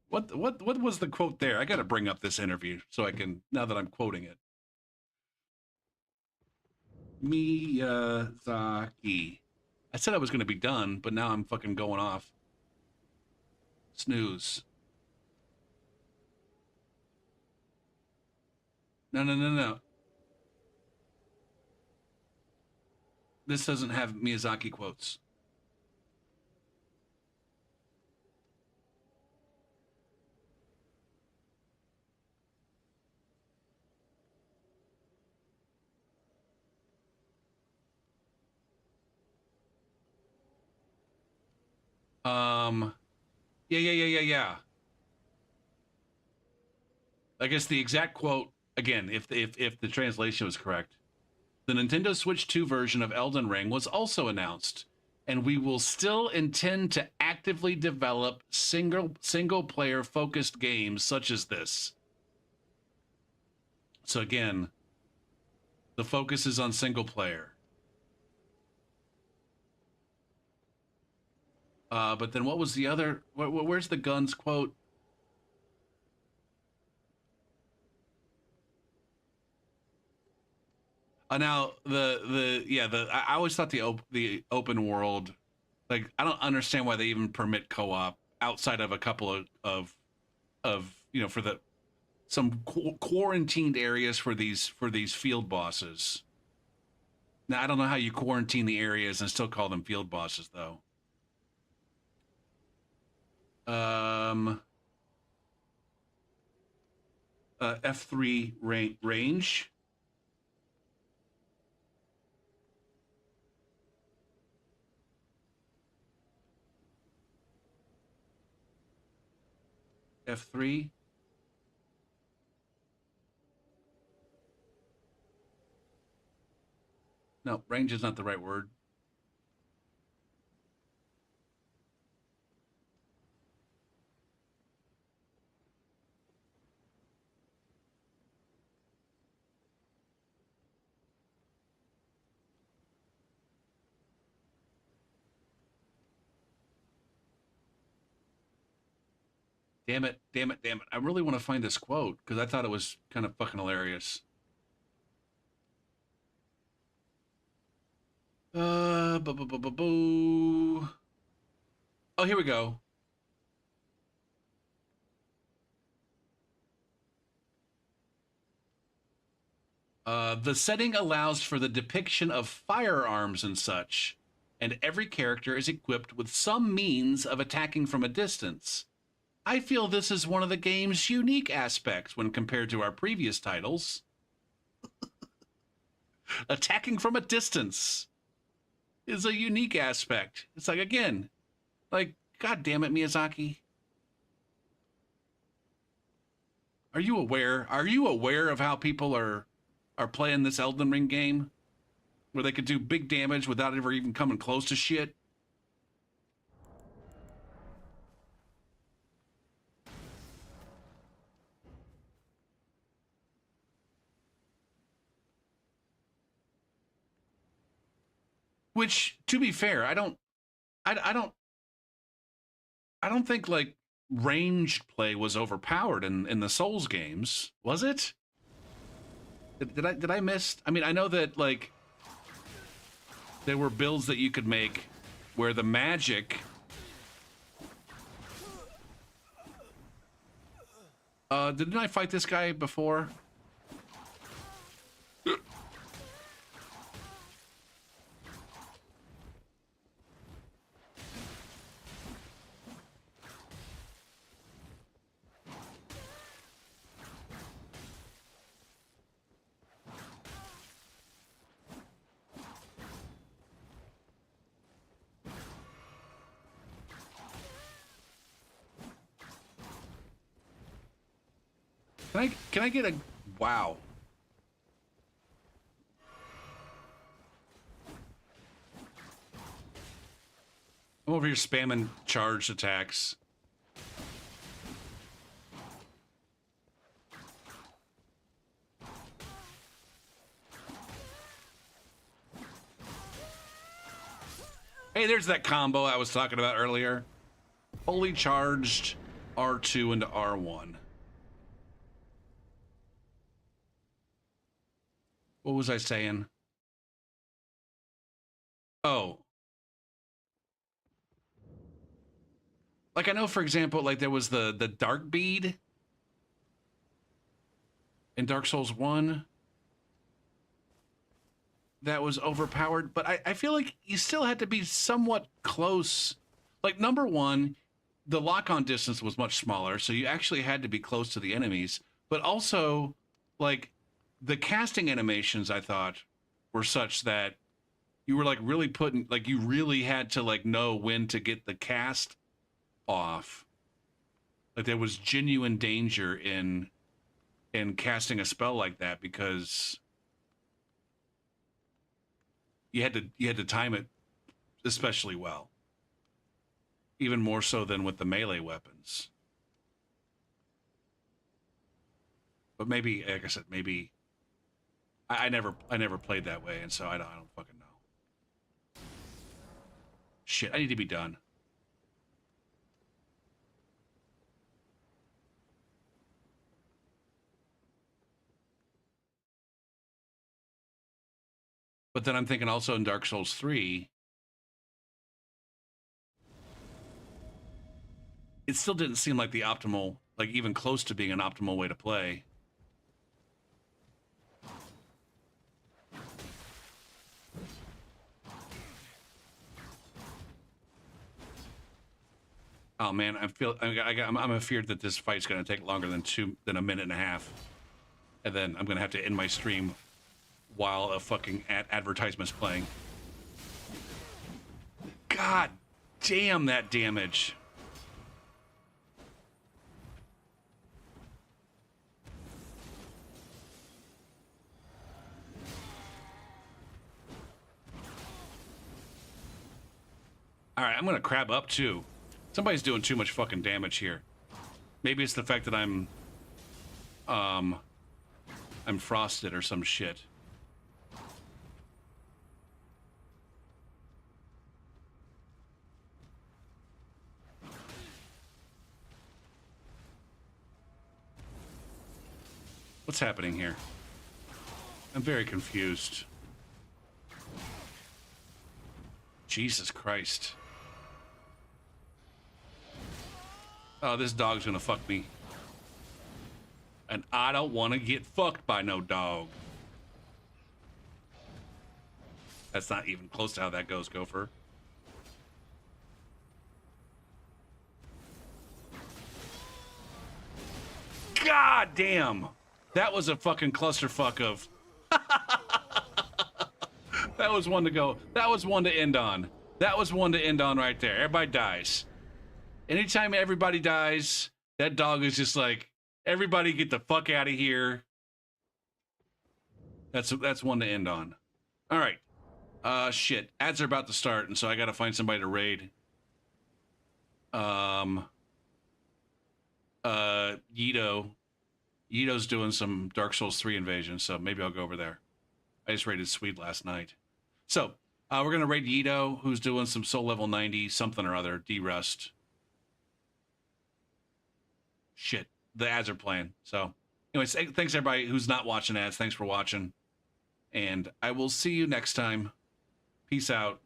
What was the quote there? I got to bring up this interview so I can, now that I'm quoting it. Miyazaki. I said I was going to be done, but now I'm fucking going off. Snooze. No. This doesn't have Miyazaki quotes. Yeah. I guess the exact quote, again, if the translation was correct, the Nintendo Switch 2 version of Elden Ring was also announced, and we will still intend to actively develop single player focused games such as this. So again, the focus is on single player. But then what was the other? Where's the guns quote? Now I always thought the open world, like, I don't understand why they even permit co-op outside of a couple of for some quarantined areas for these field bosses. Now I don't know how you quarantine the areas and still call them field bosses though. F3 range. F3. No, range is not the right word. Damn it. I really want to find this quote because I thought it was kind of fucking hilarious. Boo. Oh, here we go. The setting allows for the depiction of firearms and such, and every character is equipped with some means of attacking from a distance. I feel this is one of the game's unique aspects when compared to our previous titles. Attacking from a distance is a unique aspect. It's like, again, like, God damn it, Miyazaki. Are you aware? Are you aware of how people are playing this Elden Ring game? Where they could do big damage without ever even coming close to shit? Which, to be fair, I don't think like ranged play was overpowered in the Souls games, was it? Did I miss? I mean, I know that like there were builds that you could make where the magic didn't I fight this guy before? Can I get a wow? I'm over here spamming charged attacks. Hey, there's that combo I was talking about earlier. Fully charged R2 into R1. What was I saying? Oh. Like, I know, for example, like there was the dark bead in Dark Souls 1 that was overpowered, but I feel like you still had to be somewhat close. Like, number one, the lock-on distance was much smaller, so you actually had to be close to the enemies, but also, like, the casting animations, I thought, were such that you were, like, really putting, like, you really had to, like, know when to get the cast off. Like, there was genuine danger in casting a spell like that because you had to time it especially well. Even more so than with the melee weapons. But maybe, like I said, maybe I never played that way, and so I don't fucking know. Shit, I need to be done. But then I'm thinking also in Dark Souls 3, it still didn't seem like the optimal, like even close to being an optimal way to play. Oh man, I'm afeared that this fight's gonna take longer than a minute and a half, and then I'm gonna have to end my stream while a fucking advertisement's playing. God damn that damage. All right, I'm gonna crab up too. Somebody's doing too much fucking damage here. Maybe it's the fact that I'm frosted or some shit. What's happening here? I'm very confused. Jesus Christ. Oh, this dog's gonna fuck me. And I don't want to get fucked by no dog. That's not even close to how that goes, Gopher. God damn. That was a fucking clusterfuck of. That was one to go. That was one to end on. That was one to end on right there. Everybody dies. Anytime everybody dies, that dog is just like, everybody get the fuck out of here. That's one to end on. All right. Shit. Ads are about to start, and so I gotta find somebody to raid. Yito's doing some Dark Souls 3 invasion, so maybe I'll go over there. I just raided Swede last night. So, we're gonna raid Yito, who's doing some soul level 90 something or other, D-Rust. Shit. The ads are playing. So, anyways, thanks everybody who's not watching ads. Thanks for watching. And I will see you next time. Peace out.